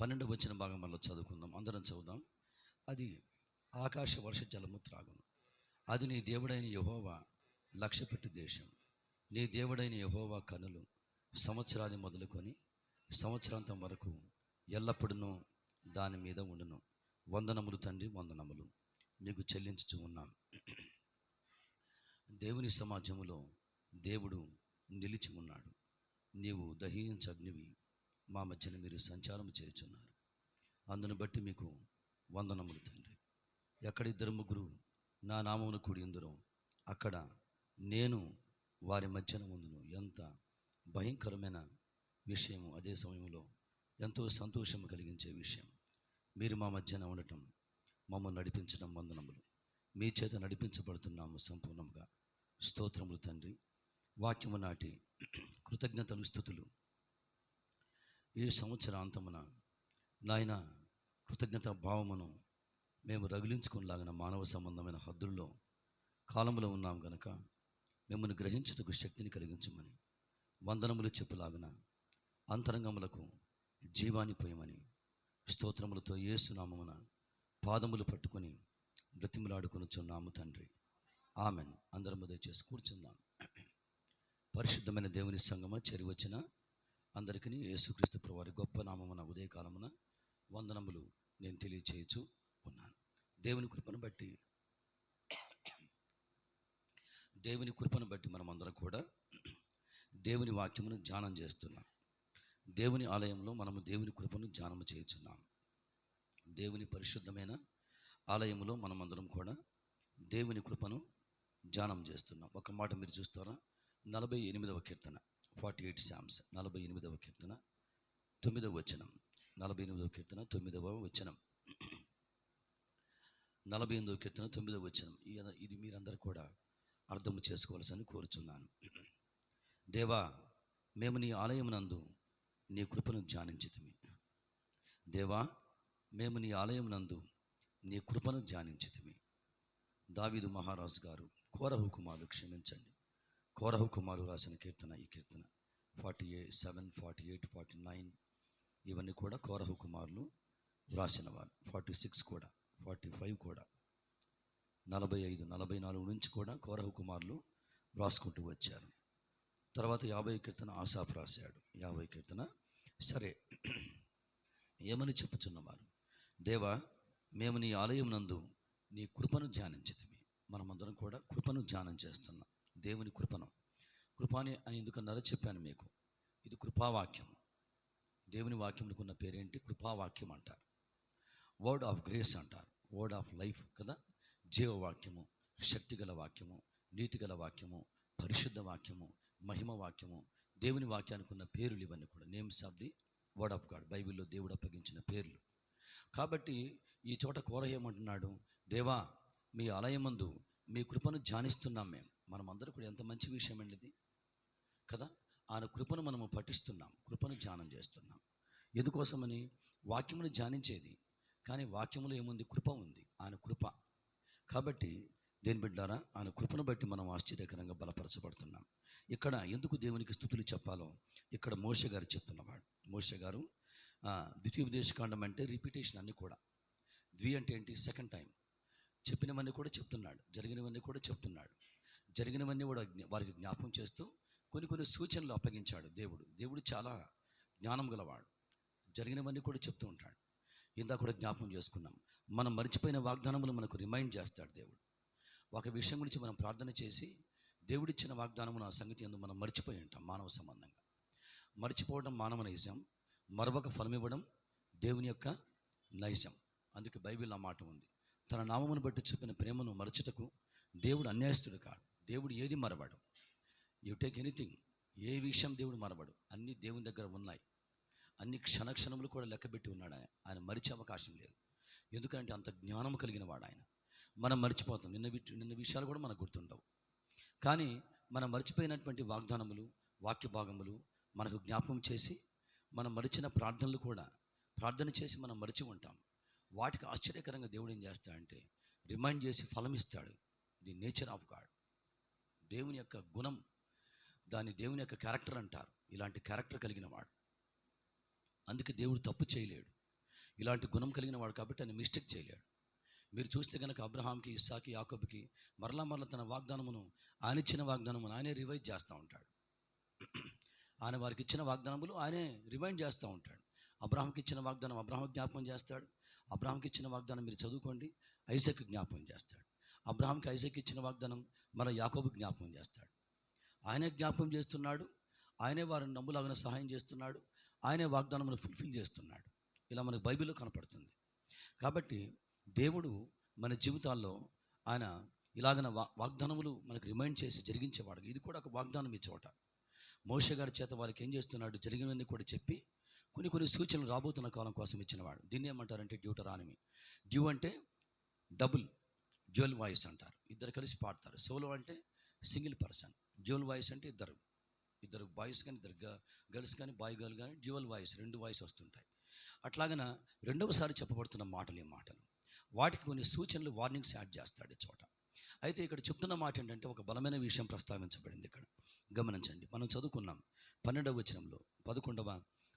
12వ వచన భాగం వల్ల చదువుకుందాం. అందరం చదువుదాం. అది ఆకాశ వర్ష జలము త్రాగును. అది నీ దేవుడైన యెహోవా లక్ష్యపెట్టు దేశం. నీ దేవుడైన యెహోవా కనులు సంవత్సరాన్ని మొదలుకొని సంవత్సరాంతం వరకు ఎల్లప్పుడూ దాని మీద ఉండును. వందనములు తండ్రి, వందనములు నీకు చెల్లించుచు ఉన్నాం. దేవుని సమాజములో దేవుడు నిలిచి ఉన్నాడు. నీవు దహించగ్నివి, మా మధ్యన మీరు సంచారం చేయుచున్నారు. అందును బట్టి మీకు వందనములు తండ్రి. ఎక్కడ ఇద్దరు ముగ్గురు నా నామమును కూడి ఉందురో అక్కడ నేను వారి మధ్యన ఉందును. ఎంత భయంకరమైన విషయము, అదే సమయంలో ఎంతో సంతోషం కలిగించే విషయం. మీరు మా మధ్యన ఉండటం, మమ్మల్ని నడిపించడం వందనములు. మీ చేత నడిపించబడుతున్నాము సంపూర్ణంగా. స్తోత్రములు తండ్రి. వాక్యము నాటి కృతజ్ఞతలు, స్తుతులు ఈ సంవత్సరాంతమున నాయన కృతజ్ఞత భావమును మేము రగిలించుకునేలాగిన మానవ సంబంధమైన హద్దుల్లో కాలంలో ఉన్నాం గనక మిమ్మల్ని గ్రహించుటకు శక్తిని కలిగించమని, వందనములు చెప్పులాగిన అంతరంగములకు జీవాన్ని పోయమని స్తోత్రములతో యేసు నామమున పాదములు పట్టుకొని బ్రతిమలాడుకొనుచున్నాము తండ్రి. ఆమెన్. అందరం దయచేసి కూర్చుందాం. పరిశుద్ధమైన దేవుని సంగమ చేరి వచ్చిన అందరికీ యేసుక్రీస్తు ప్రభువారి గొప్ప నామమున ఉదయకాలమున వందనములు నేను తెలియచేయచ్చు ఉన్నాను. దేవుని కృపను బట్టి మనం అందరం కూడా దేవుని వాక్యమును ధ్యానం చేస్తున్నాం. దేవుని ఆలయంలో మనము దేవుని కృపను ధ్యానం చేయుచున్నాం. దేవుని పరిశుద్ధమైన ఆలయంలో మనమందరం కూడా దేవుని కృపను ధ్యానం చేస్తున్నాం. ఒక మాట మీరు చూస్తారా? 48వ కీర్తన, 48 Psalms, 48వ కీర్తన 9వ వచనం. 48వ కీర్తన 9వ వచనం. 48వ కీర్తన 9వ వచనం. ఇది మీరందరూ కూడా అర్థం చేసుకోవాల్సిందని కోరుచున్నాను. దేవా, మేము నీ ఆలయమునందు నీ కృపను ధ్యానించితిమి. దేవా, మేము నీ ఆలయమునందు నీ కృపను ధ్యానించితిమి. దావీదు మహారాజు గారు, కోరహు కుమారులు, క్షమించండి, కోరహు కుమారులు రాసిన కీర్తన ఈ కీర్తన 47, 48, 49 ఇవన్నీ కూడా కోరహు కుమారులు రాసిన వారు. 46 కూడా, 45 కూడా, 45, 44 నుంచి కూడా కోరహు కుమారులు రాసుకుంటూ వచ్చారు. తర్వాత 50 కీర్తన ఆసాఫ్ రాశాడు. 50 కీర్తన. సరే, ఏమని చెప్పుచున్నవారు? దేవా, మేము నీ ఆలయం నందు నీ కృపను ధ్యానించితిమి. మనమందరం కూడా కృపను ధ్యానం చేస్తున్నాం. దేవుని కృపను. కృపాని అని ఎందుకన్నారో చెప్పాను మీకు. ఇది కృపావాక్యం. దేవుని వాక్యంలో ఉన్న పేరేంటి? కృపావాక్యం అంటారు. వర్డ్ ఆఫ్ గ్రేస్ అంటారు. వర్డ్ ఆఫ్ లైఫ్ కదా. జీవవాక్యము, శక్తిగల వాక్యము, నీతిగల వాక్యము, పరిశుద్ధ వాక్యము, మహిమ వాక్యము. దేవుని వాక్యానికి ఉన్న పేర్లు ఇవన్నీ కూడా names of the word of God. బైబిల్లో దేవుడు అప్పగించిన పేర్లు. కాబట్టి ఈ చోట కోరహు ఏమంటున్నాడు? దేవా, మీ ఆలయమందు మీ కృపను ధ్యానిస్తున్నాం మేము. మనమందరూ కూడా ఎంత మంచి విషయం అండి ఇది కదా. ఆయన కృపను మనము పఠిస్తున్నాం, కృపను ధ్యానం చేస్తున్నాం. ఎందుకోసమని? వాక్యమును ధ్యానించేది, కానీ వాక్యములో ఏముంది? కృప ఉంది, ఆయన కృప. కాబట్టి దేని బిడ్డారా, ఆయన కృపను బట్టి మనం ఆశ్చర్యకరంగా బలపరచబడుతున్నాం. ఇక్కడ ఎందుకు దేవునికి స్తుతులు చెప్పాలో ఇక్కడ మోషే గారు చెప్తున్నవాడు. మోషే గారు ద్వితీయోపదేశకాండం అంటే రిపిటేషన్. అన్నీ కూడా ద్వి అంటే ఏంటి? Second time. చెప్పినవన్నీ కూడా చెప్తున్నాడు, జరిగినవన్నీ కూడా చెప్తున్నాడు. జరిగినవన్నీ కూడా వారికి జ్ఞాపకం చేస్తూ కొన్ని సూచనలు అప్పగించాడు దేవుడు. దేవుడు చాలా జ్ఞానం గలవాడు. జరిగినవన్నీ కూడా చెప్తూ ఉంటాడు. ఇందాక కూడా జ్ఞాపకం చేసుకున్నాం. మనం మర్చిపోయిన వాగ్దానములు మనకు రిమైండ్ చేస్తాడు దేవుడు. ఒక విషయం గురించి మనం ప్రార్థన చేసి దేవుడిచ్చిన వాగ్దానమును ఆ సంగతి ఎందుకు మనం మర్చిపోయి ఉంటాం. మానవ సంబంధంగా మర్చిపోవడం మానవ నైజం, మరొక ఫలం ఇవ్వడం దేవుని యొక్క నైజం. అందుకే బైబిల్ ఆ మాట ఉంది, తన నామమును బట్టి చూపిన ప్రేమను మరచుటకు దేవుడు అన్యాయస్తుడు కాడు. దేవుడు ఏది మరవడు. యు టేక్ ఎనీథింగ్, ఏ విషయం దేవుడు మరవడు. అన్నీ దేవుని దగ్గర ఉన్నాయి. అన్ని క్షణములు కూడా లెక్కబెట్టి ఉన్నాడు. ఆయన మరిచే అవకాశం లేదు. ఎందుకంటే అంత జ్ఞానం కలిగిన వాడు ఆయన. మనం మర్చిపోతాం. నిన్న విషయాలు కూడా మనకు గుర్తుండవు. కానీ మనం మర్చిపోయినటువంటి వాగ్దానములు, వాక్య భాగములు మనకు జ్ఞాపకం చేసి, మనం మరిచిన ప్రార్థనలు కూడా ప్రార్థన చేసి మనం మరిచి ఉంటాం. వాటికి ఆశ్చర్యకరంగా దేవుడు ఏం చేస్తాడంటే రిమైండ్ చేసి ఫలం ఇస్తాడు. ది నేచర్ ఆఫ్ గాడ్, దేవుని యొక్క గుణం, దాన్ని దేవుని యొక్క క్యారెక్టర్ అంటారు. ఇలాంటి క్యారెక్టర్ కలిగిన వాడు. అందుకే దేవుడు తప్పు చేయలేడు. ఇలాంటి గుణం కలిగిన వాడు కాబట్టి ఆయన మిస్టేక్ చేయలేడు. మీరు చూస్తే కనుక అబ్రహాంకి, ఇస్సాకి, యాకోబుకి మరలా తన వాగ్దానమును, ఆయన ఇచ్చిన వాగ్దానమును ఆయనే రివైజ్ చేస్తూ ఉంటాడు. ఆయన వారికి ఇచ్చిన వాగ్దానములు ఆయనే రిమైండ్ చేస్తూ ఉంటాడు. అబ్రహాంకి ఇచ్చిన వాగ్దానం అబ్రహాం జ్ఞాపకం చేస్తాడు. అబ్రహాంకి ఇచ్చిన వాగ్దానం మీరు చదువుకోండి, ఐజాక్ జ్ఞాపకం చేస్తాడు. అబ్రహాంకి ఐజాక్ ఇచ్చిన వాగ్దానం మన యాకోబు జ్ఞాపకం చేస్తాడు. ఆయనే జ్ఞాపకం చేస్తున్నాడు, ఆయనే వారిని నమ్ములాగా సహాయం చేస్తున్నాడు, ఆయనే వాగ్దానమును ఫుల్ఫిల్ చేస్తున్నాడు. ఇలా మనకు బైబిల్లో కనపడుతుంది. కాబట్టి దేవుడు మన జీవితాల్లో ఆయన ఇలాగన వాగ్దానములు మనకు రిమైండ్ చేసి జరిగించేవాడు. ఇది కూడా ఒక వాగ్దానం. ఈ చోట మోషే గారి చేత వారికి ఏం చేస్తున్నాడు, జరిగినవన్నీ కూడా చెప్పి కొన్ని సూచనలు రాబోతున్న కాలం కోసం ఇచ్చినవాడు. దీన్ని ఏమంటారంటే డ్యూటరానమీ. డ్యూ అంటే డబుల్, డ్యూయల్ వాయిస్ అంటారు. ఇద్దరు కలిసి పాడతారు. సోలో అంటే సింగిల్ పర్సన్, డ్యూయల్ వాయిస్ అంటే ఇద్దరు బాయ్స్ కానీ, ఇద్దరు గర్ల్స్ కానీ, బాయ్ గర్ల్ కానీ, డ్యూయల్ వాయిస్, 2 వాయిస్ వస్తుంటాయి. అట్లాగన రెండవసారి చెప్పబడుతున్న మాటలు ఈ మాటలు, వాటికి కొన్ని సూచనలు, వార్నింగ్స్ యాడ్ చేస్తాడు ఈ చోట. అయితే ఇక్కడ చెప్తున్న మాట ఏంటంటే ఒక బలమైన విషయం ప్రస్తావించబడింది ఇక్కడ. గమనించండి, మనం చదువుకున్నాం 12వ వచనంలో,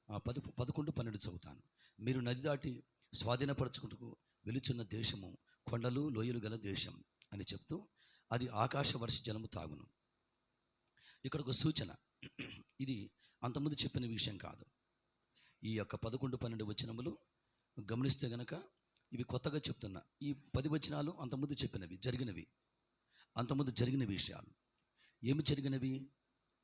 11-12 చదువుతాను. మీరు నది దాటి స్వాధీనపరచుకుంటూ వెలుచున్న దేశము కొండలు లోయలు గల దేశం అని చెప్తూ, అది ఆకాశ వర్ష జలము తాగును. ఇక్కడ ఒక సూచన. ఇది అంతకుముందు చెప్పిన విషయం కాదు. ఈ యొక్క 11-12 వచనములు గమనిస్తే గనక ఇవి కొత్తగా చెప్తున్నా. ఈ 10 వచనాలు అంతకుముందు చెప్పినవి, అంతకుముందు జరిగిన విషయాలు. ఏమి జరిగినవి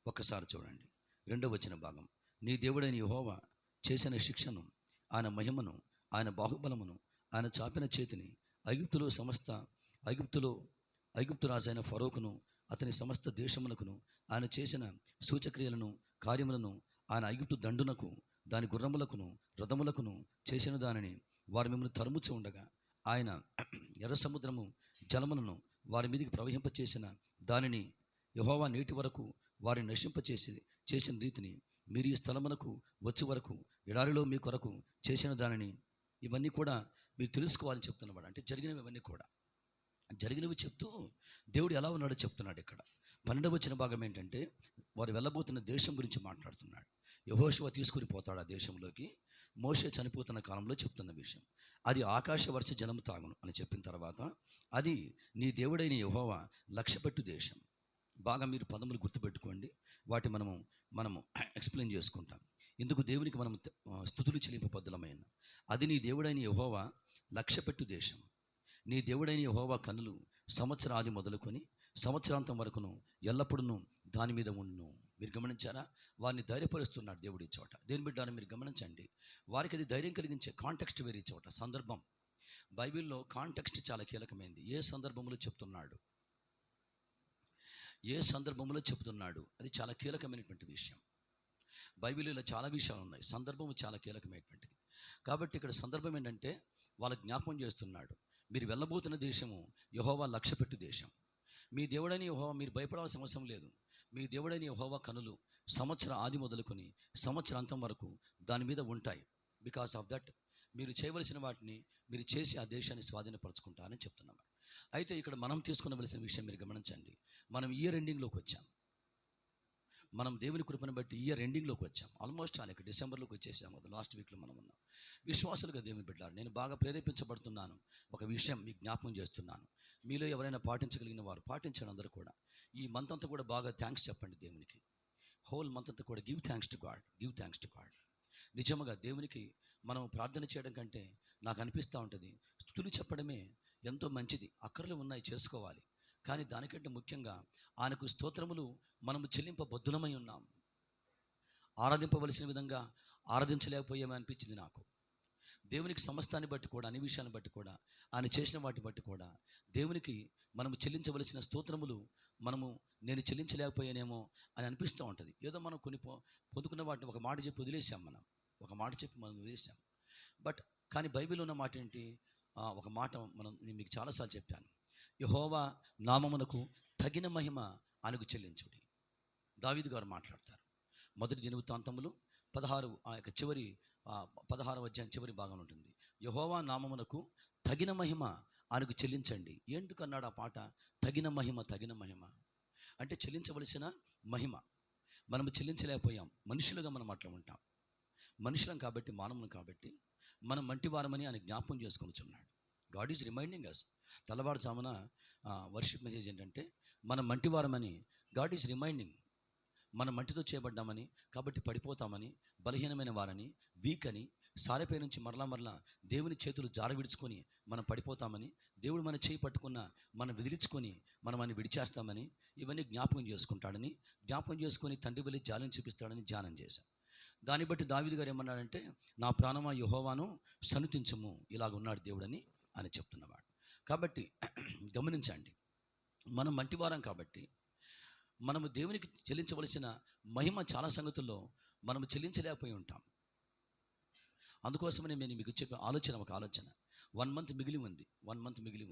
ఒక్కసారి చూడండి. 2వ వచన భాగం, నీ దేవుడైన యెహోవా చేసిన శిక్షను, ఆయన మహిమను, ఆయన బాహుబలమును, ఆయన చాపిన చేతిని ఐగుప్తు రాజైన ఫరోకును అతని సమస్త దేశములకును ఆయన చేసిన సూచక్రియలను, కార్యములను, ఆయన ఐగుప్తు దండునకు, దాని గుర్రములకును రథములకును చేసిన దానిని వారు మిమ్మల్ని తరుముచి ఉండగా, ఆయన ఎర్ర సముద్రము జలములను వారి మీదకి ప్రవహింపచేసిన దానిని, యెహోవా నేటి వరకు వారిని చేసిన రీతిని, మీరు ఈ స్థలమునకు వచ్చే వరకు ఎడారిలో మీ కొరకు చేసిన దానిని, ఇవన్నీ కూడా మీరు తెలుసుకోవాలని చెప్తున్నవాడు. అంటే జరిగినవి, ఇవన్నీ కూడా జరిగినవి చెప్తూ దేవుడు ఎలా ఉన్నాడో చెప్తున్నాడు. ఇక్కడ 12వ వచన భాగం ఏంటంటే వారు వెళ్ళబోతున్న దేశం గురించి మాట్లాడుతున్నాడు. యెహోషువ తీసుకుని పోతాడు ఆ దేశంలోకి. మోషే చనిపోతున్న కాలంలో చెప్తున్న విషయం. అది ఆకాశ వర్ష జలము తాగును అని చెప్పిన తర్వాత, అది నీ దేవుడైన యెహోవా లక్ష్యపెట్టు దేశం. బాగా మీరు పదములు గుర్తుపెట్టుకోండి, వాటి మనము ఎక్స్ప్లెయిన్ చేసుకుంటాం. ఇందుకు దేవునికి మనం స్తుతులు చెల్లింపబద్ధులమైన, అది నీ దేవుడైన యెహోవా లక్ష్యపెట్టు దేశం. నీ దేవుడైన యెహోవా కన్నులు సంవత్సరాది మొదలుకొని సంవత్సరాంతం వరకును ఎల్లప్పుడూ దాని మీద ఉండును. మీరు గమనించారా? వారిని ధైర్యపరుస్తున్నాడు దేవుడి చోట. దేని బిడ్డాన్ని మీరు గమనించండి. వారికి అది ధైర్యం కలిగించే కాంటెక్స్ట్ వేరే చోట, సందర్భం. బైబిల్లో కాంటెక్స్ట్ చాలా కీలకమైనది. ఏ సందర్భంలో చెప్తున్నాడు, అది చాలా కీలకమైనటువంటి విషయం. బైబిల్లో చాలా విషయాలు ఉన్నాయి, సందర్భం చాలా కీలకమైనటువంటిది. కాబట్టి ఇక్కడ సందర్భం ఏంటంటే వాళ్ళకి జ్ఞాపకం చేస్తున్నాడు, మీరు వెళ్ళబోతున్న దేశము యెహోవా లక్ష్యపెట్టు దేశం. మీ దేవుడైన యెహోవా, మీరు భయపడాల్సిన అవసరం లేదు. మీ దేవుడైన యెహోవా కనులు సంవత్సర ఆది మొదలుకొని సంవత్సరాంతం వరకు దాని మీద ఉంటాయి. బికాస్ ఆఫ్ దట్ మీరు చేయవలసిన వాటిని మీరు చేసి ఆ దేశాన్ని స్వాధీనపరచుకుంటారని చెప్తున్నాం. అయితే ఇక్కడ మనం తీసుకునవలసిన విషయం మీరు గమనించండి. మనం ఇయర్ ఎండింగ్లోకి వచ్చాం. మనం దేవుని కృపను బట్టి ఇయర్ ఎండింగ్లోకి వచ్చాం. ఆల్మోస్ట్ ఇక్కడ డిసెంబర్లోకి వచ్చేసాము. లాస్ట్ వీక్లో మనం ఉన్నాం. విశ్వాసులుగా దేవుని బిడ్డలారా, నేను బాగా ప్రేరేపించబడుతున్నాను. ఒక విషయం మీకు జ్ఞాపకం చేస్తున్నాను. మీలో ఎవరైనా పాటించగలిగిన వారు పాటించండి. అందరూ కూడా ఈ మంత్ అంతా కూడా బాగా థ్యాంక్స్ చెప్పండి దేవునికి. హోల్ మంత్ అంతా కూడా గివ్ థ్యాంక్స్ టు గాడ్. నిజముగా దేవునికి మనం ప్రార్థన చేయడం కంటే నాకు అనిపిస్తూ ఉంటుంది, స్తుతులు చెప్పడమే ఎంతో మంచిది. అక్కర్లు ఉన్నాయి, చేసుకోవాలి. కానీ దానికంటే ముఖ్యంగా ఆయనకు స్తోత్రములు మనము చెల్లింపబద్ధులమై ఉన్నాం. ఆరాధింపవలసిన విధంగా ఆరాధించలేకపోయామని అనిపించింది నాకు. దేవునికి సమస్తాన్ని బట్టి కూడా, అన్ని విషయాన్ని బట్టి కూడా, ఆయన చేసిన వాటిని బట్టి కూడా దేవునికి మనము చెల్లించవలసిన స్తోత్రములు నేను చెల్లించలేకపోయానేమో అని అనిపిస్తూ ఉంటుంది. ఏదో మనం కొన్ని పొందుకున్న వాటిని ఒక మాట చెప్పి వదిలేసాం. మనం వదిలేసాం. కానీ బైబిల్లో ఉన్న మాట ఏంటి? ఒక మాట నేను మీకు చాలాసార్లు చెప్పాను. యెహోవా నామమునకు తగిన మహిమ ఆయనకు చెల్లించుడి. దావీదు గారు మాట్లాడతారు. మొదటి దినవృత్తాంతములు 16 ఆ యొక్క చివరి 16వ అధ్యాయం చివరి భాగం ఉంటుంది. యెహోవా నామమునకు తగిన మహిమ ఆయనకు చెల్లించండి. ఎందుకన్నాడు ఆ పాట? తగిన మహిమ అంటే చెల్లించవలసిన మహిమ మనము చెల్లించలేకపోయాం. మనుషులుగా మనం అట్లా ఉంటాం. మనుషులం కాబట్టి, మానవులం కాబట్టి మనం మంటివారమని ఆయన జ్ఞాపకం చేసుకొనిచున్నాడు. God is reminding us. తెల్లవారుజామున వర్షిప్ మెసేజ్ ఏంటంటే మనం మంటివారమని గాడ్ ఈజ్ రిమైండింగ్. మనం మంటితో చేయబడ్డామని, కాబట్టి పడిపోతామని, బలహీనమైన వారని, వీక్ అని, సారెపై నుంచి మరలా దేవుని చేతులు జార విడుచుకొని మనం పడిపోతామని, దేవుడు మన చేయి పట్టుకున్న మనం విదిలించుకొని మనం విడిచేస్తామని, ఇవన్నీ జ్ఞాపకం చేసుకుంటాడని, జ్ఞాపకం చేసుకొని తండ్రి వెళ్ళి జాలిని చూపిస్తాడని ధ్యానం చేశాం. దాన్ని బట్టి దావీదు గారు ఏమన్నాడంటే, నా ప్రాణమా యెహోవాను సన్నుతించుము, ఇలాగ ఉన్నాడు దేవుడని ఆయన చెప్తున్నవాడు. కాబట్టి గమనించండి, మనం మంటివారం కాబట్టి మనము దేవునికి చెల్లించవలసిన మహిమ చాలా సంగతుల్లో మనము చెల్లించలేకపోయి ఉంటాం. అందుకోసమనే నేను మీకు చెప్పే ఒక ఆలోచన 1 మంత్ మిగిలి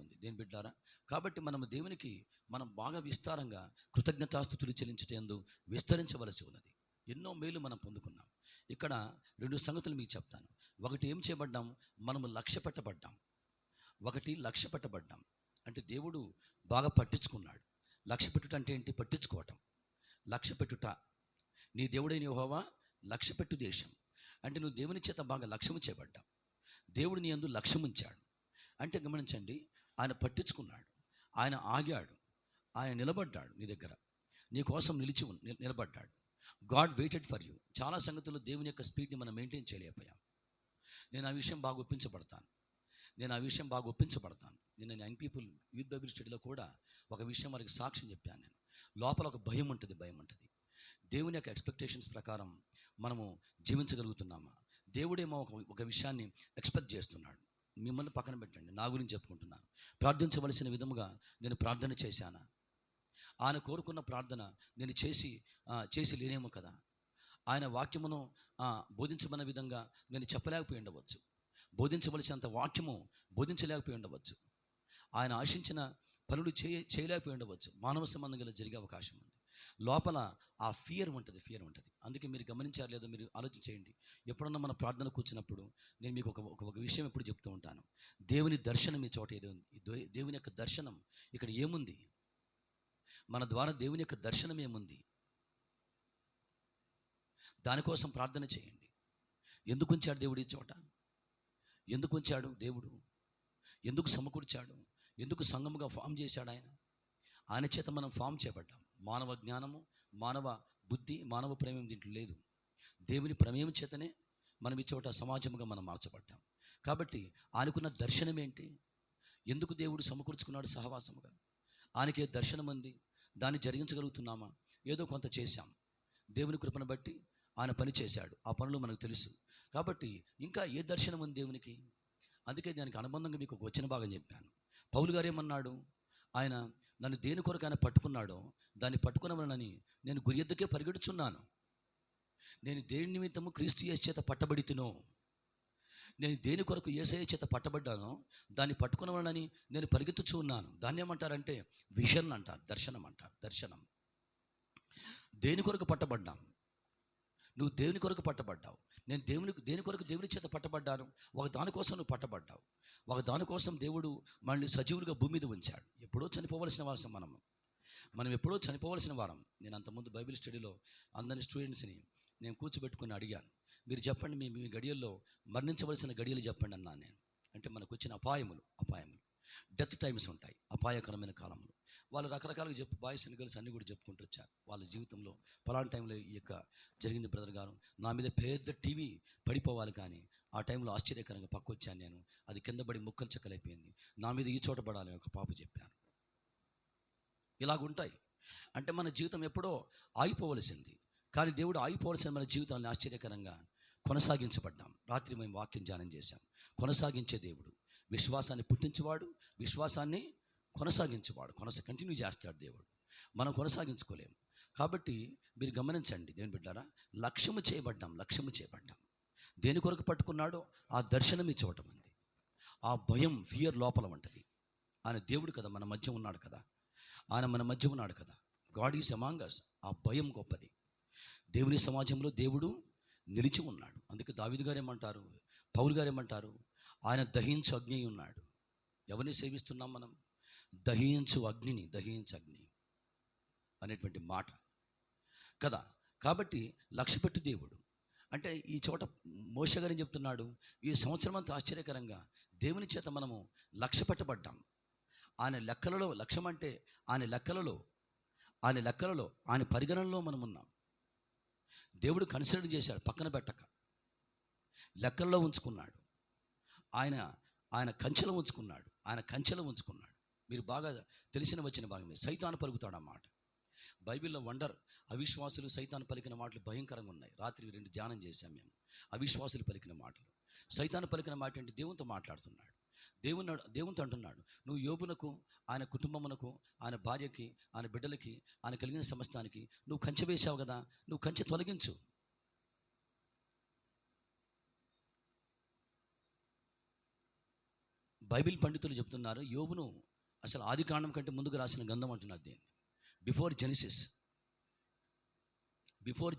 ఉంది దేని బిడ్డారా. కాబట్టి మనము దేవునికి మనం బాగా విస్తారంగా కృతజ్ఞతాస్తుతులు చెల్లించటందు విస్తరించవలసి ఉన్నది. ఎన్నో మేలు మనం పొందుకున్నాం. ఇక్కడ 2 సంగతులు మీకు చెప్తాను. ఒకటి, ఏం చేయబడ్డాం? మనము లక్ష్య పెట్టబడ్డాం. అంటే దేవుడు బాగా పట్టించుకున్నాడు. లక్ష్య పెట్టుట అంటే ఏంటి? పట్టించుకోవటం. లక్ష్య పెట్టుట, నీ దేవుడైన యెహోవా లక్ష్య పెట్టు దేశం అంటే నువ్వు దేవుని చేత బాగా లక్ష్యము చేయబడ్డావు. దేవుడు నీ యందు లక్ష్యం ఉంచాడు. అంటే గమనించండి, ఆయన పట్టించుకున్నాడు, ఆయన ఆగాడు, ఆయన నిలబడ్డాడు, నీ దగ్గర నీ కోసం నిలబడ్డాడు. God waited for you. చాలా సంగతుల్లో దేవుని యొక్క స్పీడ్ని మనం మెయింటైన్ చేయలేకపోయాం. నేను ఆ విషయం బాగా ఒప్పించబడతాను. నేను యంగ్ పీపుల్ యూత్ బైబిల్ స్టడీలో కూడా ఒక విషయం వారికి సాక్ష్యం చెప్పాను. నేను లోపల ఒక భయం ఉంటుంది. దేవుని యొక్క ఎక్స్పెక్టేషన్స్ ప్రకారం మనము జీవించగలుగుతున్నామా? దేవుడేమో ఒక విషయాన్ని ఎక్స్పెక్ట్ చేస్తున్నాడు. మిమ్మల్ని పక్కన పెట్టండి, నా గురించి చెప్పుకుంటున్నాను. ప్రార్థించవలసిన విధముగా నేను ప్రార్థన చేశానా? ఆయన కోరుకున్న ప్రార్థన నేను చేసి లేనేమో కదా. ఆయన వాక్యమును బోధించమన్న విధంగా నేను చెప్పలేకపోయి ఉండవచ్చు. బోధించవలసినంత వాక్యము బోధించలేకపోయి ఉండవచ్చు. ఆయన ఆశించిన పనులు చేయలేకపోయి ఉండవచ్చు. మానవ సంబంధంగా జరిగే అవకాశం ఉంది. లోపల ఆ ఫియర్ ఉంటుంది. అందుకే మీరు గమనించారు లేదో మీరు ఆలోచన చేయండి. ఎప్పుడన్నా మన ప్రార్థన కూర్చున్నప్పుడు నేను మీకు ఒక విషయం ఎప్పుడు చెప్తూ ఉంటాను. దేవుని దర్శనం ఈ చోట ఏదో ఉంది. దేవుని యొక్క దర్శనం ఇక్కడ ఏముంది? మన ద్వారా దేవుని యొక్క దర్శనం ఏముంది? దానికోసం ప్రార్థన చేయండి. ఎందుకు ఉంచాడు దేవుడు ఈ చోట? ఎందుకు ఉంచాడు దేవుడు? ఎందుకు సమకూర్చాడు? ఎందుకు సంఘముగా ఫామ్ చేశాడు ఆయన చేత మనం ఫామ్ చేయబడ్డాం. మానవ జ్ఞానము, మానవ బుద్ధి, మానవ ప్రమేయం దీంట్లో లేదు. దేవుని ప్రమేయం చేతనే మనం ఈ చోట సమాజముగా మనం మార్చబడ్డాం. కాబట్టి ఆయనకున్న దర్శనం ఏంటి? ఎందుకు దేవుడు సమకూర్చుకున్నాడు సహవాసముగా? ఆయనకే దర్శనం ఉంది. దాన్ని జరిగించగలుగుతున్నామా? ఏదో కొంత చేశాం. దేవుని కృపను బట్టి ఆయన పని చేశాడు. ఆ పనులు మనకు తెలుసు. కాబట్టి ఇంకా ఏ దర్శనం ఉంది దేవునికి? అందుకే దానికి అనుబంధంగా మీకు ఒక వచన భాగం చెప్పాను. పౌలు గారు ఏమన్నాడు? ఆయన నన్ను దేని కొరకు ఆయన పట్టుకున్నాడో దాన్ని పట్టుకునవలనని నేను గురి ఎద్దుకే పరిగెడుచున్నాను. నేను దేని నిమిత్తము క్రీస్తు యేసు చేత పట్టబడితునో, నేను దేని కొరకు యేసయ్య చేత పట్టబడ్డానో దాన్ని పట్టుకునవలనని నేను పరిగెత్తుచూ ఉన్నాను. దాన్ని ఏమంటారంటే విజన్ అంటారు, దర్శనం అంటారు. దర్శనం. దేని కొరకు పట్టబడ్డాం? నువ్వు దేవుని కొరకు పట్టబడ్డావు. నేను దేని కొరకు దేవుని చేత పట్టబడ్డాను. ఒక దానికోసం నువ్వు పట్టబడ్డావు. ఒక దానికోసం దేవుడు మనల్ని సజీవులుగా భూమి మీద ఉంచాడు. ఎప్పుడో చనిపోవలసిన వారం మనం ఎప్పుడో చనిపోవలసిన వారం. నేను అంతకుముందు బైబిల్ స్టడీలో అందరి స్టూడెంట్స్ని నేను కూర్చోబెట్టుకుని అడిగాను, మీరు చెప్పండి మీ గడియల్లో మరణించవలసిన గడియలు చెప్పండి అన్నాను నేను. అంటే మనకు వచ్చిన అపాయములు డెత్ టైమ్స్ ఉంటాయి, అపాయకరమైన కాలములు. వాళ్ళు రకరకాలుగా బాయ్స్ అండ్ గర్ల్స్ అన్నీ కూడా చెప్పుకుంటూ వచ్చారు వాళ్ళ జీవితంలో. పలానా టైంలో ఈ యొక్క జరిగింది బ్రదర్ గారు, నా మీద పెద్ద టీవీ పడిపోవాలి, కానీ ఆ టైంలో ఆశ్చర్యకరంగా పక్కొచ్చాను నేను, అది కింద పడి ముక్కలు చెక్కలైపోయింది, నా మీద ఈ చోట పడాలని ఒక పాప చెప్పాను. ఇలాగుంటాయి. అంటే మన జీవితం ఎప్పుడో ఆగిపోవలసింది, కానీ దేవుడు ఆగిపోవలసిన మన జీవితాన్ని ఆశ్చర్యకరంగా కొనసాగించబడ్డాం. రాత్రి మేము వాక్యం ధ్యానం చేశాం. కొనసాగించే దేవుడు, విశ్వాసాన్ని పుట్టించేవాడు, విశ్వాసాన్ని కొనసాగించేవాడు, కంటిన్యూ చేస్తాడు దేవుడు. మనం కొనసాగించుకోలేము. కాబట్టి మీరు గమనించండి దేవుని బిడ్డారా, లక్ష్యము చేయబడ్డాం. దేని కొరకు పట్టుకున్నాడో ఆ దర్శనం ఈ చోట ఉంది. ఆ భయం, ఫియర్ లోపల ఉంటుంది. ఆయన దేవుడు కదా, మన మధ్య ఉన్నాడు కదా. God is among us. ఆ భయం గొప్పది. దేవుని సమాజంలో దేవుడు నిలిచి ఉన్నాడు. అందుకే దావీదు గారు ఏమంటారు, పౌలు గారు ఏమంటారు, ఆయన దహించు అగ్ని ఉన్నాడు. ఎవరిని సేవిస్తున్నాం మనం? దహించు అగ్ని అనేటువంటి మాట కదా. కాబట్టి లక్ష్యపెట్టు దేవుడు. అంటే ఈ చోట మోషే గారు చెప్తున్నాడు, ఈ సంవత్సరం అంతా ఆశ్చర్యకరంగా దేవుని చేత మనము లక్ష్య పెట్టబడ్డాం. ఆయన లెక్కలలో, లక్ష్యం అంటే ఆయన లెక్కలలో, ఆయన పరిగణనలో మనం ఉన్నాం. దేవుడు కన్సిడర్ చేశాడు, పక్కన పెట్టక లెక్కల్లో ఉంచుకున్నాడు. ఆయన కంచెలో ఉంచుకున్నాడు. మీరు బాగా తెలిసిన వచ్చిన భాగమే. సైతాను పలుకుతాడు అన్నమాట. బైబిల్లో వండర్, అవిశ్వాసులు సైతాను పలికిన మాటలు భయంకరంగా ఉన్నాయి. రాత్రి 2 ధ్యానం చేశాం మేము. అవిశ్వాసులు పలికిన మాటలు. సైతాను పలికిన మాట ఏంటి? దేవునితో మాట్లాడుతున్నాడు. దేవునితో అంటున్నాడు, నువ్వు యోబునకు, ఆయన కుటుంబమునకు, ఆయన భార్యకి, ఆయన బిడ్డలకి, ఆయన కలిగిన సమస్తానికి నువ్వు కంచె వేశావు కదా, నువ్వు కంచె తొలగించు. బైబిల్ పండితులు చెప్తున్నారు, యోబును అసలు ఆది కాండం కంటే ముందుకు రాసిన గ్రంథం అంటున్నారు దీన్ని. బిఫోర్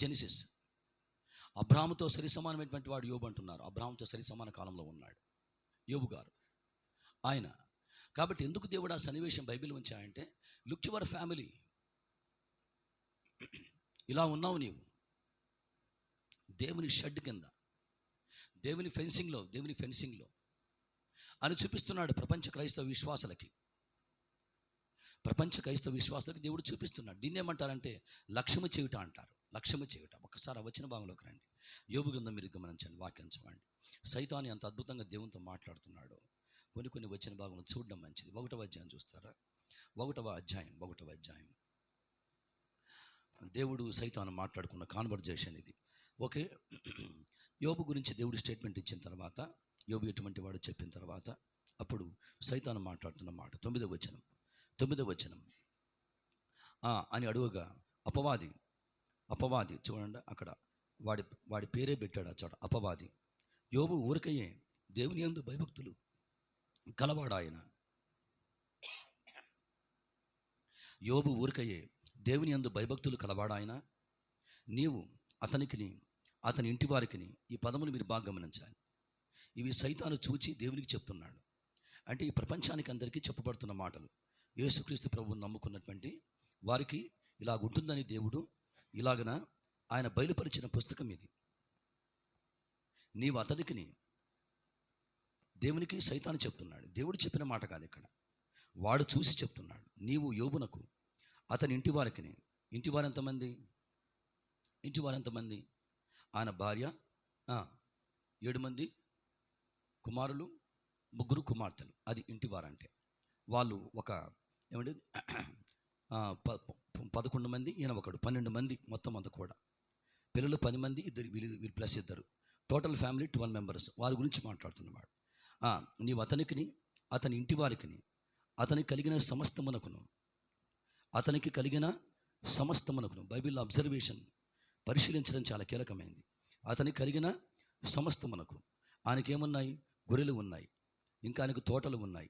జెనిసిస్ అబ్రాహాముతో సరి సమానమైనటువంటి వాడు యోబు అంటున్నారు. అబ్రాహాముతో సరి సమాన కాలంలో ఉన్నాడు యోబు గారు ఆయన. కాబట్టి ఎందుకు దేవుడు ఆ సన్నివేశం బైబిల్ ఉంచాయంటే, లుక్ యువర్ ఫ్యామిలీ. ఇలా ఉన్నావు నీవు దేవుని షెడ్ కింద, దేవుని ఫెన్సింగ్లో అని చూపిస్తున్నాడు ప్రపంచ క్రైస్తవ విశ్వాసులకి దేవుడు చూపిస్తున్నాడు. దీన్ని ఏమంటారంటే లక్ష్యము చేయుట అంటారు. ఒక్కసారి వచ్చిన భాగంలోకి రండి. యోబు గ్రంథం మీరు గమనించండి, వాక్యం చదవండి. సైతాను అంత అద్భుతంగా దేవునితో మాట్లాడుతున్నాడు. కొన్ని వచ్చిన భాగంలో చూడడం మంచిది. 1వ అధ్యాయం చూస్తారా? 1వ అధ్యాయం దేవుడు సైతాను మాట్లాడుకున్న కాన్వర్జేషన్ ఇది. ఓకే, యోబు గురించి దేవుడు స్టేట్మెంట్ ఇచ్చిన తర్వాత, యోబు ఎటువంటి వాడు చెప్పిన తర్వాత, అప్పుడు సైతాను మాట్లాడుతున్న మాట 9వ వచనం అని అడుగుగా, అపవాది చూడండి, అక్కడ వాడి పేరే పెట్టాడు ఆ చోట, అపవాది. యోబు ఊరికయ్యే దేవుని యందు భయభక్తులు కలవాడాయన. నీవు అతని ఇంటి వారికిని, ఈ పదములు మీరు బాగా గమనించాలి. ఇవి సైతాను చూచి దేవునికి చెప్తున్నాడు. అంటే ఈ ప్రపంచానికి అందరికీ చెప్పబడుతున్న మాటలు. యేసుక్రీస్తు ప్రభువుని నమ్ముకున్నటువంటి వారికి ఇలాగుంటుందని దేవుడు ఇలాగన ఆయన బయలుపరిచిన పుస్తకం ఇది. నీవు అతనికిని, దేవునికి సైతాను చెప్తున్నాడు. దేవుడు చెప్పిన మాట కాదు ఇక్కడ, వాడు చూసి చెప్తున్నాడు. నీవు యోబునకు, అతని ఇంటి వారికిని, ఇంటి వారెంతమంది? ఆయన భార్య, 7 మంది కుమారులు, 3 కుమార్తెలు. అది ఇంటి వారంటే. వాళ్ళు ఒక 11 మంది, ఈయన ఒకడు 12 మంది, మొత్తం అంతా కూడా. పిల్లలు 10 మంది, వీళ్ళు ప్లస్ 2, టోటల్ ఫ్యామిలీ 12 మెంబర్స్. వారి గురించి మాట్లాడుతున్నవాడు. నీవు అతనికిని, అతని ఇంటి వారికిని, అతనికి కలిగిన సమస్తమునకును. బైబిల్లో అబ్జర్వేషన్, పరిశీలించడం చాలా కీలకమైంది. అతనికి కలిగిన సమస్తమునకు. ఆయనకేమున్నాయి? గొర్రెలు ఉన్నాయి, ఇంకా ఆయనకు తోటలు ఉన్నాయి,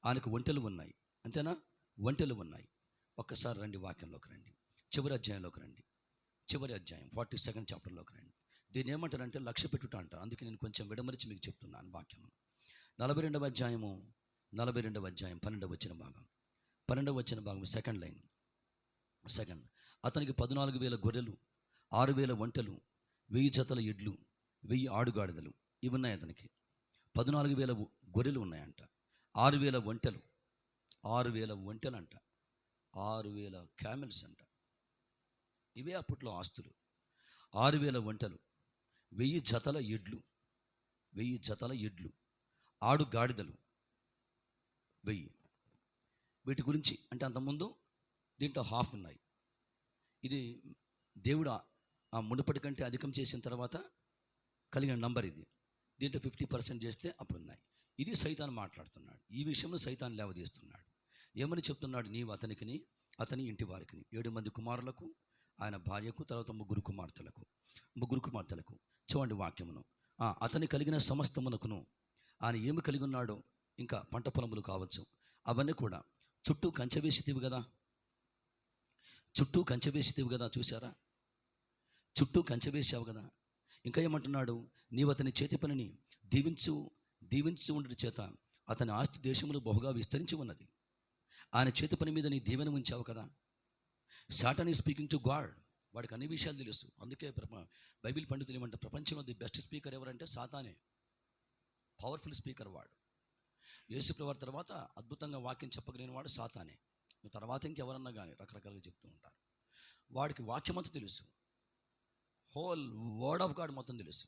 ఆయనకు ఒంటెలు ఉన్నాయి. అంతేనా? ఒంటెలు ఉన్నాయి. ఒక్కసారి రండి, వాక్యంలోకి రండి, చివరి అధ్యాయం 42nd చాప్టర్లోకి రండి. దీన్ని ఏమంటారంటే లక్ష్య పెట్టుట అంటారు. అందుకే నేను కొంచెం విడమరిచి మీకు చెప్తున్నాను వాక్యం. 42వ అధ్యాయం 12వ వచ్చిన భాగం సెకండ్ లైన్. అతనికి 14,000 గొర్రెలు, 6,000 ఒంటెలు, 1000 జతల ఎడ్లు, 1000 ఆడుగాడిదలు. ఇవి ఉన్నాయి అతనికి. 14,000 గొర్రెలు ఉన్నాయంట, 6,000 ఒంటెలు, 6,000 ఒంటెలు అంట, 6,000 క్యామెల్స్ అంట. ఇవే అప్పట్లో ఆస్తులు. 6,000 ఒంటెలు, 1000 జతల ఎడ్లు, ఆడుగాడిదలు 1000. వీటి గురించి అంటే అంతకుముందు దీంట్లో హాఫ్ ఉన్నాయి. ఇది దేవుడు ఆ మునుపటి కంటే అధికం చేసిన తర్వాత కలిగిన నంబర్ ఇది. దీంట్లో 50% చేస్తే అప్పుడు ఉన్నాయి. ఇది సైతాను మాట్లాడుతున్నాడు. ఈ విషయంలో సైతాను లేవదీస్తున్నాడు. ఏమని చెప్తున్నాడు? నీవు అతనికిని, అతని ఇంటి వారికిని, 7 మంది కుమారులకు, ఆయన భార్యకు, తర్వాత 3 కుమార్తెలకు. చూడండి వాక్యమును. అతని కలిగిన సమస్తమునకును, ఆయన ఏమి కలిగి ఉన్నాడో, ఇంకా పంట పొలములు కావచ్చు, అవన్నీ కూడా చుట్టూ కంచె వేసితివి కదా. చూసారా? చుట్టూ కంచె వేసావు కదా. ఇంకా ఏమంటున్నాడు? నీవు అతని చేతి పనిని దీవించు ఉండటి చేత అతని ఆస్తి దేశములు బహుగా విస్తరించి ఉన్నది. ఆయన చేతి పని మీద నీ దీవెన ఉంచావు కదా. Satan is speaking to God. వాడికి అన్ని విషయాలు తెలుసు. అందుకే బైబిల్ పండితులు ఏమంటే ప్రపంచంలో ది బెస్ట్ స్పీకర్ ఎవరంటే సాతానే. పవర్ఫుల్ స్పీకర్ వాడు. యేసుప్రభు తర్వాత అద్భుతంగా వాక్యం చెప్పగలిగిన వాడు సాతానే. తర్వాత ఇంకెవరన్నా కానీ రకరకాలుగా చెప్తూ ఉంటారు. వాడికి వాక్యం అంతా తెలుసు, హోల్ వర్డ్ ఆఫ్ గాడ్ మొత్తం తెలుసు.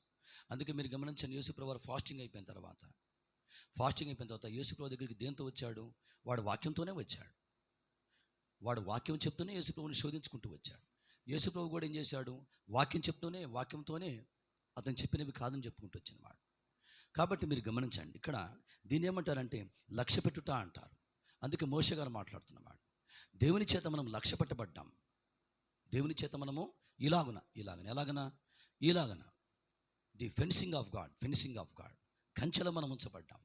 అందుకే మీరు గమనించండి, యేసుప్రభు ఫాస్టింగ్ అయిపోయిన తర్వాత యేసుప్రభు దగ్గరికి దేంతో వచ్చాడు? వాడు వాక్యంతోనే వచ్చాడు. వాడు వాక్యం చెప్తూనే యేసుప్రభుని శోధించుకుంటూ వచ్చాడు. యేసుప్రభు కూడా ఏం చేశాడు? వాక్యంతోనే అతను చెప్పినవి కాదని చెప్పుకుంటూ వచ్చినవాడు. కాబట్టి మీరు గమనించండి, ఇక్కడ దీన్ని ఏమంటారంటే లక్ష్య పెట్టుట అంటారు. అందుకే మోషే గారు మాట్లాడుతున్నవాడు, దేవుని చేత మనం లక్ష్య పెట్టబడ్డాం. దేవుని చేత మనము ఇలాగన ది ఫెన్సింగ్ ఆఫ్ గాడ్, కంచెలో మనం ఉంచబడ్డాం.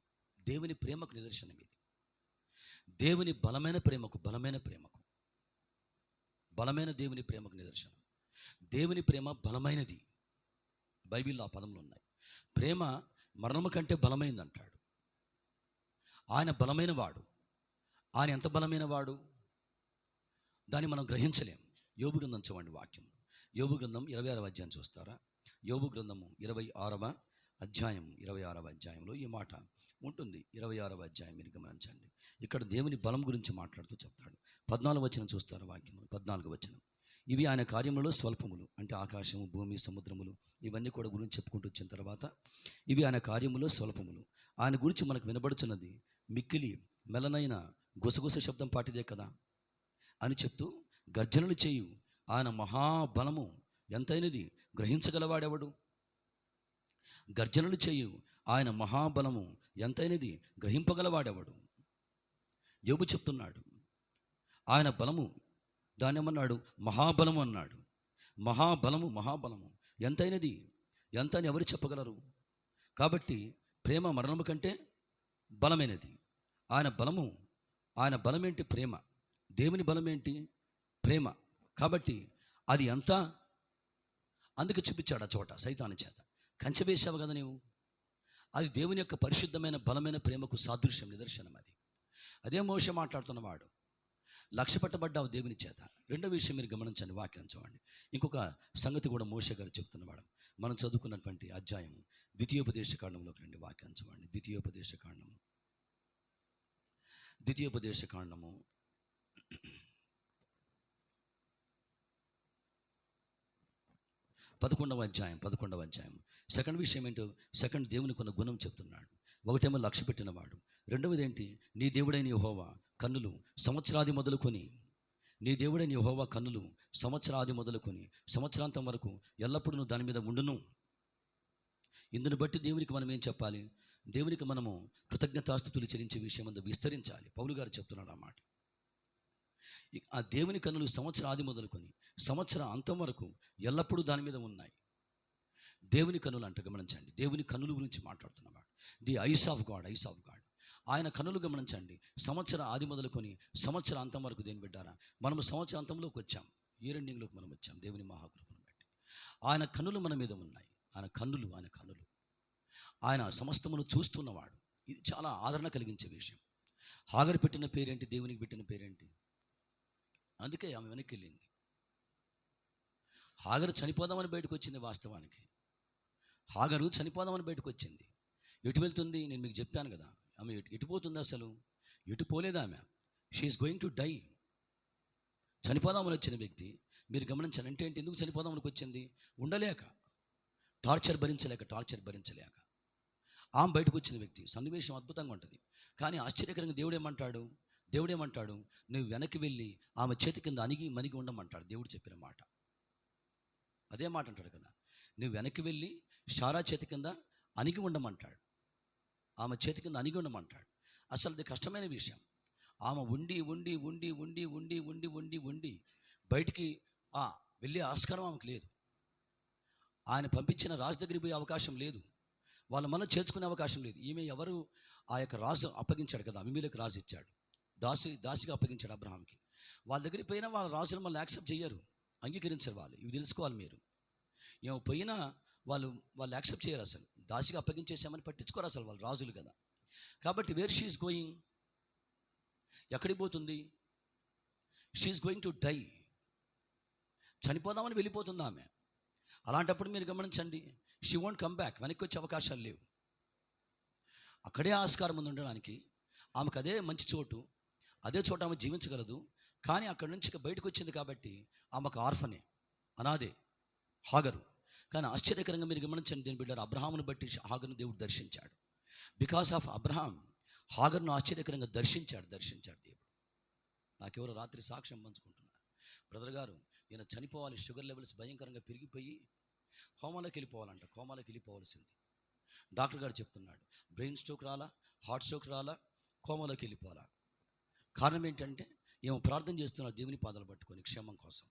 దేవుని ప్రేమకు నిదర్శనం ఇది. దేవుని బలమైన దేవుని ప్రేమకు నిదర్శనం. దేవుని ప్రేమ బలమైనది. బైబిల్లో ఆ పదములు ఉన్నాయి. ప్రేమ మరణము కంటే బలమైనది అంటాడు. ఆయన బలమైన వాడు. ఆయన ఎంత బలమైన వాడు దాన్ని మనం గ్రహించలేం. యోబు గ్రంథం చూడండి, వాక్యం యోబు గ్రంథం 26వ అధ్యాయం చూస్తారా? యోబు గ్రంథము 26వ అధ్యాయంలో ఈ మాట ఉంటుంది. 26వ అధ్యాయం మీరు గమనించండి. ఇక్కడ దేవుని బలం గురించి మాట్లాడుతూ చెప్తాడు. 14వ వచనం చూస్తారు, వాక్యం 14వ వచనం. ఇవి ఆయన కార్యములలో స్వల్పములు, అంటే ఆకాశము, భూమి, సముద్రములు ఇవన్నీ కూడా గురించి చెప్పుకుంటూ వచ్చిన తర్వాత ఇవి ఆయన కార్యములో స్వల్పములు, ఆయన గురించి మనకు వినబడుచున్నది మిక్కిలి మెలనైన గుసగుస శబ్దం పాటిదే కదా అని చెప్తూ, గర్జనలు చేయు ఆయన మహాబలము ఎంతైనది గ్రహించగలవాడెవడు? గర్జనలు చేయు ఆయన మహాబలము ఎంతైనది గ్రహింపగలవాడెవడు? యోబు చెప్తున్నాడు, ఆయన బలము, దాన్ని ఏమన్నాడు? మహాబలము అన్నాడు. మహాబలము ఎంతైనది, ఎంత అని ఎవరు చెప్పగలరు? కాబట్టి ప్రేమ మరణము కంటే బలమైనది. ఆయన బలం ఏంటి? ప్రేమ. దేవుని బలం ఏంటి? ప్రేమ. కాబట్టి అది ఎంత, అందుకే చూపించాడు ఆ చోట సైతాను చేత. కంచె వేసావు కదా నీవు, అది దేవుని యొక్క పరిశుద్ధమైన బలమైన ప్రేమకు సాదృశ్యం, నిదర్శనం అది. అదే మోషే మాట్లాడుతున్నవాడు, లక్ష్య పెట్టబడ్డావు దేవుని చేత. రెండో విషయం మీరు గమనించండి, వాక్యం చూడండి. ఇంకొక సంగతి కూడా మోషే గారు చెప్తున్నవాడు. మనం చదువుకున్నటువంటి అధ్యాయం ద్వితీయోపదేశకాండంలోకి రండి, వాక్యం చూడండి. ద్వితీయోపదేశకాండము 11వ అధ్యాయం. సెకండ్ విషయం ఏంటో, దేవుని కొన్ని గుణం చెప్తున్నాడు. ఒకటేమో లక్ష్య పెట్టినవాడు. రెండవది ఏంటి? నీ దేవుడైన యెహోవా కన్నులు సంవత్సరాది మొదలుకొని సంవత్సరాంతం వరకు ఎల్లప్పుడూ నువ్వు దాని మీద ఉండును. ఇందుని బట్టి దేవునికి మనం ఏం చెప్పాలి? దేవునికి మనము కృతజ్ఞతాస్తుతులు చెల్లించే విషయం అంతా విస్తరించాలి. పౌలు గారు చెప్తున్నాడు అన్నమాట. ఆ దేవుని కన్నులు సంవత్సరాది మొదలుకొని సంవత్సరం అంతం వరకు ఎల్లప్పుడూ దాని మీద ఉన్నాయి. దేవుని కన్నులు అంటే గమనించండి, దేవుని కన్నుల గురించి మాట్లాడుతున్నవాడు. The eyes of God. ఆయన కన్నులు గమనించండి. సంవత్సర ఆది మొదలుకొని సంవత్సర అంతం వరకు దేని పెట్టారా? మనము సంవత్సర అంతంలోకి వచ్చాం, ఇయర్ ఎండింగ్లోకి మనం వచ్చాం దేవుని మహాకృపను బట్టి. ఆయన కన్నులు మన మీద ఉన్నాయి. ఆయన కన్నులు ఆయన సమస్తమును చూస్తున్నవాడు. ఇది చాలా ఆదరణ కలిగించే విషయం. హాగరు పెట్టిన పేరేంటి? దేవునికి పెట్టిన పేరేంటి? అందుకే ఆమె వెనక్కి వెళ్ళింది. హాగరు చనిపోదామని బయటకు వచ్చింది. వాస్తవానికి హాగరు చనిపోదామని బయటకు వచ్చింది. ఎటు వెళ్తుంది? నేను మీకు చెప్పాను కదా, ఆమె ఎటు పోతుంది? అసలు ఎటు పోలేదు ఆమె. She's going to die. చనిపోదామని వచ్చిన వ్యక్తి మీరు గమనించాలి. అంటే ఏంటి? ఎందుకు చనిపోదామనికి వచ్చింది? ఉండలేక, టార్చర్ భరించలేక ఆమె బయటకు వచ్చిన వ్యక్తి. సన్నివేశం అద్భుతంగా ఉంటుంది. కానీ ఆశ్చర్యకరంగా దేవుడు ఏమంటాడు? నువ్వు వెనక్కి వెళ్ళి ఆమె చేతి కింద మనిగి ఉండమంటాడు. దేవుడు చెప్పిన మాట అదే మాట అంటాడు కదా. నువ్వు వెనక్కి వెళ్ళి షారా చేతి కింద అణిగి ఉండమంటాడు. ఆమె చేతి కింద అణిగి ఉండమంటాడు. అసలు అది కష్టమైన విషయం. ఆమె ఉండి బయటికి వెళ్ళే ఆస్కారం ఆమెకు లేదు. ఆయన పంపించిన రాజు దగ్గరికి పోయే అవకాశం లేదు. వాళ్ళ మళ్ళీ చేర్చుకునే అవకాశం లేదు. ఈమె ఎవరు? ఆ యొక్క రాజు అప్పగించాడు కదా, అబీమెలెకు రాజు ఇచ్చాడు, దాసిగా అప్పగించాడు అబ్రహాంకి. వాళ్ళ దగ్గరికి పోయినా వాళ్ళ రాజులు మళ్ళీ యాక్సెప్ట్ చేయరు, అంగీకరించరు. వాళ్ళు ఇవి తెలుసుకోవాలి మీరు. ఏమో పోయినా వాళ్ళు యాక్సెప్ట్ చేయరు. అసలు దాసిగా అప్పగించేసామని పట్టించుకోరు అసలు, వాళ్ళు రాజులు కదా. కాబట్టి వేర్ షీఈస్ గోయింగ్, ఎక్కడికి పోతుంది? She's going to die. చనిపోదామని వెళ్ళిపోతుంది ఆమె. అలాంటప్పుడు మీరు గమనించండి, షీ వోంట్ కమ్ బ్యాక్, వెనక్కి వచ్చే అవకాశాలు లేవు. అక్కడే ఆస్కారం ఉంది ఉండడానికి. ఆమెకు అదే మంచి చోటు, అదే చోట ఆమె జీవించగలదు. కానీ అక్కడి నుంచి బయటకు వచ్చింది కాబట్టి ఆమెకు ఆర్ఫనే, అనాదే హాగరు. కానీ ఆశ్చర్యకరంగా మీరు గమనించండి దేని బిడ్డారు, అబ్రహామును బట్టి హాగరును దేవుడు దర్శించాడు. బికాస్ ఆఫ్ అబ్రహాం హాగరును ఆశ్చర్యకరంగా దర్శించాడు దేవుడు. నాకెవరో రాత్రి సాక్ష్యం పంచుకుంటున్నారు, బ్రదర్ గారు ఈయన చనిపోవాలి, షుగర్ లెవెల్స్ భయంకరంగా పెరిగిపోయి కోమాలోకి వెళ్ళిపోవాల్సింది. డాక్టర్ గారు చెప్తున్నాడు, బ్రెయిన్ స్ట్రోక్ రాలా, హార్ట్ స్ట్రోక్ రాలా, కోమాలోకి వెళ్ళిపోవాలా. కారణం ఏంటంటే ఏమో ప్రార్థన చేస్తున్నాడు దేవుని పాదాలు పట్టుకొని క్షేమం కోసం.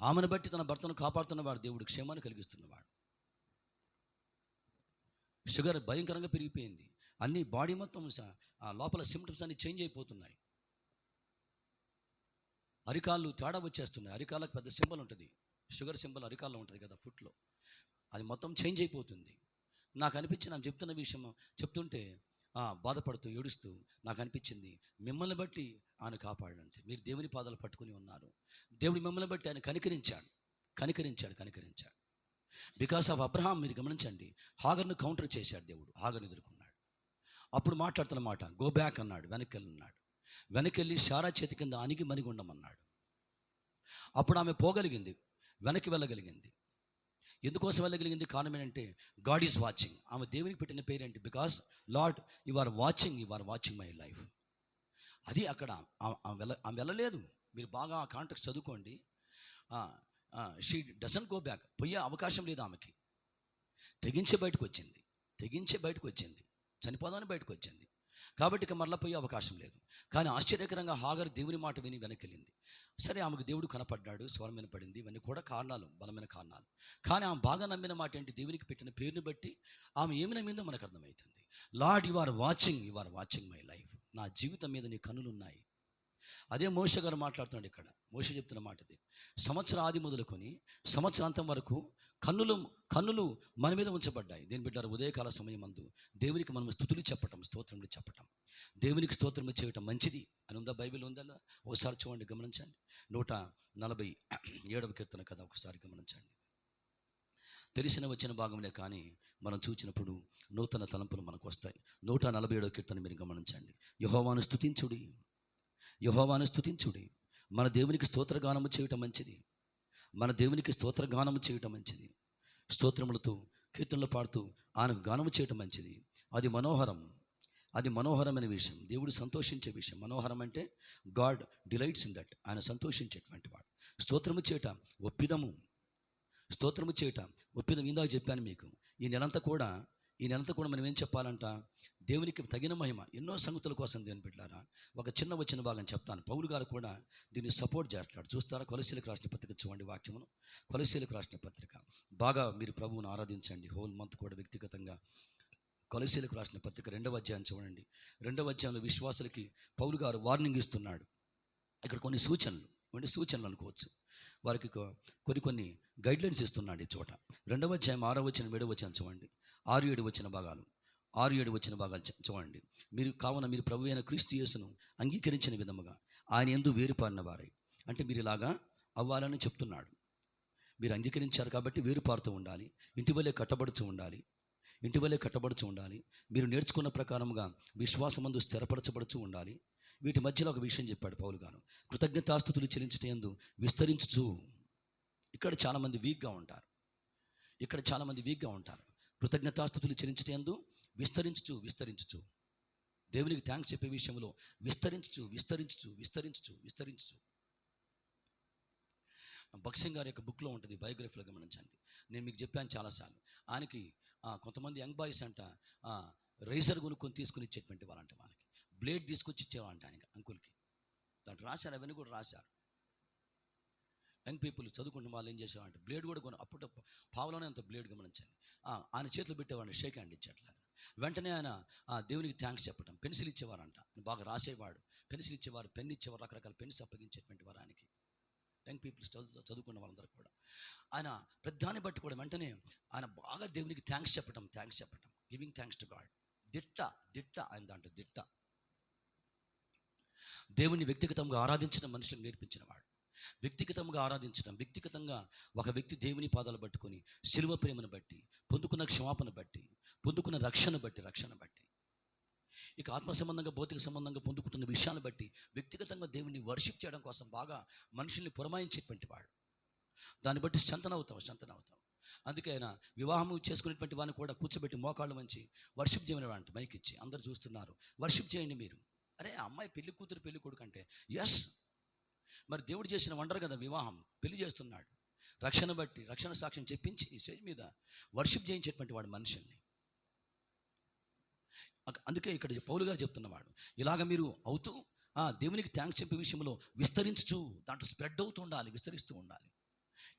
ఆమెను బట్టి తన భర్తను కాపాడుతున్నవాడు దేవుడు, క్షేమాన్ని కలిగిస్తున్నవాడు. షుగర్ భయంకరంగా పెరిగిపోయింది, అన్ని బాడీ మొత్తం ఆ లోపల సిమ్టమ్స్ అన్ని చేంజ్ అయిపోతున్నాయి. అరికాళ్ళు తేడా వచ్చేస్తున్నాయి. అరికాళ్ళకు పెద్ద సింబల్ ఉంటుంది, షుగర్ సింబల్ అరికాల్లో ఉంటుంది కదా ఫుట్లో, అది మొత్తం చేంజ్ అయిపోతుంది. నాకు అనిపించింది, ఆమె చెప్తున్న విషయం చెప్తుంటే బాధపడుతూ ఏడుస్తూ నాకు అనిపించింది, మిమ్మల్ని బట్టి ఆయన కాపాడంతే. మీరు దేవుని పాదాలు పట్టుకుని ఉన్నారు, దేవుడు మిమ్మల్ని బట్టి ఆయన కనికరించాడు. బికాస్ ఆఫ్ అబ్రహాం మీరు గమనించండి, హాగర్ను కౌంటర్ చేశాడు దేవుడు, హాగర్ను ఎదుర్కొన్నాడు. అప్పుడు మాట్లాడుతున్న మాట గో బ్యాక్ అన్నాడు, వెనకెళ్ళి శారా చేతి కింద అణిగి మణిగి ఉండమన్నాడు. అప్పుడు ఆమె పోగలిగింది, వెనక్కి వెళ్ళగలిగింది. ఎందుకోసం వెళ్ళగలిగింది? కారణం ఏంటంటే గాడ్ ఈజ్ వాచింగ్. ఆమె దేవునికి పెట్టిన పేరేంటి? Because Lord you are watching my life. అది అక్కడ ఆమె వెళ్ళలేదు. మీరు బాగా ఆ కాంటెక్స్ట్ చదువుకోండి. షీ డజంట్ గో బ్యాక్, పోయే అవకాశం లేదు ఆమెకి. తెగించే బయటకు వచ్చింది, చనిపోదామని బయటకు వచ్చింది. కాబట్టి ఇక మరలా పోయే అవకాశం లేదు. కానీ ఆశ్చర్యకరంగా హాగరు దేవుని మాట విని వెనకెళ్ళింది. సరే, ఆమెకు దేవుడు కనపడ్డాడు, స్వరం వినపడింది, ఇవన్నీ కూడా కారణాలు, బలమైన కారణాలు. కానీ ఆమె బాగా నమ్మిన మాట ఏంటి? దేవునికి పెట్టిన పేరుని బట్టి ఆమె ఏమి నమ్మిందో మనకు అర్థమవుతుంది. Lord you are watching my life. నా జీవితం మీద నీ కన్నులు ఉన్నాయి. అదే మోషే గారు మాట్లాడుతున్నాడు ఇక్కడ. మోషే చెప్తున్న మాట ఇది, సంవత్సరాది మొదలుకొని సంవత్సరాంతం వరకు కన్నులు మన మీద ఉంచబడ్డాయి. దేని బిడ్డారు, ఉదయకాల సమయం అందు దేవునికి మనం స్తుతులు చెప్పటం, స్తోత్రములు చెప్పటం, దేవునికి స్తోత్రము చేయటం మంచిది అని ఉందా? బైబిల్ ఉందా? ఒకసారి చూడండి, గమనించండి. 147వ కీర్తన కదా, ఒకసారి గమనించండి. తెలిసిన వచ్చిన భాగంలే కానీ మనం చూచినప్పుడు నూతన తలంపులు మనకు వస్తాయి. 147వ కీర్తన మీరు గమనించండి. యెహోవాను స్తుతించుడి, మన దేవునికి స్తోత్రగానము చేయటం మంచిది. స్తోత్రములతో కీర్తనలు పాడుతూ ఆయనకు గానము చేయటం మంచిది. అది మనోహరమైన విషయం, దేవుడు సంతోషించే విషయం. మనోహరం అంటే గాడ్ డిలైట్స్ ఇన్ దట్, ఆయన సంతోషించేటువంటి వాడు. స్తోత్రము చేయటం ఒప్పిదము. ఇందాక చెప్పాను మీకు. ఈ నెలంతా కూడా మనం ఏం చెప్పాలంట? దేవునికి తగిన మహిమ. ఎన్నో సంగతుల కోసం దేవుని బిడ్డలారా, ఒక చిన్న వచ్చిన భాగం చెప్తాను. పౌలు గారు కూడా దీన్ని సపోర్ట్ చేస్తాడు. చూస్తారా? కొలస్సీలకు రాసిన పత్రిక చూడండి, వాక్యమును. కొలస్సీలకు రాసిన పత్రిక బాగా మీరు ప్రభువును ఆరాధించండి. హోల్ మంత్ కూడా వ్యక్తిగతంగా కొలస్సీలకు రాసిన పత్రిక 2వ అధ్యాయం చూడండి. 2వ అధ్యాయంలో విశ్వాసులకి పౌలు గారు వార్నింగ్ ఇస్తున్నాడు. ఇక్కడ కొన్ని సూచనలు అనుకోవచ్చు, వారికి కొన్ని గైడ్లైన్స్ ఇస్తున్నాడు ఈ చోట. 2వ అధ్యాయం 6వ వచనం 7వ వచనం చూడండి. 6-7 వచ్చిన భాగాలు చూడండి. మీరు ప్రభు అయిన క్రీస్తు యేసును అంగీకరించిన విధముగా ఆయన యందు వేరుపారిన వారై, అంటే మీరు ఇలాగా అవ్వాలని చెప్తున్నాడు. మీరు అంగీకరించారు కాబట్టి వేరుపారుతూ ఉండాలి, ఇంటి వల్లే కట్టబడుచు ఉండాలి. మీరు నేర్చుకున్న ప్రకారముగా విశ్వాసమందు స్థిరపరచబడుచు ఉండాలి. వీటి మధ్యలో ఒక విషయం చెప్పాడు పౌలు గారు, కృతజ్ఞతాస్తుతులు చెల్లించటందు విస్తరించుచు. ఇక్కడ చాలామంది వీక్గా ఉంటారు. కృతజ్ఞతాస్తుతులు చెల్లించటందు విస్తరించుచు. దేవునికి థ్యాంక్స్ చెప్పే విషయంలో విస్తరించుచు. భక్సింగ్ గారి యొక్క బుక్లో ఉంటుంది, బయోగ్రఫీలో గమనించండి. నేను మీకు చెప్పాను చాలాసార్లు. ఆయనకి కొంతమంది యంగ్ బాయ్స్ అంట రేజర్ కొనుక్కొని తీసుకుని ఇచ్చేటువంటి వాళ్ళంట, వాళ్ళకి బ్లేడ్ తీసుకొచ్చి ఇచ్చేవాళ్ళంట ఆయనకి, అంకుల్కి. దాంట్లో రాశారు, అవన్నీ కూడా రాశారు. యంగ్ పీపుల్ చదువుకుంటున్న వాళ్ళు ఏం చేసేవాళ్ళంటే బ్లేడ్ కూడా అప్పుడు పావులోనే అంత బ్లేడ్ గమనించండి. ఆయన చేతిలో పెట్టేవాడిని, షేక్ హ్యాండ్ ఇచ్చేట్లా. వెంటనే ఆయన దేవునికి థ్యాంక్స్ చెప్పడం. పెన్సిల్ ఇచ్చేవారంట, బాగా రాసేవాడు. పెన్సిల్ ఇచ్చేవారు, పెన్ ఇచ్చేవారు, రకరకాల పెన్స్ అప్పగించేటువంటి వారు ఆయనకి. యంగ్ పీపుల్స్ చదువుకున్న వాళ్ళందరూ కూడా ఆయన పెద్దాన్ని బట్టి కూడా వెంటనే ఆయన బాగా దేవునికి థ్యాంక్స్ చెప్పడం, గివింగ్ థ్యాంక్స్ టు గాడ్. దిట్ట ఆయన దాంట్లో దిట్ట. దేవుని వ్యక్తిగతంగా ఆరాధించిన మనుషులకు నేర్పించిన వాడు. వ్యక్తిగతంగా ఆరాధించడం, వ్యక్తిగతంగా ఒక వ్యక్తి దేవుని పాదాలు పట్టుకొని శిలువ ప్రేమను బట్టి, పొందుకున్న క్షమాపణ బట్టి, పొందుకున్న రక్షణ బట్టి, ఇక ఆత్మ సంబంధంగా భౌతిక సంబంధంగా పొందుకుంటున్న విషయాన్ని బట్టి వ్యక్తిగతంగా దేవుని వర్షిప్ చేయడం కోసం బాగా మనుషుల్ని పురమాయించేటువంటి వాడు. దాన్ని బట్టి స్ట్రెంథన్ అవుతావు. అందుకే ఆయన వివాహం చేసుకునేటువంటి వాడిని కూడా కూర్చోబెట్టి మోకాళ్ళు మంచి వర్షిప్ చేయమని అంటే మైక్ ఇచ్చి అందరు చూస్తున్నారు, వర్షిప్ చేయండి మీరు. అరే అమ్మాయి పెళ్లి కూతురు పెళ్లి కొడుకు అంటే ఎస్, మరి దేవుడు చేసిన వండర్ కదా వివాహం. పెళ్లి చేస్తున్నాడు, రక్షణ బట్టి రక్షణ సాక్ష్యం చెప్పించి స్టేజ్ మీద వర్షిప్ చేయించేటువంటి వాడు మనుషుల్ని. అందుకే ఇక్కడ పౌలు గారు చెప్తున్నవాడు, ఇలాగ మీరు అవుతూ దేవునికి థ్యాంక్స్ చెప్పే విషయంలో విస్తరించు, దాంట్లో స్ప్రెడ్ అవుతూ ఉండాలి, విస్తరిస్తూ ఉండాలి.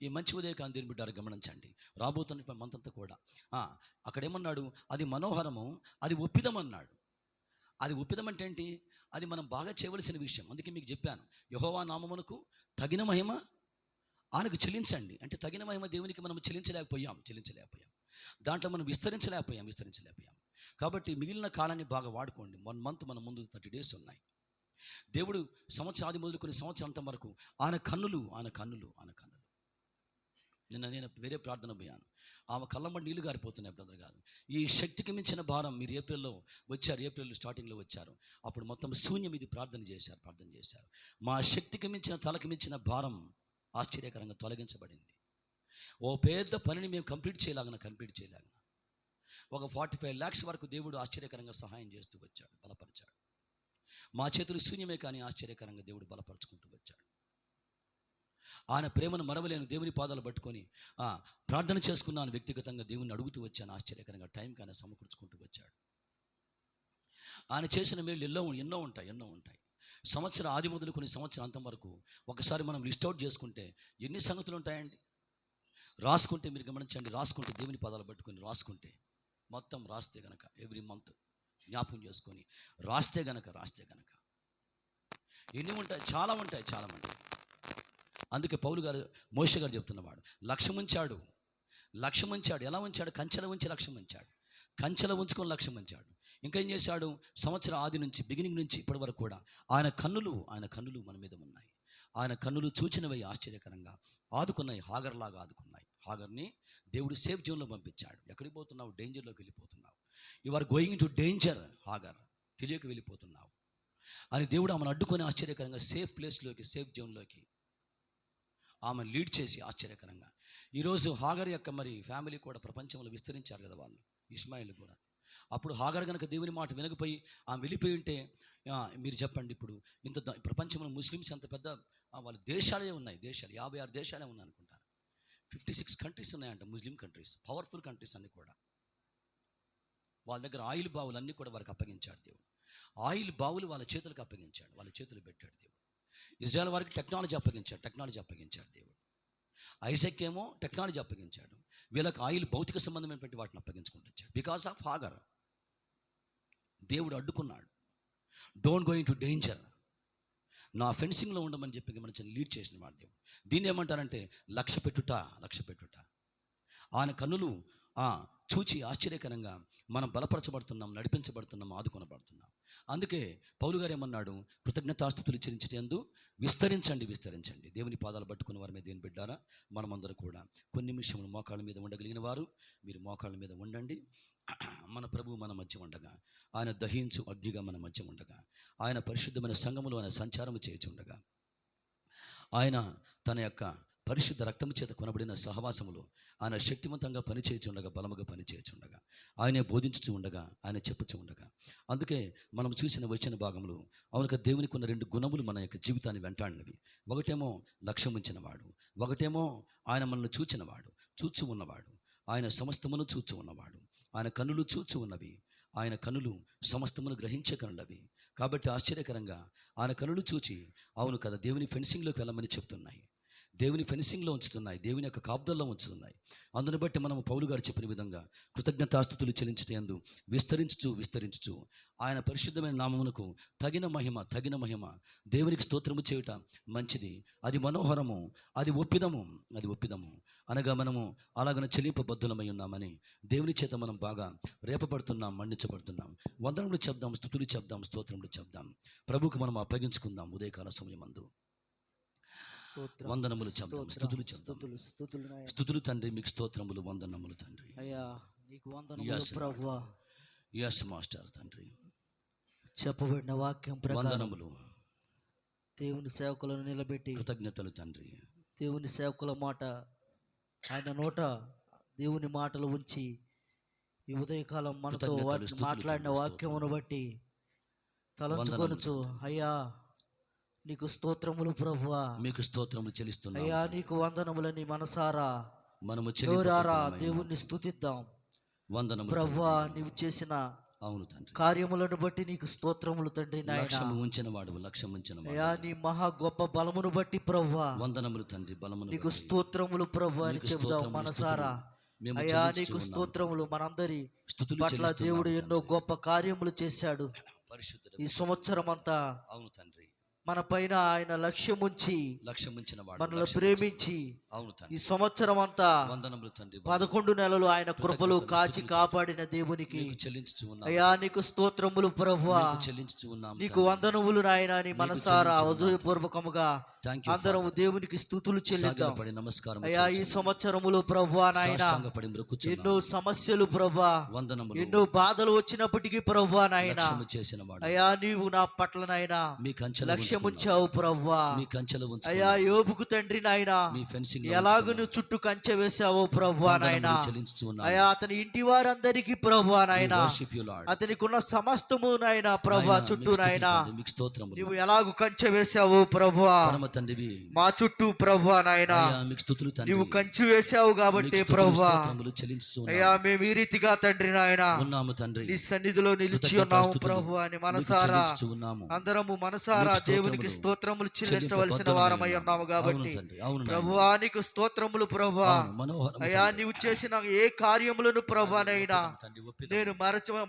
ఈ మంచి ఉదయకాలం దేవుని బిడ్డారు గమనించండి. రాబోతున్న మంతంతా కూడా అక్కడ ఏమన్నాడు, అది మనోహరము, అది ఒప్పిదం అన్నాడు. అది ఒప్పిదం అంటే ఏంటి? అది మనం బాగా చేయవలసిన విషయం. అందుకే మీకు చెప్పాను, యెహోవా నామమునకు తగిన మహిమ ఆయనకు చెల్లించండి. అంటే తగిన మహిమ దేవునికి మనం చెల్లించలేకపోయాం. దాంట్లో మనం విస్తరించలేకపోయాం. కాబట్టి మిగిలిన కాలాన్ని బాగా వాడుకోండి. 1 మంత్ మన ముందు 30 days ఉన్నాయి. దేవుడు సంవత్సరాది మొదలుకొని సంవత్సరాంతం వరకు ఆయన కన్నులు. నిన్న నేను వేరే ప్రార్థన పోయాను, ఆమె కళ్ళంబడి నీళ్లు గారిపోతున్నాయి బ్రదర్ గారు. ఈ శక్తికి మించిన భారం మీరు ఏప్రిల్ స్టార్టింగ్లో వచ్చారు, అప్పుడు మొత్తం శూన్యం ఇది ప్రార్థన చేశారు. మా శక్తికి మించిన తలకి మించిన భారం ఆశ్చర్యకరంగా తొలగించబడింది. ఓ పెద్ద పనిని మేము కంప్లీట్ చేయలాగన ఒక 45 lakhs వరకు దేవుడు ఆశ్చర్యకరంగా సహాయం చేస్తూ వచ్చాడు, బలపరిచాడు. మా చేతులు శూన్యమే కానీ ఆశ్చర్యకరంగా దేవుడు బలపరుచుకుంటూ వచ్చాడు. ఆయన ప్రేమను మరవలేను, దేవుని పాదాలు పట్టుకొని ప్రార్థన చేసుకున్నాను, వ్యక్తిగతంగా దేవుని అడుగుతూ వచ్చాను. ఆశ్చర్యకరంగా టైం కానీ సమకూర్చుకుంటూ వచ్చాడు. ఆయన చేసిన మేలు ఎన్నో ఉంటాయి. సంవత్సరం ఆది మొదలుకొని సంవత్సరం అంతం వరకు ఒకసారి మనం లిస్ట్ అవుట్ చేసుకుంటే ఎన్ని సంగతులు ఉంటాయండి. రాసుకుంటే మీరు గమనించండి, రాసుకుంటే దేవుని పాదాలు పట్టుకొని రాసుకుంటే మొత్తం రాస్తే గనక ఎవ్రీ మంత్ జ్ఞాపకం చేసుకొని రాస్తే గనక ఎన్ని ఉంటాయి, చాలా ఉంటాయి. అందుకే పౌలు గారు, మోషే గారు చెప్తున్నవాడు, లక్ష్యం ఉంచాడు. ఎలా ఉంచాడు? కంచెల ఉంచి లక్ష్యం ఉంచాడు. కంచెల ఉంచుకొని లక్ష్యం ఉంచాడు. ఇంకా ఏం చేశాడు? సంవత్సరం ఆది నుంచి బిగినింగ్ నుంచి ఇప్పటి వరకు కూడా ఆయన కన్నులు మన మీద ఉన్నాయి. ఆయన కన్నులు చూచినవి ఆశ్చర్యకరంగా ఆదుకున్నాయి. హాగర్లాగా ఆదుకున్నాయి. హాగర్ని దేవుడు సేఫ్ జోన్లో పంపించాడు. ఎక్కడికి పోతున్నావు? డేంజర్లోకి వెళ్ళిపోతున్నావు. You are going to danger Hagar, తెలియక వెళ్ళిపోతున్నావు అని దేవుడు ఆమెను అడ్డుకొని ఆశ్చర్యకరంగా సేఫ్ ప్లేస్లోకి, సేఫ్ జోన్లోకి ఆమె లీడ్ చేసి ఆశ్చర్యకరంగా ఈరోజు హాగర్ యొక్క మరి ఫ్యామిలీ కూడా ప్రపంచంలో విస్తరించారు కదా వాళ్ళు, ఇష్మాయిల్ కూడా. అప్పుడు హాగర్ కనుక దేవుని మాట వినకపోయి ఆమె వెళ్ళిపోయి ఉంటే మీరు చెప్పండి, ఇప్పుడు ఇంత ప్రపంచంలో ముస్లిమ్స్ అంత పెద్ద వాళ్ళ దేశాలే ఉన్నాయి, 56 దేశాలే ఉన్నాయి అనుకుంటారు. 56 countries ఉన్నాయంట, ముస్లిం కంట్రీస్, పవర్ఫుల్ కంట్రీస్ అన్నీ కూడా. వాళ్ళ దగ్గర ఆయిల్ బావులు అన్నీ కూడా వారికి అప్పగించాడు దేవుడు. ఆయిల్ బావులు వాళ్ళ చేతులకు అప్పగించాడు, వాళ్ళ చేతులు పెట్టాడు దేవుడు. ఇజ్రాయెల్ వారికి టెక్నాలజీ అప్పగించాడు దేవుడు. ఐజాక్ ఏమో టెక్నాలజీ అప్పగించాడు, వీళ్ళకి ఆయిల్ భౌతిక సంబంధమైనటువంటి వాటిని అప్పగించుకుంటూ వచ్చాడు. బికాస్ ఆఫ్ హాగర్ దేవుడు అడ్డుకున్నాడు. డోంట్ గోయింగ్ టు డేంజర్, నా ఫెన్సింగ్లో ఉండమని చెప్పి మనం లీడ్ చేసిన వాడు దేవుడు. దీన్ని ఏమంటారంటే లక్ష్య పెట్టుట. ఆయన కన్నులు చూచి ఆశ్చర్యకరంగా మనం బలపరచబడుతున్నాం, నడిపించబడుతున్నాం, ఆదుకొనబడుతున్నాం. అందుకే పౌలు గారు ఏమన్నాడు? కృతజ్ఞతాస్తుతులు చెల్లించేందు విస్తరించండి. దేవుని పాదాలు పట్టుకుని వారి మీద దేని బిడ్డారా, మనమందరూ కూడా కొన్ని నిమిషములు మోకాళ్ళ మీద ఉండగలిగిన వారు మీరు మోకాళ్ళ మీద ఉండండి. మన ప్రభువు మన మధ్య ఉండగా, ఆయన దహించు అగ్నిగా మన మధ్య ఉండగా, ఆయన పరిశుద్ధమైన సంఘములో ఆయన సంచారము చేయుచుండగా, ఆయన తన యొక్క పరిశుద్ధ రక్తము చేత కొనబడిన సహవాసములో ఆయన శక్తివంతంగా పనిచేయుచుండగా, బలముగా పనిచేయుచుండగా, ఆయనే బోధించుచూ ఉండగా, ఆయన చెప్పుచూ ఉండగా. అందుకే మనం చూసిన వచ్చిన భాగంలో అవునక దేవునికి ఉన్న 2 గుణములు మన యొక్క జీవితాన్ని వెంటాడినవి. ఒకటేమో లక్ష్యం ఉంచినవాడు, ఒకటేమో ఆయన మనల్ని చూచి ఉన్నవాడు, ఆయన సమస్తమును చూచి ఉన్నవాడు. ఆయన కన్నులు చూచి ఉన్నవి, ఆయన కన్నులు సమస్తమును గ్రహించే కనులవి. కాబట్టి ఆశ్చర్యకరంగా ఆయన కన్నులు చూచి అవును కదా దేవుని ఫెన్సింగ్లోకి వెళ్ళమని చెప్తున్నాయి, దేవుని ఫెన్సింగ్లో ఉంచుతున్నాయి, దేవుని యొక్క కాపుదల్లో ఉంచుతున్నాయి. అందుని బట్టి మనము పౌలు గారు చెప్పిన విధంగా కృతజ్ఞతాస్తుతులు చెల్లించటందు విస్తరించుచు ఆయన పరిశుద్ధమైన నామమునకు తగిన మహిమ దేవునికి స్తోత్రము చేయుట మంచిది, అది మనోహరము, అది ఒప్పిదము అనగా మనము అలాగన చెల్లింపబద్ధులమై ఉన్నామని దేవుని చేత మనం బాగా రేపబడుతున్నాం, మన్నించబడుతున్నాం. వందనములు చెప్దాం, స్తుతులు చెప్దాం, స్తోత్రములు చెప్దాం. ప్రభువుకు మనం అప్పగించుకుందాం. ఉదయకాల సమయమందు స్తోత్రం, వందనములు చెప్దాం, స్తుతులు చెప్దాం. స్తుతులు, స్తుతులు నాయనా. స్తుతులు తండ్రి, మీకు స్తోత్రములు, వందనములు తండ్రి. అయ్యా నీకు వందనములు Yes, ప్రభువా. ఎస్ మాస్టర్ తండ్రి, చెప్పబడిన వాక్యం ప్రకారం వందనములు, దేవుని సేవకులను నిలబెట్టి కృతజ్ఞతలు తండ్రి. దేవుని సేవకుల మాట ఆయన నోట దేవుని మాటలు ఉంచి ఈ ఉదయకాలం మనతో కృతజ్ఞతలు, స్తుతులు మాట్లాడిన తండ్రి, వాక్యమును బట్టి తలంచుకొనుచు అయ్యా నీకు స్తోత్రములు ప్రభువా, మీకు స్తోత్రములు చెల్లిస్తున్నాం. అయ్యా నీకు వందనములని మనసారా మనము నోరారా దేవుణ్ణి స్తుతిద్దాం. వందనములు ప్రభువా నీవు చేసిన అవును తండ్రి, కార్యములను బట్టి నీకు స్తోత్రములు తండ్రి నాయనా. లక్ష్యము ఉంచిన వాడు, లక్ష్యం ఉంచిన వాడు. అయ్యా నీ మహా గొప్ప బలమును బట్టి ప్రభువా వందనములు తండ్రి, బలమును నీకు బట్టి. స్తోత్రములు ప్రభు అని నీకు చెబుదాం స్తోత్రములు, మనసారా. మేము అయ్యా చెల్లించుచు నీకు ఉన్నాము. స్తోత్రములు. మనందరి స్తుతులు పట్ల చెల్లిస్తున్నాము దేవుడు తండ్రి. ఎన్నో గొప్ప కార్యములు చేశాడు. పరిశుద్ధుడు. ఈ సంవత్సరం అంతా అవును తండ్రి, మన పైన ఆయన లక్ష్యం ఉంచి లక్ష్యం ఉంచిన వాడు, మనల్ని లక్ష్యం ప్రేమించి అవును ఈ తండ్రి. సంవత్సరం అంతా వందనములు తండ్రి, 11 నెలలు ఆయన కృపలు కృతజ్ఞతలు, కాచి స్తుతులు కాపాడిన దేవునికి మీకు చెల్లించుచు ఉన్నాము. అయ్యా నీకు స్తోత్రములు ప్రభువా. మీకు చెల్లించుచు ఉన్నాము నీకు తండ్రి. వందనములు నాయన అని నీకు మనసారా చెల్లించుచున్నాము. హృదయపూర్వకముగా Thank you, అందరం Father. దేవునికి స్తుతులు చెల్లిద్దాం. సాగిలపడి నమస్కారం అయ్యా ఈ చేయించండి. సంవత్సరములు ప్రభువా నాయన సాష్టాంగపడి మ్రొక్కుచున్నాము. ఎన్నో సమస్యలు ప్రభువా, వందనములు, ఎన్నో బాధలు వచ్చినప్పటికీ ప్రభువా నాయన లక్ష్యము చేసిన వాడు, అయ్యా నీవు నా పట్ల నాయన మీ కంచెలో లక్ష్యం ఉంచుకున్నావు. ఉంచావు ప్రభువా. మీ కంచెలో ఉంచుకున్నావు. అయ్యా యోబుకు తండ్రి నాయన మీ ఫెన్సింగ్ ఎలాగూ నువ్వు చుట్టూ కంచె వేసావో ప్రభువా నాయన. చెల్లించుచు ఉన్నాము. అయ్యా అతని ఇంటి వారందరికీ ప్రభువా నాయన We worship you, Lord. అతనికి ఉన్న సమస్తము నాయన ప్రభువా నాయనా, చుట్టూ మీకు నాయన స్తుతులు తండ్రి, మీకు స్తోత్రములు. నీవు ఎలాగూ కంచె వేసావు ప్రభువా పరమ తండ్రివి, మా చుట్టూ ప్రభువా నాయన. అయ్యా మీకు స్తుతులు తండ్రి. నీవు కంచి వేసావు కాబట్టి మీకు స్తుతులు, ప్రభువా స్తోత్రములు చెల్లించుచు ఉన్నాము. అయ్యా మేము ఈ రీతిగా తండ్రి నాయన ఉన్నాము తండ్రి. నీ సన్నిధిలో నిలిచి కృతజ్ఞతా ఉన్నాము స్తుతులు ప్రభు అని మీకు మనసారా చెల్లించుచు ఉన్నాము. అందరము మనసారా మీకు దేవునికి స్తోత్రములు స్తోత్రములు చెల్లించవలసిన చెల్లింపబద్ధులమై వారమై ఉన్నాము కాబట్టి అవును తండ్రి, అవును నాయనా. ప్రభువా నీకు స్తోత్రములు ప్రభువా. అవును, మనోహరము అయ్యా తండ్రి. నీవు చేసిన ఏ కార్యములను ప్రభువానైనా తండ్రి, ఒప్పిదము. నేను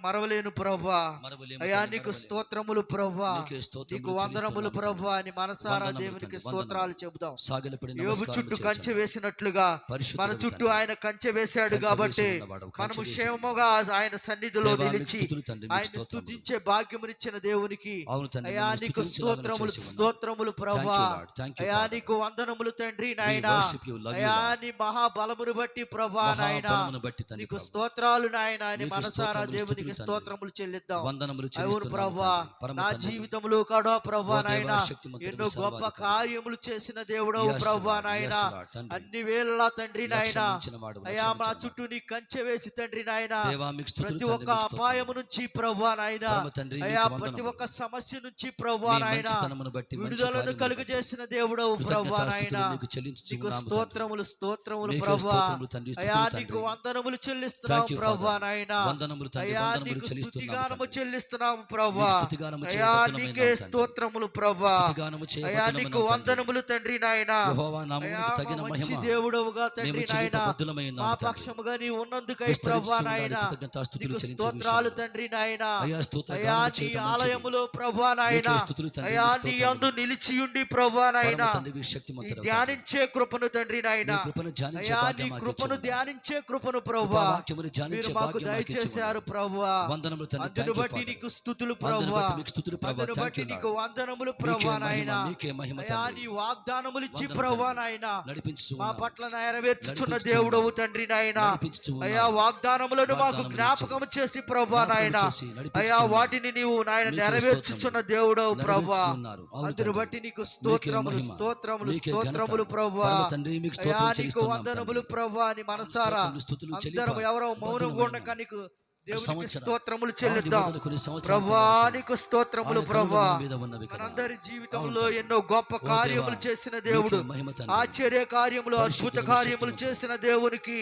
మరవలేను ప్రభువా. మరవలేము అయ్యా తండ్రి, నీకు మరవలేము. స్తోత్రములు ప్రభువా. నీకే స్తోత్రములు నీకు వందనములు చెల్లిస్తున్నాము ప్రభువా అని మనసారా వందనములు దేవునికి తండ్రి, స్తోత్రాలు చెబుదాం. సాగిలపడి యోబు నమస్కారం చుట్టూ చేయించండి. కంచె వేసినట్లుగా పరిశుద్ధుడు మన చుట్టూ తండ్రి. ఆయన కంచె వేశాడు కంచె కాబట్టి వేసి ఉన్నవాడు, కంచె మనము వేసి క్షేమముగా ఆయన సన్నిధిలో దేవా, మీకు నిలిచి స్తుతులు తండ్రి, మీకు ఆయన స్తోత్రములు. స్తుతించే భాగ్యమునిచ్చిన దేవునికి అవును తండ్రి, అయ్యా మిమ్మల్ని నీకు స్తుతించేలాగా స్తోత్రములు చేసి ఉన్నాము. స్తోత్రములు ప్రభా. Thank you, Lord. Thank you, అయ్యా Father. నీకు వందనములు తండ్రి నాయన. worship you, love you, అయ్యా Lord. నీ మహాబలమును బట్టి ప్రభా నాయన మహాబలమును బట్టి తండ్రి నీకు ప్రభు. స్తోత్రాలు నాయన అని నీకు మనసారా స్తోత్రములు, దేవునికి స్తుతులు స్తోత్రములు చెల్లిద్దాం. వందనములు అవును చెల్లిస్తున్నాము ప్రభా, తండ్రి, పరమ నా తండ్రి. జీవితంలో కూడా ప్రభా ఓ దేవా, నాయన శక్తిమంతుడు, ఎన్నో గొప్ప సర్వాధికారి. కార్యములు చేసిన దేవుడవు Yes, ప్రభా Lord. నాయన. Yes, Lord. తండ్రి. అన్ని వేళలా తండ్రి నాయన లక్ష్యం ఉంచిన వాడు, అయ్యా లక్ష్యం మా ఉంచిన చుట్టూ నీ కంచె వేసి తండ్రి నాయన దేవా, మీకు స్తుతులు ప్రతి తండ్రి, ఒక్క మీకు స్తోత్రములు. అపాయము నుంచి ప్రభా నాయన పరమ తండ్రి, మీకు అయ్యా వందనములు. ప్రతి ఒక్క సమస్య నుంచి ప్రభా మీ నాయన మంచితనమును బట్టి, మంచి విడుదలను కార్యములను కలుగజేసిన దేవుడవు ప్రభా నాయన. కృతజ్ఞతాస్తుతులు మీకు చెల్లించుచు నీకు ఉన్నాము తండ్రి. స్తోత్రములు స్తోత్రములు మీకే ప్రభా. స్తోత్రములు తండ్రి, అయ్యా స్తుతులు నీకు తండ్రి. వందనములు చెల్లిస్తున్నాం Thank you, ప్రభా Father. నాయన. వందనములు తండ్రి, అయ్యా వందనములు నీకు చెల్లిస్తున్నాము స్తుతిగానము తండ్రి. చెల్లిస్తున్నాం ప్రభా. నీకు స్తుతిగానము అయ్యా చేయబద్దులమైన నీకే తండ్రి. స్తోత్రములు ప్రభా. స్తుతిగానము అయ్యా చేయబద్దులమైన నీకు తండ్రి. వందనములు తండ్రి నాయన. యెహోవా నామమునకు అయ్యా తగిన మా మంచి మహిమ దేవుడవుగా తండ్రి మేము నాయన చెల్లింపబద్ధులమై ఉన్నాము మా తండ్రి. పక్షముగా నీ ఉన్నందుకై విస్తరించుచు ప్రభా ఉండాలి, నాయన కృతజ్ఞతాస్తుతులు నీకు చెల్లించే స్తోత్రాలు విషయంలో. తండ్రి నాయన. అయ్యా, స్తోత్ర అయ్యా గానము నీ చేయడం మంచిది. ఆలయములో ప్రభా నాయన నీకే స్తుతులు తండ్రి, అయ్యా నీకు నీ స్తోత్రములు. యందు నిలిచియుండి ప్రభా నాయన పరమ తండ్రి, ఈ శక్తిమంతుడవు ధ్యానించే కృపను తండ్రి నాయన. నీ కృపను ధ్యానించే అయ్యా నీ భాగ్యం మాకు కృపను ఇచ్చి ఉన్నావు. ధ్యానించే కృపను ప్రభా వాక్యమును ధ్యానించే మీరు మాకు భాగ్యం మాకు ఇచ్చి దయచేశారు ఉన్నావు. ప్రభా. వందనములు తండ్రి, అందును thank you, బట్టి Father. నీకు స్తుతులు అందును ప్రభా. బట్టి మీకు స్తుతులు ప్రభా. అందును Thank బట్టి you, నీకు Lord. వందనములు నీకే ప్రభా మహిమ, నాయన. నీకే మహిమ అయ్యా తండ్రి. నీ వాగ్దానములు ఇచ్చి వందనములు ప్రభా తండ్రి. నాయన నడిపించుచు మా ఉన్నావు. పట్ల నెరవేర్చుచున్న నడిపించుచు దేవుడవు ఉన్నావు. తండ్రి నాయన. నడిపించుచు ఉన్నావు. అయ్యా వాగ్దానములను మాకు వాగ్దానములు జ్ఞాపకం చేసి ప్రభా జ్ఞాపకం నాయన చేసి నడిపించుచు అయ్యా ఉన్నావు. వాటిని నీవు నాయన నీకే నెరవేర్చుచున్న స్తోత్రములు. దేవుడవు ప్రభా. నెరవేర్చుచున్నారు. అవును అందును తండ్రి. బట్టి నీకు నీకే స్తోత్రములు మహిమ. స్తోత్రములు నీకే స్తోత్రములు ఘనత. ప్రభా. పరమ తండ్రి, మీకు అయ్యా స్తోత్రం నీకు చెల్లిస్తున్నాం వందనములు తండ్రి. ప్రభా అని మనసారా స్తోత్రములు, స్తుతులు అందరం చెల్లింప ఎవరో మౌనం బద్ధులమైన ఉండక నీకు దేవునికి సంవత్సరం. స్తోత్రములు ఆది చెల్లిద్దాం మొదలు కొన్ని సంవత్సరాల ప్రభా. తర్వాత నీకు స్తోత్రములు ఆయన ప్రభా. కరుణ మన మీద ఉన్నవి కదా. మనందరి జీవితంలో అవును తండ్రి. ఎన్నో గొప్ప ఓ కార్యములు దేవా, చేసిన దేవుడు, నీకే మహిమ తండ్రి. ఆశ్చర్య కార్యములు అద్భుత పరిశుద్ధుడు, కార్యములు శక్తిమంతుడు. చేసిన దేవునికి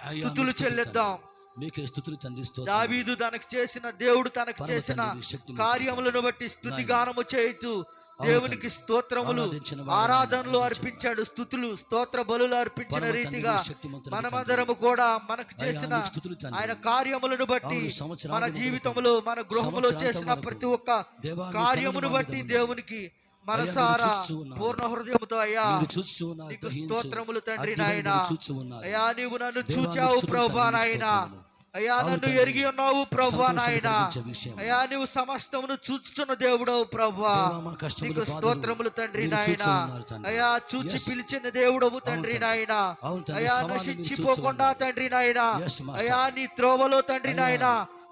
అయ్యా, స్తుతులు మీకు చెల్లిద్దాం. తండ్రి. మీకే స్తుతులు తండ్రి, స్తోత్రం. దావీదు తనకు చేసిన దేవుడు తనకు పరమ చేసిన తండ్రి, శక్తిమంతుడు. కార్యములను బట్టి స్తుతి గానము చేయుతూ దేవునికి తండ్రి. స్తోత్రములు ఆరాధించిన వాడు ఆరాధనలు ఆయన అర్పించాడు. స్తుతులు స్తోత్ర బలులు అర్పించిన పరమ తండ్రి, రీతిగా శక్తిమంతుడు మనమందరము కూడా మనకు అయ్యా, చేసిన నీకు స్తుతులు తండ్రి. ఆయన కార్యములను బట్టి అవును, సంవత్సరాది మన మొదలుకొని జీవితంలో మన గృహములో సంవత్సరాంతం చేసిన వరకు ప్రతి ఒక్క దేవా, నీ కార్యమును కరుణ మా బట్టి మీద ఉన్నది. దేవునికి అయ్యా, మనసారా మీరు చూస్తూ ఉన్నారు. పూర్ణ హృదయముతో అయ్యా మీరు చూస్తూ ఉన్నారు, నీకు గ్రహించు. స్తోత్రములు తండ్రి అద్భుతములు నాయన. మీరు చూస్తూ ఉన్నారు. అయ్యా నీవు నన్ను దేవా, చూచావు మీకు స్తుతులు ప్రభా తండ్రి, నాయన. స్తోత్రములు. అయ్యా అవును నన్ను తండ్రి. ఎరిగి ఉన్నావు ప్రభువా సంతోషాన్ని నాయన. కలిగించే విషయం. అయ్యా నువ్వు సమస్తమును చూచుచున్న దేవుడవు ప్రభువా. దేవా, మా కష్టములు, నీకు బాధలు స్తోత్రములు తండ్రి మీరు నాయన. చూచి ఉన్నారు తండ్రి. అయ్యా చూచి Yes. పిలిచిన దేవుడవు తండ్రి అవును తండ్రి. నాయన. అవును తండ్రి. అయ్యా సవాలు మీరు నశించిపోకుండా చూచి తండ్రి నాయన. Yes, master. అయ్యా నీ త్రోవలో తండ్రి అయ్యా, నాయన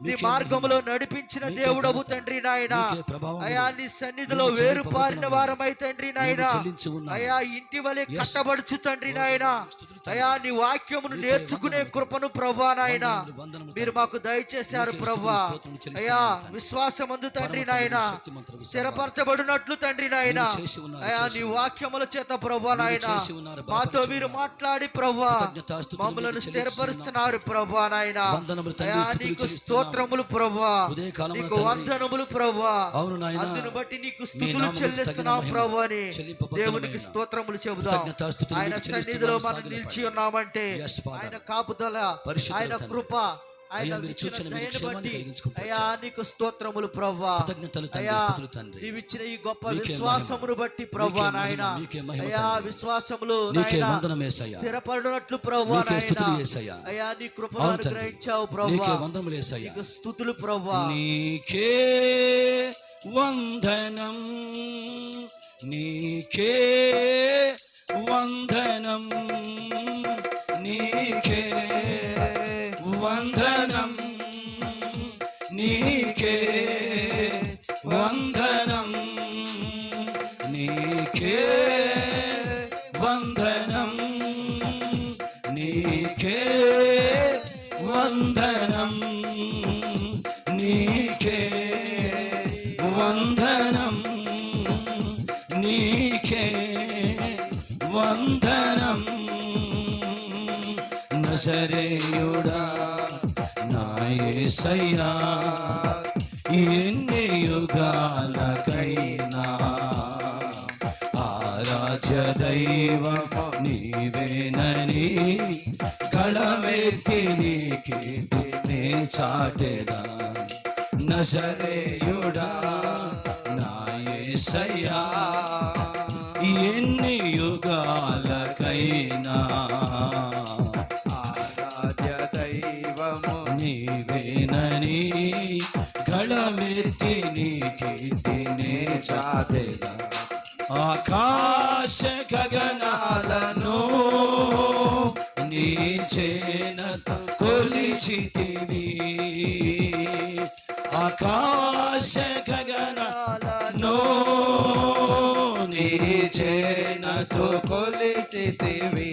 నీ మీకే మార్గములో మహిమ. నడిపించిన మీకే దేవుడవు ఘనత. తండ్రి నాయన. మీకే ప్రభావములు. అయ్యా నీ సన్నిధిలో మేము వేరు పారిన చెల్లింపబడుతున్నాము. వారమై తండ్రి నాయన. మేము చెల్లించి ఉన్నాము. అయ్యా ఇంటి వలె Yes. కట్టబడుచు తండ్రి నాయన. స్తుతులు తండ్రి. అయ్యా నీ వాక్యమును మీకే నేర్చుకునే వందనములు. కృపను ప్రభువా నాయన వందనములు, వందనములు మీరు తండ్రి. మాకు దయచేశారు మీకే ప్రభువా. స్తోత్రములు చెల్లిస్తున్నాము అయ్యా తండ్రి. విశ్వాసమందు తండ్రి పరమ నాయన తండ్రి, శక్తిమంతుడు, స్థిరపరచబడినట్లు తండ్రి నాయన. మీరు చేసి ఉన్నారు, అయ్యా చేసి నీ ఉన్నారు. వాక్యముల చేత ప్రభువా మీరు నాయన చేసి ఉన్నారు, మాతో బలపరిచి మీరు ఉన్నారు. మాట్లాడి ప్రభువా కృతజ్ఞతాస్తుతులు మమ్మల్ని మీకు స్థిరపరుస్తున్నారు ప్రభువా నాయన. వందనములు తండ్రి, అయ్యా స్తుతులు నీకు చెల్లిస్తున్నాము. స్తోత్రములు ప్రభువా. ఉదయకాలమున నీకు తండ్రి. వందనములు ప్రభువా. అవును నాయనా. అందును బట్టి నీకు మీ స్తుతులు నామమునకు చెల్లిస్తున్నాం తగిన ప్రభు అని చెల్లింపబద్ధమైన దేవునికి స్తోత్రములు చెబుదాం. కృతజ్ఞతాస్తుతులు ఆయన మీకు సన్నిధిలో చెల్లిస్తున్నాము, మనం సాగిలపడి. నిలిచి ఉన్నామంటే Yes, Father. ఆయన కాపుదల, పరిశుద్ధుడు ఆయన తండ్రి. కృప, ఆయన అయ్యా, మీరు ఇచ్చిన చూచిన మీ దయను క్షేమాన్ని బట్టి కలిగించుకుంటూ అయ్యా నీకు స్తోత్రములు ప్రభువా. కృతజ్ఞతలు తండ్రి, అయ్యా స్తుతులు తండ్రి. నీవిచ్చిన ఈ గొప్ప మీకే విశ్వాసమును మహిమ. బట్టి ప్రభువా మీకే నాయన. మహిమ, మీకే మహిమ అయ్యా తండ్రి. విశ్వాసములు నీకే నాయన వందనం యేసయ్యా. స్థిరపడినట్లు ప్రభువా నీకే నాయన. స్తుతులు యేసయ్యా. అయ్యా నీ కృపను అవును తండ్రి. అనుగ్రహించావు ప్రభువా. నీకే వందనములు యేసయ్యా. నీకు స్తుతులు ప్రభువా. నీకే వందనం, నీకే వందనం, నీకే వందనం, నీకే వందనం, నీకే వందనం, నీకే వందనం, నీకే వందనం, నీకే వందనం. నజరేయుడా నా యేసయ్యా, ఎన్ని యుగాలకైనా ఆరాధ్య దైవం నీవేనని గళమెత్తి నీ కీర్తిని చాటెదా. నజరేయుడా నా యేసయ్యా, ఎన్ని యుగాలకైనా ఆరాధ్య దైవము నీవేనని గళమెత్తి నీ కీర్తిని చాటెదా. ఆకాశ గగనాలను నీ చేనతో కొలిచితివి, ఆకాశ గగనాలను నీ చేనతో కొలిచితివి.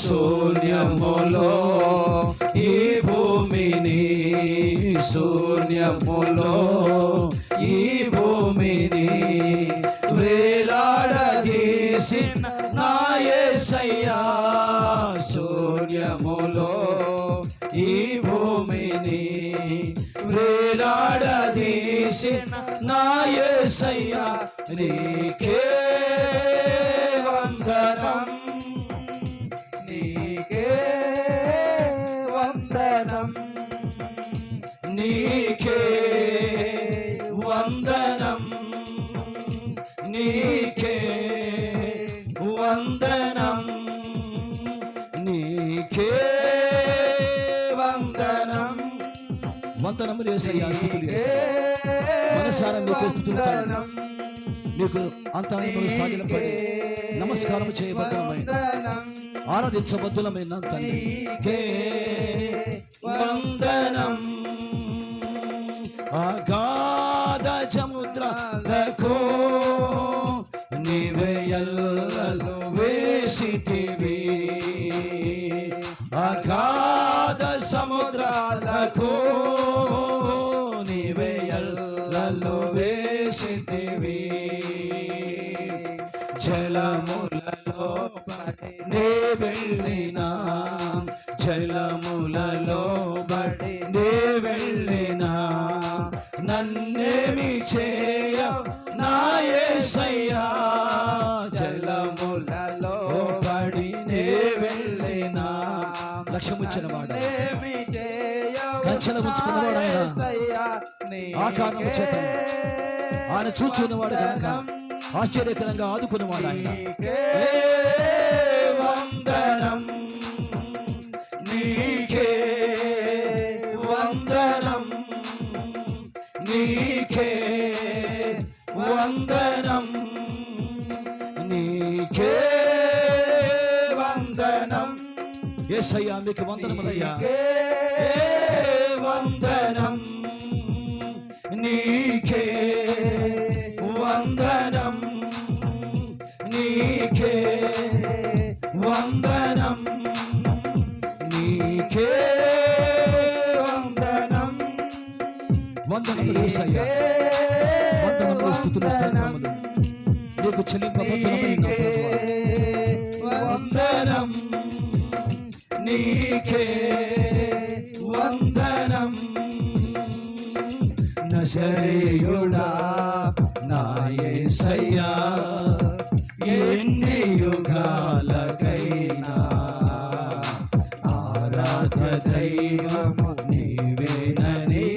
శూన్యములో ఈ భూమిని, శూన్యములో ఈ భూమిని వేలాడదీసిన నా యేసయ్యా, శూన్యములో ఈ భూమిని వేలాడదీసిన నా యేసయ్యా, నీకే వందనం, నీకే వందనం, నీకే వందనం, నీకే వందనం, నీకే వందనం. వందనములు యేసయ్యా, స్తుతులు యేసయ్యా. మనసారా మీకు స్తుతులు తండ్రి. మీకు అంతరంగములు సాగిలపడి నమస్కారం చేయబద్దమైన ఆరాధించబద్దులమైన తండ్రి, నీకే వందనం. అగాధ సముద్రాలకు నీవే ఎల్లలు వేసితివి, అగాధ సముద్రాలకు నీవే ఎల్లలు వేసితివి. జలములలో పడి నే వెళ్ళినా, జలములలో బడి నే వెళ్ళినా నన్నేమి చేయ నా యేసయ్యా, జలములలో బడి నే వెళ్ళినా. లక్ష్యముచ్చిన వాడు, కంచెల ఉంచుకున్నవాడు ఆయన, ఆకారము చేత ఆయన చూచున్నవాడు కనుక ఆశ్చర్యకరంగా ఆదుకున్నవాడు ఆయన. వందనం, నీకే వందనం యేసయ్యా మీకు వందనములయ్యా. వందనం నీకే వందనం నీకే వందనం నీకే వందనం వందనములు యేసయ్యా, వందనములు, స్తుతులు, స్తోత్రములు నీకు చెల్లింపబడుతున్నవైన ప్రభువా. వందనం నీకే వందనం నజరేయుడా నా యేసయ్యా, ఎన్ని యుగాలకైనా ఆరాధ్య దైవము నీవేనని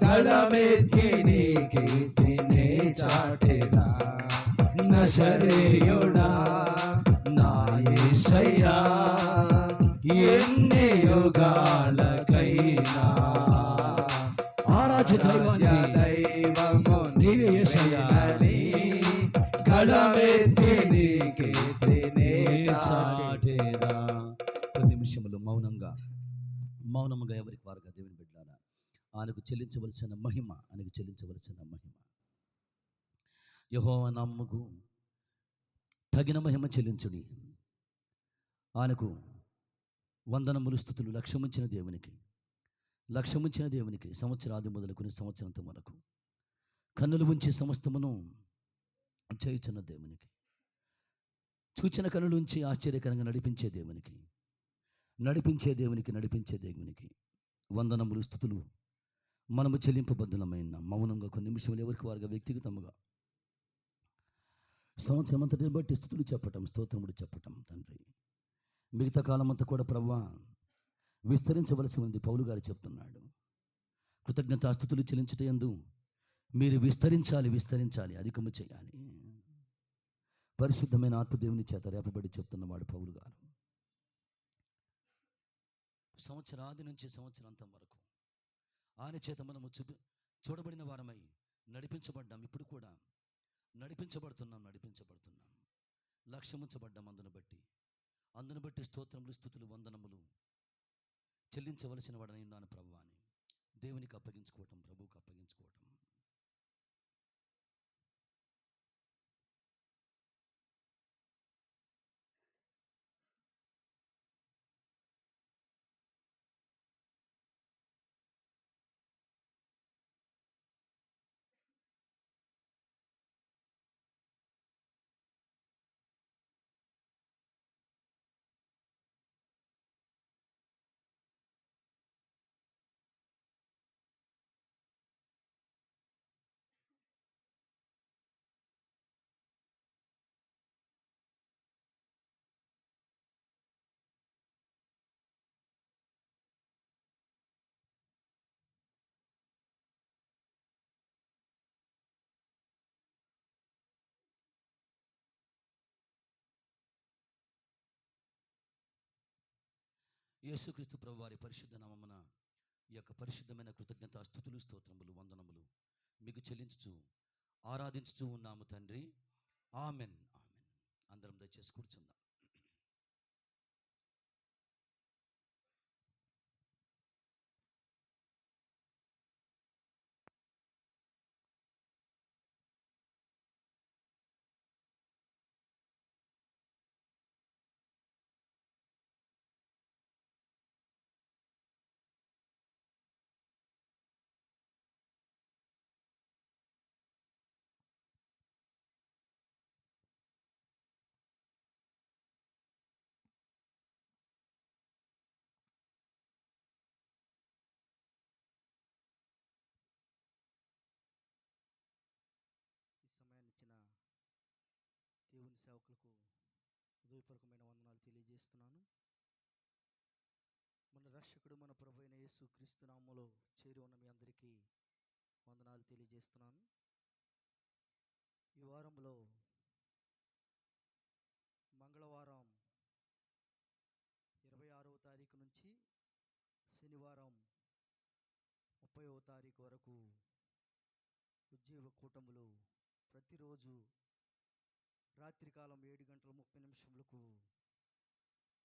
తలమెత్తి నీ కీర్తినే చాటెదా. నజరేయుడా నా యేసయ్యా, ఎన్ని యుగాలకైనా ఆరాధ్య దైవము నీవే యేసయ్యా, గళమెత్తి నీ కీర్తినే చాటెదా. కొన్ని నిమిషములు మౌనముగా ఎవరికి వారుగా దేవుని బిడ్డలారా ఆయనకు చెల్లించవలసిన మహిమ, ఆయనకు చెల్లించవలసిన మహిమ, యెహోవా నామముకు తగిన మహిమ చెల్లించుడి. ఆయనకు వందనములు, స్తుతులు, లక్ష్యముంచిన దేవునికి సంవత్సరాది మొదలుకొని సంవత్సరంతో వరకు కన్నులు ఉంచి సమస్తమును చేయుచున్న దేవునికి, చూచిన కన్నులు ఉంచి ఆశ్చర్యకరంగా నడిపించే దేవునికి వందనములు, స్తుతులు మనము చెల్లింపబద్ధులమైన మౌనంగా కొన్ని నిమిషములు ఎవరికి వారుగా వ్యక్తిగతముగా సంవత్సరం అంతటిని బట్టి స్తుతులు చెప్పటం, స్తోత్రములు చెప్పటం. తండ్రి, మిగతా కాలం అంతా కూడా ప్రభువా విస్తరించవలసి ఉంది. పౌలు గారు చెప్తున్నాడు, కృతజ్ఞతాస్తుతులు చెల్లించుట యందు మీరు విస్తరించాలి, అధికము చేయాలి. పరిశుద్ధమైన ఆత్మదేవుని చేత రేపబడి చెప్తున్నవాడు పౌలు గారు. సంవత్సరాది నుంచి సంవత్సరాంతం వరకు ఆయన చేత మనము చూడబడిన వారమై నడిపించబడ్డాం. ఇప్పుడు కూడా నడిపించబడుతున్నాం. లక్ష్యముంచబడ్డాం. అందును బట్టి స్తోత్రములు, స్తుతులు, వందనములు చెల్లించవలసిన వాడని ఉన్నాను ప్రభువాని దేవునికి అప్పగించుకోవటం, ప్రభువుకి అప్పగించుకోవటం. యేసుక్రీస్తు ప్రభు వారి పరిశుద్ధ నామమున ఈ యొక్క పరిశుద్ధమైన కృతజ్ఞత స్తుతులు, స్తోత్రములు, వందనములు మీకు చెల్లించుచు ఆరాధించుచూ ఉన్నాము తండ్రి. ఆమెన్. అందరం దయచేసి కూర్చుందాం. ఈ సమయాన్ని ఇచ్చిన దేవుని సేవకులకు హృదయపూర్వకమైన వందనాలు తెలియజేస్తున్నాను. మన రక్షకుడు మన ప్రభు అయిన యేసు క్రీస్తు నామములో చేరి ఉన్న మీ అందరికీ వందనాలు తెలియజేస్తున్నాను. ఈ వారంలో మంగళవారం 26వ తారీఖు నుంచి శనివారం 30వ తారీఖు వరకు ఉద్యోగ కూటములు ప్రతిరోజు రాత్రికాలం 7:30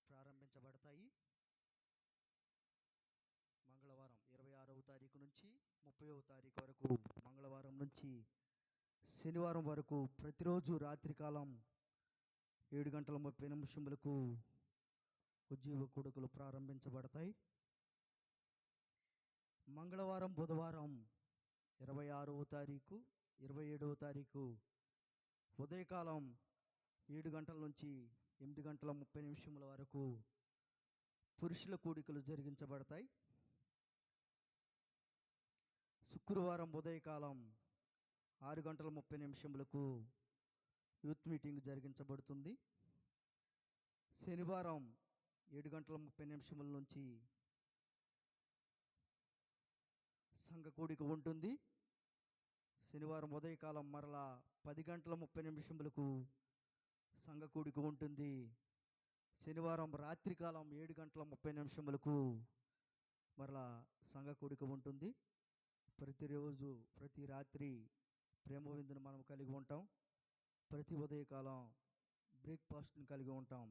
ప్రారంభించబడతాయి. మంగళవారం 26వ తారీఖు నుంచి 30వ తారీఖు వరకు, మంగళవారం నుంచి శనివారం వరకు ప్రతిరోజు రాత్రికాలం 7:30 ఉజ్జీవ కూడికలు ప్రారంభించబడతాయి. మంగళవారం, బుధవారం 26వ తారీఖు, 27వ తారీఖు ఉదయకాలం 7 గంటల నుంచి 8:30 వరకు పురుషుల కూడికలు జరిగించబడతాయి. శుక్రవారం ఉదయకాలం 6:30 యూత్ మీటింగ్ జరిగించబడుతుంది. శనివారం 7:30 నుంచి సంఘ కూడిక ఉంటుంది. శనివారం ఉదయకాలం మరలా 10:30 సంఘ కూడిక ఉంటుంది. శనివారం రాత్రికాలం 7:30 మరలా సంఘ కూడిక ఉంటుంది. ప్రతిరోజు ప్రతి రాత్రి ప్రేమ విందును మనం కలిగి ఉంటాం. ప్రతి ఉదయకాలం బ్రేక్ఫాస్ట్ని కలిగి ఉంటాం.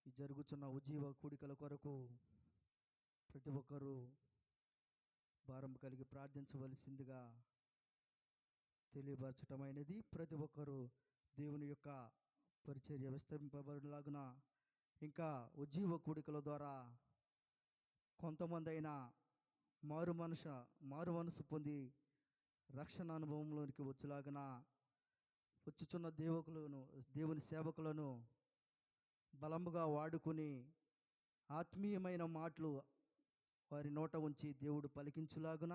ఈ జరుగుతున్న ఉజ్జీవ కూడికల కొరకు ప్రతి ఒక్కరూ భారం కలిగి ప్రార్థించవలసిందిగా తెలియపరచటమైనది. ప్రతి ఒక్కరూ దేవుని యొక్క పరిచర్య విస్తరింపబడిలాగున, ఇంకా ఉజ్జీవ కూడికల ద్వారా కొంతమంది అయినా మారు మనసు పొంది రక్షణ అనుభవంలోనికి వచ్చేలాగున, వచ్చుచున్న దేవుని సేవకులను బలముగా వాడుకొని ఆత్మీయమైన మాటలు వారి నోట ఉంచి దేవుడు పలికించులాగున,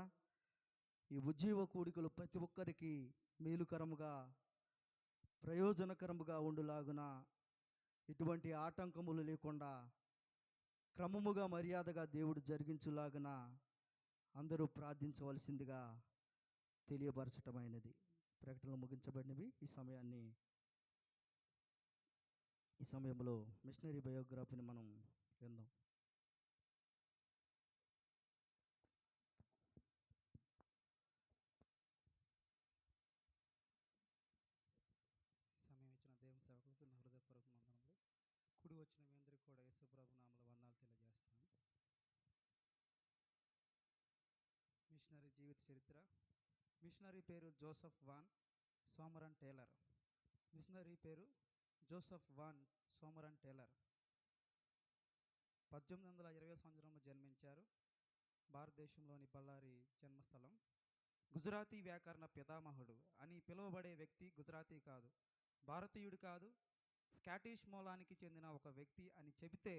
ఈ ఉజ్జీవ కూడికలు ప్రతి ఒక్కరికి మేలుకరముగా, ప్రయోజనకరముగా ఉండులాగున, ఎటువంటి ఆటంకములు లేకుండా క్రమముగా మర్యాదగా దేవుడు జరిగించులాగున అందరూ ప్రార్థించవలసిందిగా తెలియపరచటమైనది. ప్రకటనలు ముగించబడినవి. ఈ సమయంలో మిషనరీ బయోగ్రఫీని మనం విందాం. సమయం ఇచ్చిన దేవుని సేవకులకు నా హృదయపూర్వక వందనములు. కూడి వచ్చిన మీ అందరికీ కూడా యేసు ప్రభు నామములో వందనాలు తెలియజేస్తున్నాను. మిషనరీ జీవిత చరిత్ర. మిషనరీ పేరు జోసెఫ్ వాన్ సోమరన్ టేలర్. మిషనరీ పేరు జోసెఫ్ వాన్ సోమరన్ టేలర్ 1820 సంవత్సరంలో జన్మించారు. భారతదేశంలోని బళ్ళారి జన్మస్థలం. గుజరాతీ వ్యాకరణ పితామహుడు అని పిలువబడే వ్యక్తి గుజరాతీ కాదు, భారతీయుడు కాదు, స్కాటిష్ మూలానికి చెందిన ఒక వ్యక్తి అని చెబితే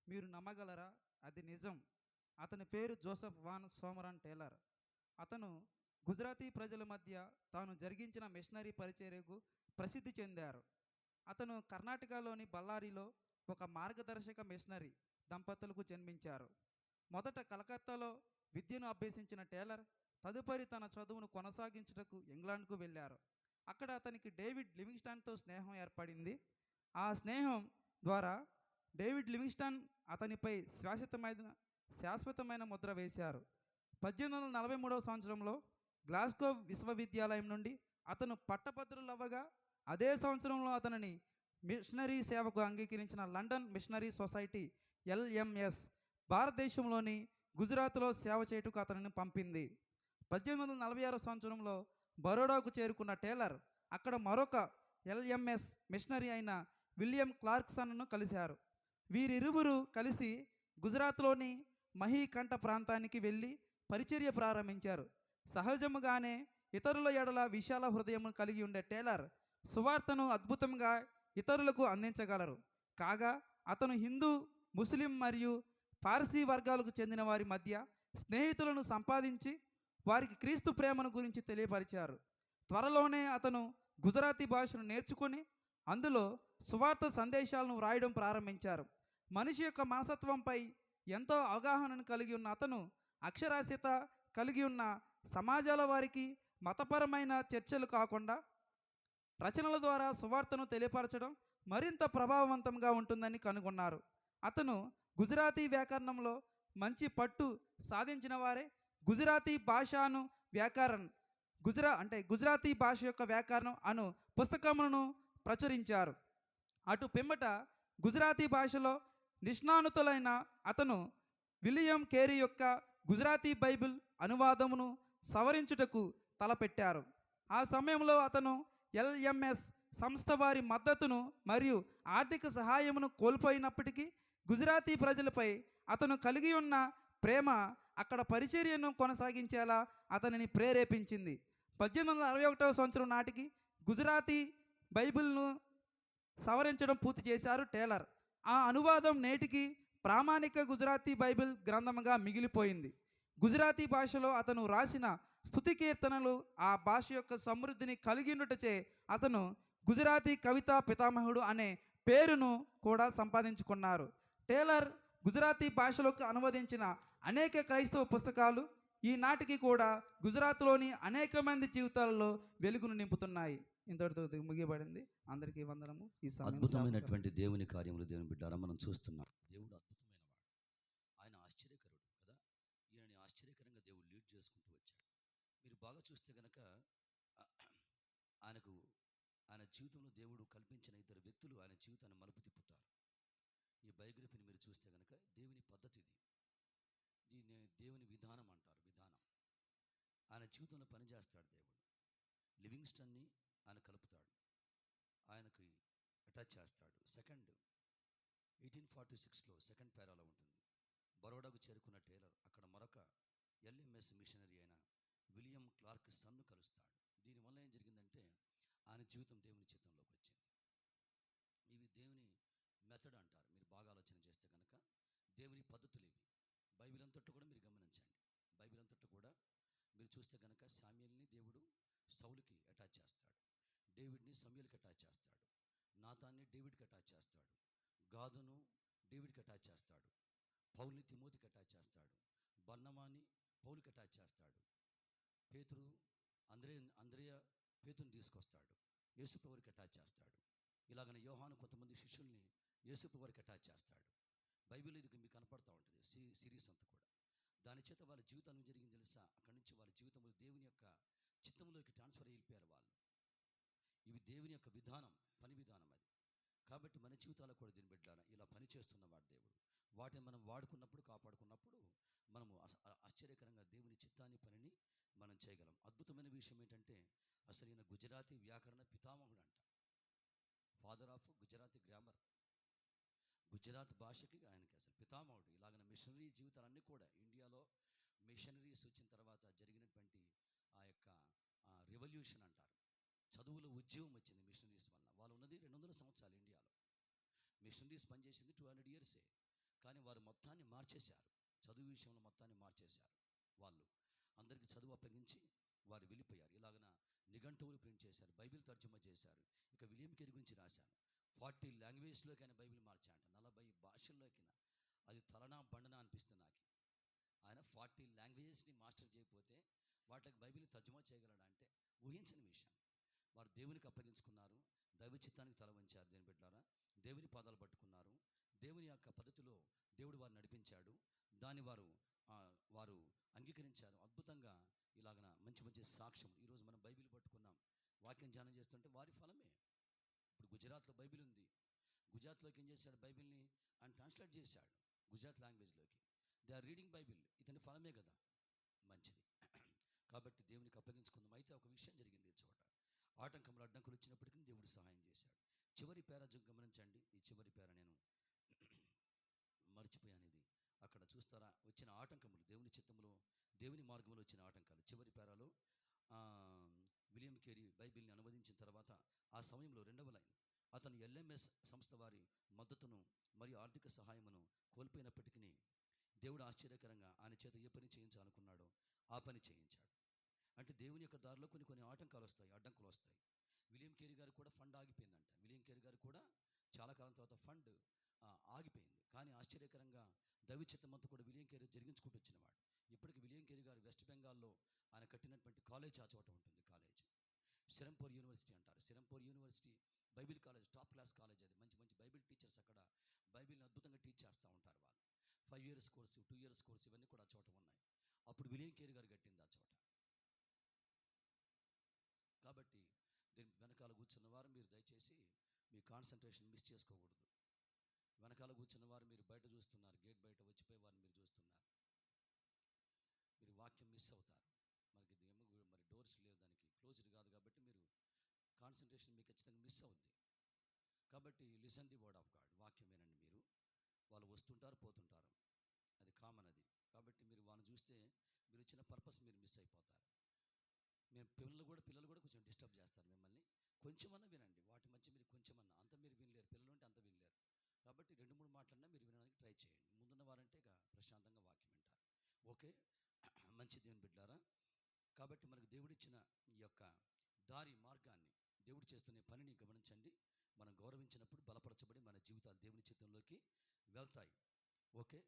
మీరు నమ్మగలరా? అది నిజం. అతని పేరు జోసెఫ్ వాన్ సోమరన్ టేలర్. అతను గుజరాతీ ప్రజల మధ్య తాను జరిగించిన మిషనరీ పరిచర్యకు ప్రసిద్ధి చెందారు. అతను కర్ణాటకలోని బళ్ళారిలో ఒక మార్గదర్శక మిషనరీ దంపతులకు జన్మించారు. మొదట కలకత్తాలో విద్యను అభ్యసించిన టేలర్ తదుపరి తన చదువును కొనసాగించుటకు ఇంగ్లాండ్కు వెళ్ళారు. అక్కడ అతనికి డేవిడ్ లివింగ్స్టన్తో స్నేహం ఏర్పడింది. ఆ స్నేహం ద్వారా డేవిడ్ లివింగ్స్టన్ అతనిపై శాశ్వతమైన ముద్ర వేశారు. 1843 సంవత్సరంలో గ్లాస్గో విశ్వవిద్యాలయం నుండి అతను పట్టభద్రులవ్వగా, అదే సంవత్సరంలో అతనిని మిషనరీ సేవకు అంగీకరించిన లండన్ మిషనరీ సొసైటీ LMS భారతదేశంలోని గుజరాత్లో సేవ చేయుటకు అతనిని పంపింది. 1846 సంవత్సరంలో బరోడాకు చేరుకున్న టేలర్ అక్కడ మరొక LMS మిషనరీ అయిన విలియం క్లార్క్సన్ను కలిశారు. వీరిరువురు కలిసి గుజరాత్లోని మహీకంఠ ప్రాంతానికి వెళ్ళి పరిచర్య ప్రారంభించారు. సహజముగానే ఇతరుల ఎడల విశాల హృదయం కలిగి ఉండే టేలర్ సువార్తను అద్భుతంగా ఇతరులకు అందించగలరు. కాగా అతను హిందూ, ముస్లిం మరియు పార్సీ వర్గాలకు చెందిన వారి మధ్య స్నేహితులను సంపాదించి వారికి క్రీస్తు ప్రేమను గురించి తెలియపరిచారు. త్వరలోనే అతను గుజరాతీ భాషను నేర్చుకొని అందులో సువార్త సందేశాలను వ్రాయడం ప్రారంభించారు. మనిషి యొక్క మనస్తత్వంపై ఎంతో అవగాహనను కలిగి ఉన్న అతను అక్షరాస్యత కలిగి ఉన్న సమాజాల వారికి మతపరమైన చర్చలు కాకుండా రచనల ద్వారా సువార్తను తెలియపరచడం మరింత ప్రభావవంతంగా ఉంటుందని కనుగొన్నారు. అతను గుజరాతీ వ్యాకరణంలో మంచి పట్టు సాధించిన వారే గుజరాతీ భాషాను వ్యాకరణ్ గుజరాతీ భాష యొక్క వ్యాకరణం అను పుస్తకములను ప్రచురించారు. అటు పిమ్మట గుజరాతీ భాషలో నిష్ణాతులైన అతను విలియం కేరీ యొక్క గుజరాతీ బైబిల్ అనువాదమును సవరించుటకు తలపెట్టారు. ఆ సమయంలో అతను ఎల్ఎంఎస్ సంస్థ వారి మద్దతును మరియు ఆర్థిక సహాయమును కోల్పోయినప్పటికీ గుజరాతీ ప్రజలపై అతను కలిగి ఉన్న ప్రేమ అక్కడ పరిచర్యను కొనసాగించేలా అతనిని ప్రేరేపించింది. 1861 సంవత్సరం నాటికి గుజరాతీ బైబిల్ను సవరించడం పూర్తి చేశారు టేలర్. ఆ అనువాదం నేటికి ప్రామాణిక గుజరాతీ బైబిల్ గ్రంథముగా మిగిలిపోయింది. గుజరాతీ భాషలో అతను రాసిన స్తుతి కీర్తనలు ఆ భాష యొక్క సమృద్ధిని కలిగి ఉండుటచే అతను గుజరాతీ కవితా పితామహుడు అనే పేరును కూడా సంపాదించుకున్నారు. టేలర్ గుజరాతీ భాషలోకి అనువదించిన అనేక క్రైస్తవ పుస్తకాలు ఈనాటికి కూడా గుజరాత్లోని అనేక మంది జీవితాలలో వెలుగును నింపుతున్నాయి. ఇంతటితో ముగియబడింది. అందరికీ వందనము. ఈ అద్భుతమైనటువంటి దేవుని కార్యములు దేవుని బిడ్డారా మనం చూస్తున్నాం. దేవుడు అద్భుతమైన వాడు, ఆయన ఆశ్చర్యకరుడు కదా. ఈయనని ఆశ్చర్యకరంగా దేవుడు లీడ్ చేసుకుంటూ వచ్చాడు. మీరు బాగా చూస్తే కనుక ఆయన జీవితంలో దేవుడు కల్పించిన ఇద్దరు వ్యక్తులు ఆయన జీవితాన్ని మలుపు తిప్పుతారు. ఈ బయోగ్రఫీని మీరు చూస్తే కనుక దేవుని పద్ధతి దీన్ని దేవుని విధానం అంటారు. విధానం ఆయన జీవితంలో పనిచేస్తాడు. దేవుడు లివింగ్స్టన్ని ఆయన కలుపుతాడు, ఆయనకి అటాచ్ చేస్తాడు. 1846లో సెకండ్ పేరాలో ఉంటుంది. బరోడాకు చేరుకున్న టేలర్ అక్కడ మరొక ఎల్ఎంఎస్ మిషనరీ అయిన విలియం క్లార్క్ సన్ను కలుస్తాడు. దీనివల్ల ఏం జరిగిందంటే ఆయన జీవితం దేవుని చిత్తంలోకి వచ్చింది. ఇవి దేవుని మెథడ్ అంటారు. మీరు బాగా ఆలోచన చేస్తే కనుక దేవుని పద్ధతులు ఇవి. బైబిల్ అంతటా కూడా మీరు గమనించండి. బైబిల్ అంతటా కూడా మీరు చూస్తే కనుక శామ్యూయల్ని దేవుడు సౌలుకి అటాచ్ చేస్తాడు, డేవిడ్ని సమూయేలుకి అటాచ్ చేస్తాడు, నాతాన్ని డేవిడ్కి అటాచ్ చేస్తాడు, గాదును డేవిడ్కి అటాచ్ చేస్తాడు, పౌల్ని తిమోతికి అటాచ్ చేస్తాడు, బర్నబాని పౌలుకి అటాచ్ చేస్తాడు, పేతురు అంద్రేయ పేతుని తీసుకొస్తాడు, యేసుప్రభువుకి అటాచ్ చేస్తాడు. ఇలాగన యోహాను కొంతమంది శిష్యుల్ని యేసుప్రభువుకి అటాచ్ చేస్తాడు. బైబిల్ ఇది మీకు కనపడుతూ ఉంటుంది, సిరీస్ అంతా కూడా. దాని చేత వాళ్ళ జీవితాన్ని జరిగింది తెలుసా. అక్కడి నుంచి వాళ్ళ జీవితంలో దేవుని యొక్క చిత్తంలోకి ట్రాన్స్ఫర్ అయిపోయారు వాళ్ళు. ఇవి దేవుని యొక్క విధానం, పని విధానం అది. కాబట్టి మన జీవితాల్లో కూడా దీన్ని బిడ్డారా ఇలా పని చేస్తున్నవాడు దేవుడు. వాటిని మనం వాడుకున్నప్పుడు, కాపాడుకున్నప్పుడు మనము ఆశ్చర్యకరంగా దేవుని చిత్తాన్ని పనిని మనం చేయగలం. అద్భుతమైన విషయం ఏంటంటే అసలు ఈయన గుజరాతీ వ్యాకరణ పితామహుడు అంట. Father of Gujarati grammar. Gujarat భాషకి ఆయనకి అసలు పితామహుడు. ఇలాగన మిషనరీ జీవితాలన్నీ కూడా ఇండియాలో మిషనరీస్ వచ్చిన తర్వాత జరిగినటువంటి ఆ యొక్క రెవల్యూషన్ అంటారు. చదువులో ఉద్యమం వచ్చింది మిషనరీస్ వల్ల. వాళ్ళు ఉన్నది 200 సంవత్సరాలు ఇండియాలో. మిషనరీస్ పనిచేసింది 200 ఇయర్సే. కానీ వారు మొత్తాన్ని మార్చేశారు. చదువు విషయంలో మొత్తాన్ని మార్చేశారు. వాళ్ళు అందరికీ చదువు అప్పగించి వారు వెళ్ళిపోయారు. ఇలాగన నిఘంటువులు ప్రింట్ చేశారు, బైబిల్ తర్జుమా చేశారు. ఇక విలియం కేరీ గురించి రాశాను. 40 లాంగ్వేజ్లోకి ఆయన బైబిల్ మార్చాయంట. 40 భాషల్లోకి. అది తలనా బండనా అనిపిస్తుంది నాకు. ఆయన 40 లాంగ్వేజెస్ని మాస్టర్ చేయకపోతే వాటికి బైబిల్ తర్జుమా చేయగలడా అంటే ఊహించని విషయం. వారు దేవునికి అప్పగించుకున్నారు, దైవ చిత్తానికి తల వంచారు. దేని పెట్టారా దేవుని పాదాలు పట్టుకున్నారు. దేవుని యొక్క పద్ధతిలో దేవుడు వారు నడిపించాడు. దాన్ని వారు అంగీకరించారు. అద్భుతంగా ఇలాగన మంచి మంచి సాక్ష్యం. ఈరోజు మనం బైబిల్ పట్టుకున్నాం, వాక్యం ధ్యానం చేస్తుంటే వారి ఫలమే. ఇప్పుడు గుజరాత్లో బైబిల్ ఉంది. గుజరాత్లోకి ఏం చేశాడు, బైబిల్ని ఆయన ట్రాన్స్లేట్ చేశాడు గుజరాత్ లాంగ్వేజ్లోకి. They are reading Bible. ఇతని ఫలమే కదా, మంచిది. కాబట్టి దేవునికి అప్పగించుకుందాం. అయితే ఒక విషయం జరిగింది. చోట అడ్డంకులు వచ్చినప్పటికీ దేవుడు సహాయం చేశాడు. చివరి పేర గమనించండి. ఈ చివరి పేర నేను మర్చిపోయాను. ఇది అక్కడ చూస్తారా, వచ్చిన ఆటంకములు దేవుని చిత్తములో, దేవుని మార్గంలో వచ్చిన ఆటంకాలు. చివరి పేరాలో విలియం కేరీ బైబిల్ని అనువదించిన తర్వాత ఆ సమయంలో 2వ లైన్, అతను ఎల్ఎంఎస్ సంస్థ వారి మద్దతును మరియు ఆర్థిక సహాయమును కోల్పోయినప్పటికీ దేవుడు ఆశ్చర్యకరంగా ఆయన చేత ఏ పని చేయించాలనుకున్నాడో ఆ పని చేయించాడు. అంటే దేవుని యొక్క దారిలో కొన్ని ఆటంకాలు వస్తాయి, అడ్డంకులు వస్తాయి. విలియం కేరీ గారు కూడా ఫండ్ ఆగిపోయిందంట. విలియం కేరీ గారు కూడా చాలా కాలం తర్వాత ఫండ్ ఆగిపోయింది. కానీ ఆశ్చర్యకరంగా దైవ చిత్తమంతా కూడా విలియం కేరీ జరిగించుకుంటూ వచ్చినవాడు. ఇప్పటికి విలియం కేరీ గారు వెస్ట్ బెంగాల్లో ఆయన కట్టినటువంటి కాలేజ్ ఆ చోట ఉంటుంది. కాలేజ్ సిరంపూర్ యూనివర్సిటీ అంటారు. Serampore university Bible college, top class college. అది మంచి మంచి బైబిల్ టీచర్స్ అక్కడ బైబిల్ని అద్భుతంగా టీచ్ చేస్తూ ఉంటారు. వాళ్ళు 5 years కోర్సు, 2 years కోర్సు ఇవన్నీ కూడా ఆ చోట ఉన్నాయి. అప్పుడు విలియం కేరీ గారు కట్టింది ఆ చోట. దయచేసి మీ కాన్సన్ట్రేషన్ మిస్ చేసుకోకూడదు. వెనకాల కూర్చున్న వారు మీరు బయట చూస్తున్నారు, గేట్ బయట వచ్చిపోయే వారిని మీరు చూస్తున్నారు. మీరు వాక్యం మిస్ అవుతారు. మనకి ఏమో మరి డోర్స్ లేవు, దానికి క్లోజ్డ్ కాదు కాబట్టి మీరు కాన్సన్ట్రేషన్ మీకు ఖచ్చితంగా మిస్ అవుద్ది. కాబట్టి listen the word of God, వాక్యం వినండి. మీరు వాళ్ళు వస్తుంటారు పోతుంటారు, అది కామన్ అది. కాబట్టి మీరు వాళ్ళని చూస్తే మీరు ఇచ్చిన పర్పస్ మీరు మిస్ అయిపోతారు. పిల్లలు కూడా కొంచెం డిస్టర్బ్ చేస్తారు మిమ్మల్ని. కొంచెమన్నా వినండి, వాటి మధ్య మీరు కొంచెమన్నా, అంత మీరు వినలేరు, పిల్లలు ఉంటే అంత వినలేరు. కాబట్టి 2-3 మాటలన్నా మీరు వినడానికి ట్రై చేయండి. ముందున్న వారంటే ఇక ప్రశాంతంగా వాక్యం వింటారు. ఓకే, మంచి దేవుని బిడ్డారా. కాబట్టి మనకు దేవుడిచ్చిన ఈ యొక్క మార్గాన్ని, దేవుడు చేస్తున్న పనిని గమనించండి. మనం గౌరవించినప్పుడు బలపరచబడి మన జీవితాలు దేవుని చిత్తంలోకి వెళ్తాయి. ఓకే,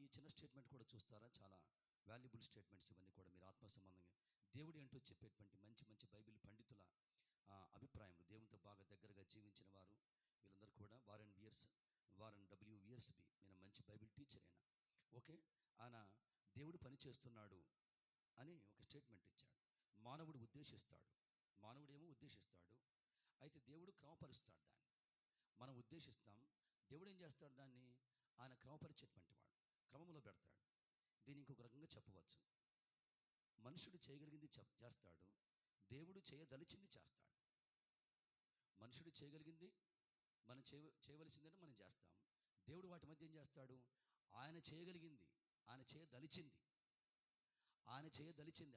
ఈ చిన్న స్టేట్మెంట్ కూడా చూస్తారా, చాలా వాల్యుబుల్ స్టేట్మెంట్స్ ఇవన్నీ కూడా. మీరు ఆత్మ సంబంధంగా దేవుడు ఏంటో చెప్పేటువంటి మంచి మంచి బైబిల్ పండితుల అభిప్రాయం, దేవునితో బాగా దగ్గరగా జీవించిన వారు వీళ్ళందరూ కూడా. Warren W. వియర్స్బీ ఈయన మంచి బైబిల్ టీచర్ అయినా. ఓకే, ఆయన దేవుడు పని చేస్తున్నాడు అని ఒక స్టేట్మెంట్ ఇచ్చాడు. మానవుడు మానవుడేమో ఉద్దేశిస్తాడు, అయితే దేవుడు క్రమపరుస్తాడు దాన్ని. మనం ఉద్దేశిస్తాం, దేవుడు ఏం చేస్తాడు దాన్ని, ఆయన క్రమపరిచేటువంటి వాడు, క్రమంలో పెడతాడు. దీన్ని ఇంకొక రకంగా చెప్పవచ్చు, మనుషుడు చేయగలిగింది చేస్తాడు, దేవుడు చేయదలిచింది చేస్తాడు. మనుషుడు చేయగలిగింది మనం చేయవలసిందని మనం చేస్తాం. దేవుడు వాటి మధ్య ఏం చేస్తాడు, ఆయన చేయగలిగింది, ఆయన చేయదలిచింది,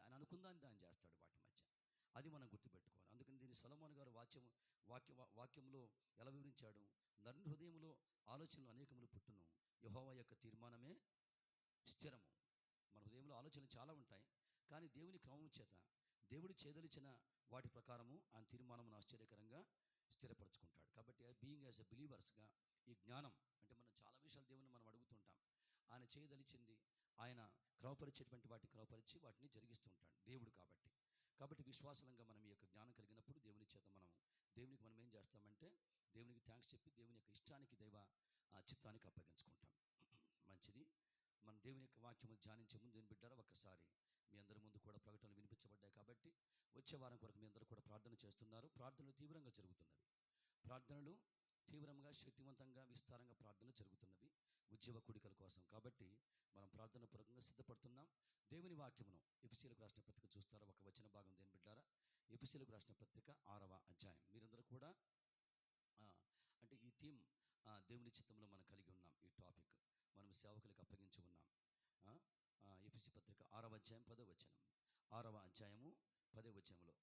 ఆయన అనుకుందాన్ని దాన్ని చేస్తాడు వాటి మధ్య. అది మనం గుర్తుపెట్టుకోవాలి. అందుకని దీన్ని సొలొమోను గారు వాక్యంలో ఎలా వివరించాడు, నరుని హృదయంలో ఆలోచనలు అనేకములు పుట్టును, యెహోవా యొక్క తీర్మానమే స్థిరము. మన హృదయంలో ఆలోచనలు చాలా ఉంటాయి, కానీ దేవుని క్రమం చేత దేవుడు చేయదలిచిన వాటి ప్రకారము ఆయన తీర్మానమును ఆశ్చర్యకరంగా స్థిరపరచుకుంటాడు. కాబట్టి బీయింగ్ యాజ్ ఎ బిలీవర్స్గా ఈ జ్ఞానం అంటే, మనం చాలా విషయాలు దేవుని మనం అడుగుతుంటాం. ఆయన చేయదలిచింది ఆయన క్రమపరిచేటువంటి వాటిని క్రమపరిచి వాటిని జరిగిస్తూ ఉంటాడు దేవుడు. కాబట్టి విశ్వాసంగా మనం ఈ యొక్క జ్ఞానం కలిగినప్పుడు దేవుని చేత దేవునికి మనం ఏం చేస్తామంటే, దేవునికి థ్యాంక్స్ చెప్పి దేవుని యొక్క ఇష్టానికి, దైవ చిత్తానికి అప్పగించుకుంటాం. మంచిది. మన దేవుని యొక్క వాక్యము ధ్యానించే ముందు దేని బిడ్డారా, ఒక్కసారి మీ అందరి ముందు కూడా ప్రకటనలు వినిపించబడ్డాయి. కాబట్టి వచ్చే వారం కొరకు మీ అందరూ కూడా ప్రార్థన చేస్తున్నారు. ప్రార్థనలు తీవ్రంగా జరుగుతున్నవి. ప్రార్థనలు తీవ్రంగా, శక్తివంతంగా, విస్తారంగా ప్రార్థనలు జరుగుతున్నవి ఉద్యోగ కూడికల కోసం. కాబట్టి మనం ప్రార్థన పూర్వకంగా సిద్ధపడుతున్నాం. దేవుని వాక్యమును ఎఫెసీయులకు రాసిన పత్రిక చూస్తారా, ఒక వచన భాగం దేని బిడ్డారా, ఎఫెసీయులకు రాసిన పత్రిక 6వ అధ్యాయం. మీరందరూ కూడా అంటే ఈ థీమ్ దేవుని చిత్తంలో మనం కలిగి ఉన్నాం. ఈ టాపిక్ మనం సేవకులకు అప్పగించి ఉన్నాం. ఎఫెసీ పత్రిక 6వ అధ్యాయం 10వ వచనం. 6వ అధ్యాయము 10వ వచనంలో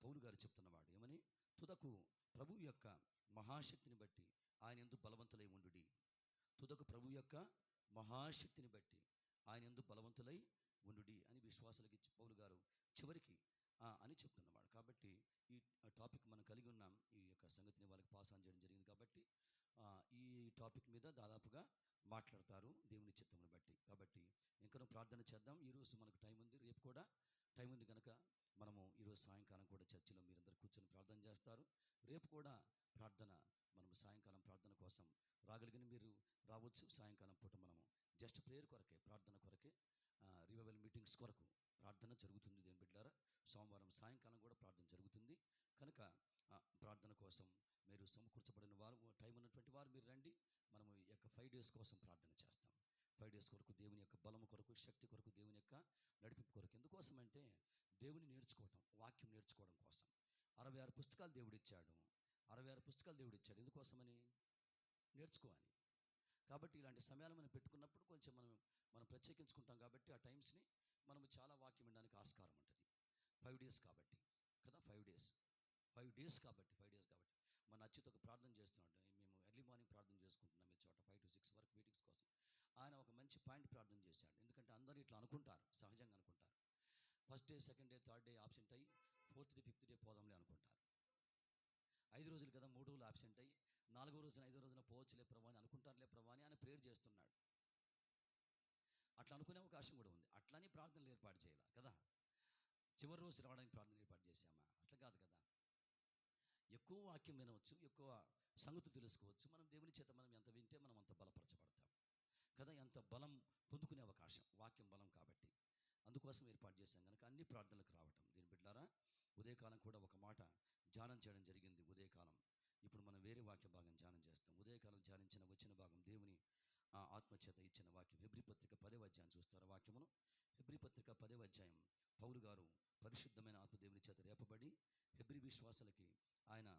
పౌలు గారు చెప్తున్నవాడు ఏమని, తుదకు ప్రభు యొక్క మహాశక్తిని బట్టి ఆయన యందు బలవంతులై ఉండుడి. తుదకు ప్రభు యొక్క మహాశక్తిని బట్టి ఆయన యందు బలవంతులై ఉండుడి అని విశ్వాసులకి పౌలు గారు చివరికి అని చెప్తున్నవాడు. కాబట్టి ఈ టాపిక్ మనం కలిగి ఉన్నాం. ఈ యొక్క సంగతిని వాళ్ళకి పాస్ ఆన్ చేయడం జరిగింది. కాబట్టి ఈ టాపిక్ మీద దాదాపుగా మాట్లాడతారు దేవుని చిత్తమును బట్టి. కాబట్టి ఇంకా ప్రార్థన చేద్దాం. ఈరోజు మనకు టైం ఉంది, రేపు కూడా టైం ఉంది కనుక మనము ఈరోజు సాయంకాలం కూడా చర్చిలో మీరందరూ కూర్చొని ప్రార్థన చేస్తారు. రేపు కూడా ప్రార్థన, మనము సాయంకాలం ప్రార్థన కోసం రాగలిగిన మీరు రావచ్చు. సాయంకాలం పూట మనము జస్ట్ ప్రేయర్ కొరకే, ప్రార్థన కొరకే, రివైవల్ మీటింగ్స్ కొరకు ప్రార్థన జరుగుతుంది. దేని బిడ్డారా, సోమవారం సాయంకాలం కూడా ప్రార్థన జరుగుతుంది. కనుక ప్రార్థన కోసం మీరు సమకూర్చబడిన వారు, టైం ఉన్నటువంటి వారు మీరు రండి. మనము ఈ యొక్క 5 days కోసం ప్రార్థన చేస్తాం. 5 days కొరకు, దేవుని యొక్క బలము కొరకు, శక్తి కొరకు, దేవుని యొక్క నడిపింపు కొరకు. ఎందుకోసం అంటే, దేవుని నేర్చుకోవటం, వాక్యం నేర్చుకోవడం కోసం. 66 పుస్తకాలు దేవుడు ఇచ్చాడు. 66 పుస్తకాలు దేవుడు ఇచ్చాడు. ఎందుకోసమని, నేర్చుకోవాలి. కాబట్టి ఇలాంటి సమయాలు మనం పెట్టుకున్నప్పుడు కొంచెం మనం ప్రత్యేకించుకుంటాం. కాబట్టి ఆ టైమ్స్ని మనము చాలా వాక్యం వినడానికి ఆస్కారం ఉంటుంది. 5 days కాబట్టి కదా, 5 days కాబట్టి మన అచ్యుత ఒక ప్రార్థన చేస్తున్నాడు. మేము ఎర్లీ మార్నింగ్ ప్రార్థన చేసుకుంటున్నాం ఈ చోట 5 to 6 వరకు మీటింగ్స్ కోసం. ఆయన ఒక మంచి పాయింట్ ప్రార్థన చేశాడు. ఎందుకంటే అందరూ ఇట్లా అనుకుంటారు, సహజంగా అనుకుంటారు. First day, second day, third day absent అయ్యి 4th day, 5th day పోదాంలే అనుకుంటారు. 5 రోజులు కదా, 3 రోజులు ఆబ్సెంట్ అయ్యి 4వ రోజున, 5వ రోజున పోవచ్చులే ప్రభా అని అనుకుంటారులే ప్రభా అని ఆయన ప్రేయర్ చేస్తున్నాడు. అట్లా అనుకునే అవకాశం కూడా ఉంది. అట్లని ప్రార్థనలు ఏర్పాటు చేయాలి కదా. చివరి రోజు రావడానికి ప్రార్థన ఏర్పాటు చేసామా, అట్లా కాదు కదా. ఎక్కువ వాక్యం వినవచ్చు, ఎక్కువ సంగతులు తెలుసుకోవచ్చు. మనం దేవుని చేత మనం ఎంత వింటే మనం అంత బలపరచబడతాం కదా, ఎంత బలం పొందుకునే అవకాశం, వాక్యం బలం. కాబట్టి అందుకోసం ఏర్పాటు చేశాం కనుక అన్ని ప్రార్థనలకు రావటం. దీని బిడ్డారా, ఉదయకాలం కూడా ఒక మాట ధ్యానం చేయడం జరిగింది. ఉదయకాలం వేరే వాక్య భాగం ధ్యానం చేస్తాం. ఉదయకాలం ధ్యానించిన వచ్చిన భాగం దేవుని ఆత్మచేత ఇచ్చిన వాక్యం హెబ్రీ పత్రిక 10వ అధ్యాయం చూస్తారు వాక్యమును. హెబ్రీ పత్రిక 10వ అధ్యాయం పౌలు గారు పరిశుద్ధమైన ఆత్మదేవుని చేత రేపబడి హెబ్రీ విశ్వాసులకి ఆయన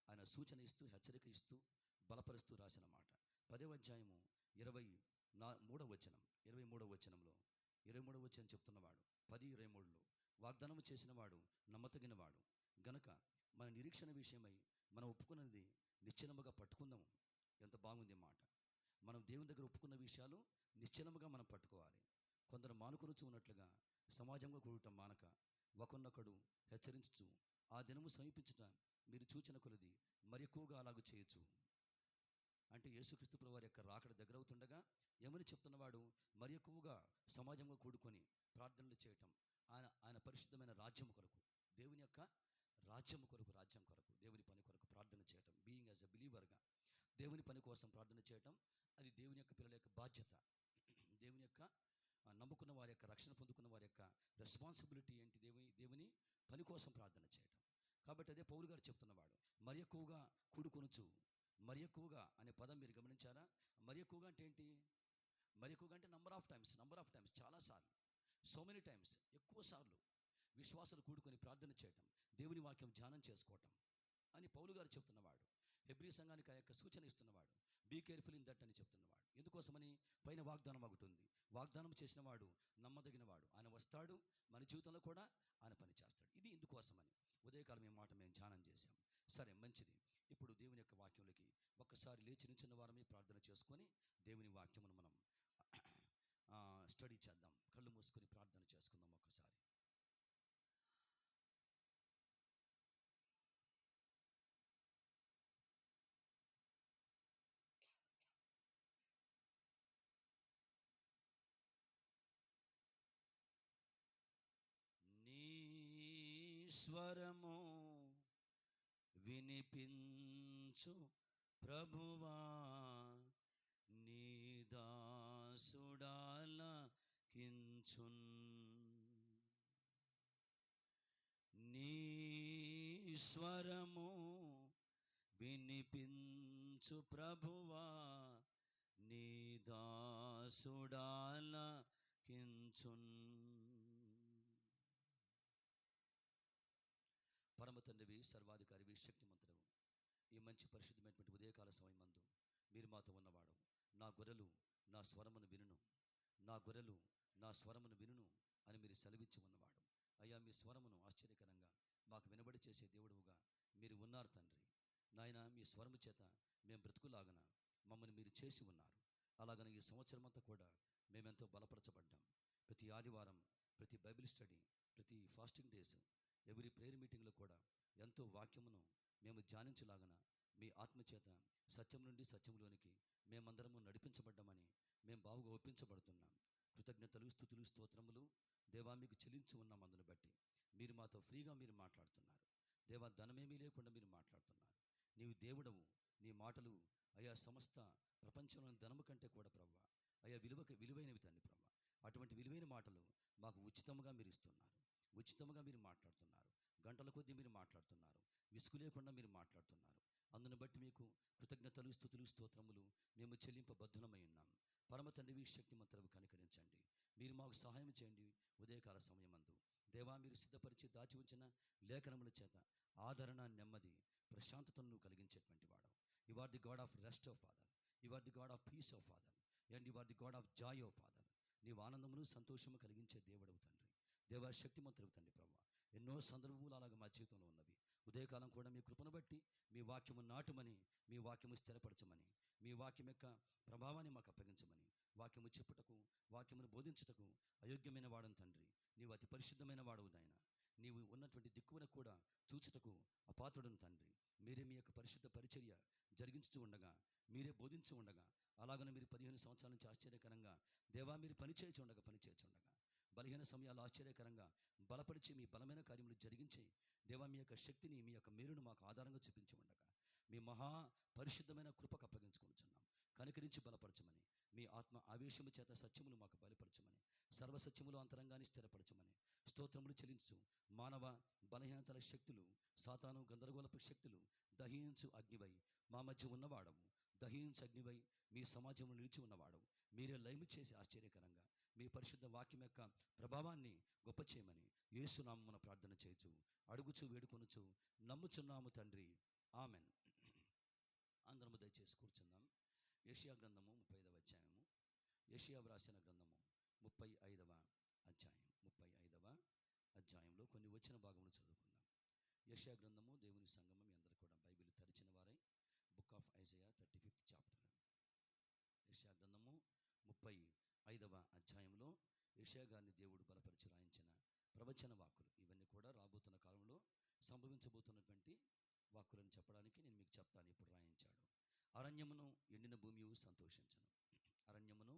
ఆయన సూచన ఇస్తూ హెచ్చరిక ఇస్తూ బలపరుస్తూ రాసిన మాట. 10వ అధ్యాయము 23వ వచనం 23వ వచనంలో 23వ వచనం చెప్తున్నవాడు 10:23లో వాగ్దానం చేసిన వాడు నమ్మతగినవాడు గనక మన నిరీక్షణ విషయమై మనం ఒప్పుకున్నది నిశ్చలముగా పట్టుకుందాము. ఎంత బాగుంది మాట. మనం దేవుని దగ్గర ఒప్పుకున్న విషయాలు నిశ్చలముగా మనం పట్టుకోవాలి. కొందరు మానుకొనుచు ఉన్నట్లుగా సమాజంగా కూడటం మానక ఒకరినొకడు హెచ్చరించు ఆ దినము సమీపించుట మీరు చూచిన కొలది మరి ఎక్కువగా అలాగూ చేయొచ్చు. అంటే యేసుక్రీస్తు ప్రభువు వారి యొక్క రాకడ దగ్గర అవుతుండగా ఏమని చెప్తున్నవాడు, మరి ఎక్కువగా సమాజంగా కూడుకొని ప్రార్థనలు చేయటం, ఆయన పరిశుద్ధమైన రాజ్యం కొరకు, దేవుని యొక్క రాజ్యం కొరకు దేవుని పని కొరకు ప్రార్థన చేయటం, బీయింగ్ యాజ్ ఎ బిలీవర్గా దేవుని పని కోసం ప్రార్థన చేయటం, అది దేవుని యొక్క పిల్లల యొక్క బాధ్యత. దేవుని యొక్క నమ్ముకున్న వారి యొక్క రక్షణ పొందుకున్న వారి యొక్క రెస్పాన్సిబిలిటీ ఏంటి? దేవుని పని కోసం ప్రార్థన చేయటం. కాబట్టి అదే పౌలు గారు చెప్తున్నవాడు, మరి ఎక్కువగా కూడుకొనుచు. మరి ఎక్కువగా అనే పదం మీరు గమనించారా? మరి ఎక్కువగా అంటే ఏంటి? మరి ఎక్కువగా అంటే నంబర్ ఆఫ్ టైమ్స్ చాలాసార్లు, సో మెనీ టైమ్స్, ఎక్కువ సార్లు విశ్వాసాలు కూడుకొని ప్రార్థన చేయటం, దేవుని వాక్యం ధ్యానం చేసుకోవటం అని పౌలు గారు చెప్తున్నవాడు. హెబ్రీ సంఘానికి ఆ యొక్క సూచన ఇస్తున్నవాడు. బీ కేర్ఫుల్ ఇన్ దట్ అని చెప్తున్నవాడు. ఎందుకోసమని? పైన వాగ్దానం ఒకటి ఉంది. వాగ్దానం చేసిన వాడు నమ్మదగినవాడు. ఆయన వస్తాడు, మన జీవితంలో కూడా ఆయన పని చేస్తాడు. ఇది ఇందుకోసమని ఉదయకాలం ఈ మాట మేము ధ్యానం చేశాం. సరే, మంచిది. ఇప్పుడు దేవుని యొక్క వాక్యంలోకి ఒక్కసారి లేచి నిల్చున్న వారమే ప్రార్థన చేసుకొని దేవుని వాక్యమును మనం స్టడీ చేద్దాం. కళ్ళు మూసుకొని ప్రార్థన చేసుకుందాం ఒక్కసారి. నీ స్వరము వినిపించు ప్రభువా, నీ దాసుడాలకించున్. నీ స్వరము వినిపించు ప్రభువా, నీ దాసుడాలకించున్. పరమ తండ్రివి, సర్వాధికారివి, శక్తిమంతుడవు, ఈ మంచి పరిశుద్ధమైనటువంటి ఉదయకాల సమయం మందు మీరు మాతో ఉన్నవాడు. నా గొర్రెలు నా స్వరమును వినును అని మీరు సెలవిచ్చి ఉన్నవాడు. అయ్యా, మీ స్వరమును ఆశ్చర్యకరంగా మాకు వినబడి చేసే దేవుడుగా మీరు ఉన్నారు తండ్రి. నాయన, మీ స్వరము చేత మేము బ్రతుకులాగన మమ్మల్ని మీరు చేసి ఉన్నారు. అలాగన ఈ సంవత్సరం అంతా కూడా మేమెంతో బలపరచబడ్డాం. ప్రతి ఆదివారం, ప్రతి బైబిల్ స్టడీ, ప్రతి ఫాస్టింగ్ డేస్, ఎవరి ప్రేయర్ మీటింగ్లో కూడా ఎంతో వాక్యమును మేము ధ్యానించలాగన మీ ఆత్మచేత సత్యం నుండి సత్యంలోనికి మేమందరము నడిపించబడ్డామని మేము బావుగా ఒప్పించబడుతున్నాం. కృతజ్ఞతలు, స్తుతులు, స్తోత్రములు దేవా మీకు చెల్లించి ఉన్నాం. అందును బట్టి మీరు మాతో ఫ్రీగా మీరు మాట్లాడుతున్నారు. దేవా, ధనమేమీ లేకుండా మీరు మాట్లాడుతున్నారు. నీవు దేవుడవు. నీ మాటలు అయా సమస్త ప్రపంచంలోని ధనము కంటే కూడా ప్రభువా అయా విలువైనవి తండ్రి ప్రభువా. అటువంటి విలువైన మాటలు మాకు ఉచితంగా మీరు ఇస్తున్నారు. ఉచితంగా మీరు మాట్లాడుతున్నారు. గంటల కొద్దీ మీరు మాట్లాడుతున్నారు. విసుగు లేకుండా మీరు మాట్లాడుతున్నారు. అందును బట్టి మీకు కృతజ్ఞతలు, స్తుతులు, స్తోత్రములు మేము చెల్లింపబద్ధులమై ఉన్నాం. పరమ తండ్రివి, శక్తిమంతుడవు, కనికరించండి. మీరు మాకు సహాయం చేయండి. ఉదయకాల సమయమందు దేవా, మీరు సిద్ధపరిచి దాచి ఉంచిన లేఖనముల చేత ఆదరణ, నెమ్మది, ప్రశాంతతను కలిగించేటువంటి వాడు. You are the God of rest of father. You are the God of peace of father. And you are the God of joy of father. నీవు ఆనందమును, సంతోషము కలిగించే దేవుడవు తండ్రి. దేవా, శక్తిమంతుడవు తండ్రి ప్రభువా. ఎన్నో సందర్భములు అలాగ మా జీవితంలో ఉన్నవి. ఉదయకాలం కూడా మీ కృపను బట్టి మీ వాక్యము నాటుమని, మీ వాక్యము స్థిరపరచమని, మీ వాక్యం యొక్క ప్రభావాన్ని మాకు అప్పగించమని, వాక్యము చెప్పుటకు, వాక్యమును బోధించుటకు అయోగ్యమైన వాడను తండ్రి. నీవు అతి పరిశుద్ధమైన వాడవు నాయన. నీవు ఉన్నటువంటి దిక్కువన కూడా చూచుటకు అపాత్రుడను తండ్రి. మీరే మీ యొక్క పరిశుద్ధ పరిచర్య జరిగించుతూ ఉండగా, మీరే బోధించు ఉండగా, అలాగనే మీరు 15 సంవత్సరాల నుంచి ఆశ్చర్యకరంగా దేవా మీరు పనిచేయచ్చు ఉండగా బలహీన సమయాలు ఆశ్చర్యకరంగా బలపరిచి మీ బలమైన కార్యములు జరిగించి దేవా మీ యొక్క శక్తిని, మీ యొక్క మేలును మాకు ఆధారంగా చూపించి ఉండగా మీ మహా పరిశుద్ధమైన కృపకు అప్పగించుకొనుచున్నాం. కనికరించి బలపరచమని, మీ ఆత్మ ఆవేశము చేత సత్యములు మాకు బయలుపరచమని, సర్వసత్యములు అంతరంగాన్ని స్థిరపరచమని స్తోత్రములు చెల్లించు. మానవ బలహీనతల శక్తులు, సాతాను గందరగోళపు శక్తులు దహించు అగ్నివై మా మధ్య ఉన్నవాడవు. దహించు అగ్నివై మీ సమాజంలో నిలిచి ఉన్నవాడవు. మీరే లయము చేసి ఆశ్చర్యకరంగా మీ పరిశుద్ధ వాక్యం యొక్క ప్రభావాన్ని గొప్ప చేయమని యేసునామమున ప్రార్థన చేయొచ్చు, అడుగుచు వేడుకొనుచు నమ్ముచున్నాము తండ్రి, ఆమెన్. అందరము దయచేసి కూర్చుందాం. యెషయా గ్రంథము 35వ అధ్యాయము. యెషయా వ్రాసిన గ్రంథము 35వ అధ్యాయం. 35వ అధ్యాయంలో కొన్ని వచ్చిన భాగములు చదువుకుందాం. యెషయా గ్రంథము, దేవుని సంగమం, మీ అందరూ కూడా బైబిల్ తెరిచిన వారై book of Isaiah 35th chapter. యెషయా గ్రంథము 35వ అధ్యాయంలో యెషయా గారిని దేవుడు బలపరిచి రాయించిన ప్రవచన వాక్కులు. ఇవన్నీ కూడా రాబోతున్న కాలంలో సంభవించబోతున్నటువంటి వాక్కులను చెప్పడానికి నేను మీకు చెప్తాను. ఇప్పుడు రాయించాడు. అరణ్యమును ఎండిన భూమియు సంతోషించను, అరణ్యమును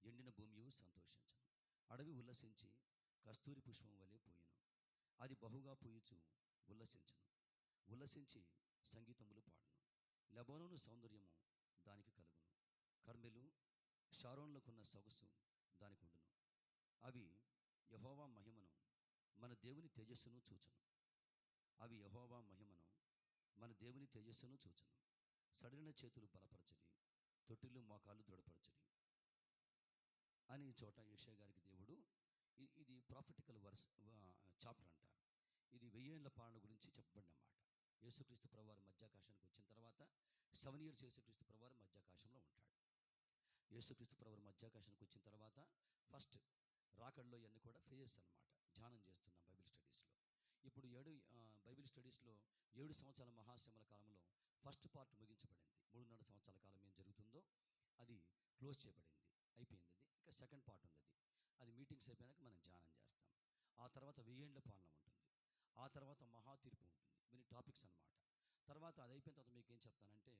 ఎండిన భూమియు సంతోషించను. అడవి ఉల్లసించి కస్తూరి పుష్పం వలె పోయెను. అది బహుగా పోయుచు ఉల్లసించను, ఉల్లసించి సంగీతములు పాడును. లెబానోను సౌందర్యము దానికి కలుగును, కర్మెలు షారోన్లకున్న సొగసు దానికి ఉండును. అవి యెహోవా మహిమను, మన దేవుని తేజస్సును చూచును. అవి యెహోవా మహిమను, మన దేవుని తేజస్సును చూచును. సడిలిన చేతులు బలపరచుడి, తొట్టిల్లు మోకాళ్ళు దృఢపరచుడి అని ఈ చోట యెషయా గారికి దేవుడు, ఇది ప్రాఫిటికల్ వర్స్ చాప్టర్ అంటారు. ఇది 1000 ఏళ్ల పాలన గురించి చెప్పబడిన మాట. యేసుక్రీస్తు ప్రభువారు మధ్యాకాశానికి వచ్చిన తర్వాత 7 years యేసుక్రీస్తు ప్రభువారు మధ్యాకాశంలో ఉంటాడు. యేసుక్రీస్తు ప్రభువారు మధ్యాకాశానికి వచ్చిన తర్వాత ఫస్ట్ రాకడలో ఇవన్నీ కూడా ఫేజెస్ అన్నమాట. ధ్యానం చేస్తున్నాం బైబిల్ స్టడీస్లో. ఇప్పుడు బైబిల్ స్టడీస్లో 7 సంవత్సరాల మహాశ్రమల కాలంలో ఫస్ట్ పార్ట్ ముగించబడింది. 3.5 సంవత్సరాల కాలం ఏం జరుగుతుందో అది క్లోజ్ చేయబడింది, అయిపోయింది. అది ఇంకా సెకండ్ పార్ట్ ఉంది. అది మీటింగ్స్ అయిపోయాక మనం ధ్యానం చేస్తాం. ఆ తర్వాత 1000 ఏళ్ల పాలన ఉంటుంది. ఆ తర్వాత మహా తీర్పు ఉంటుంది. ఇవన్నీ టాపిక్స్ అన్నమాట. తర్వాత అది అయిపోయిన తర్వాత మీకు ఏం చెప్తానంటే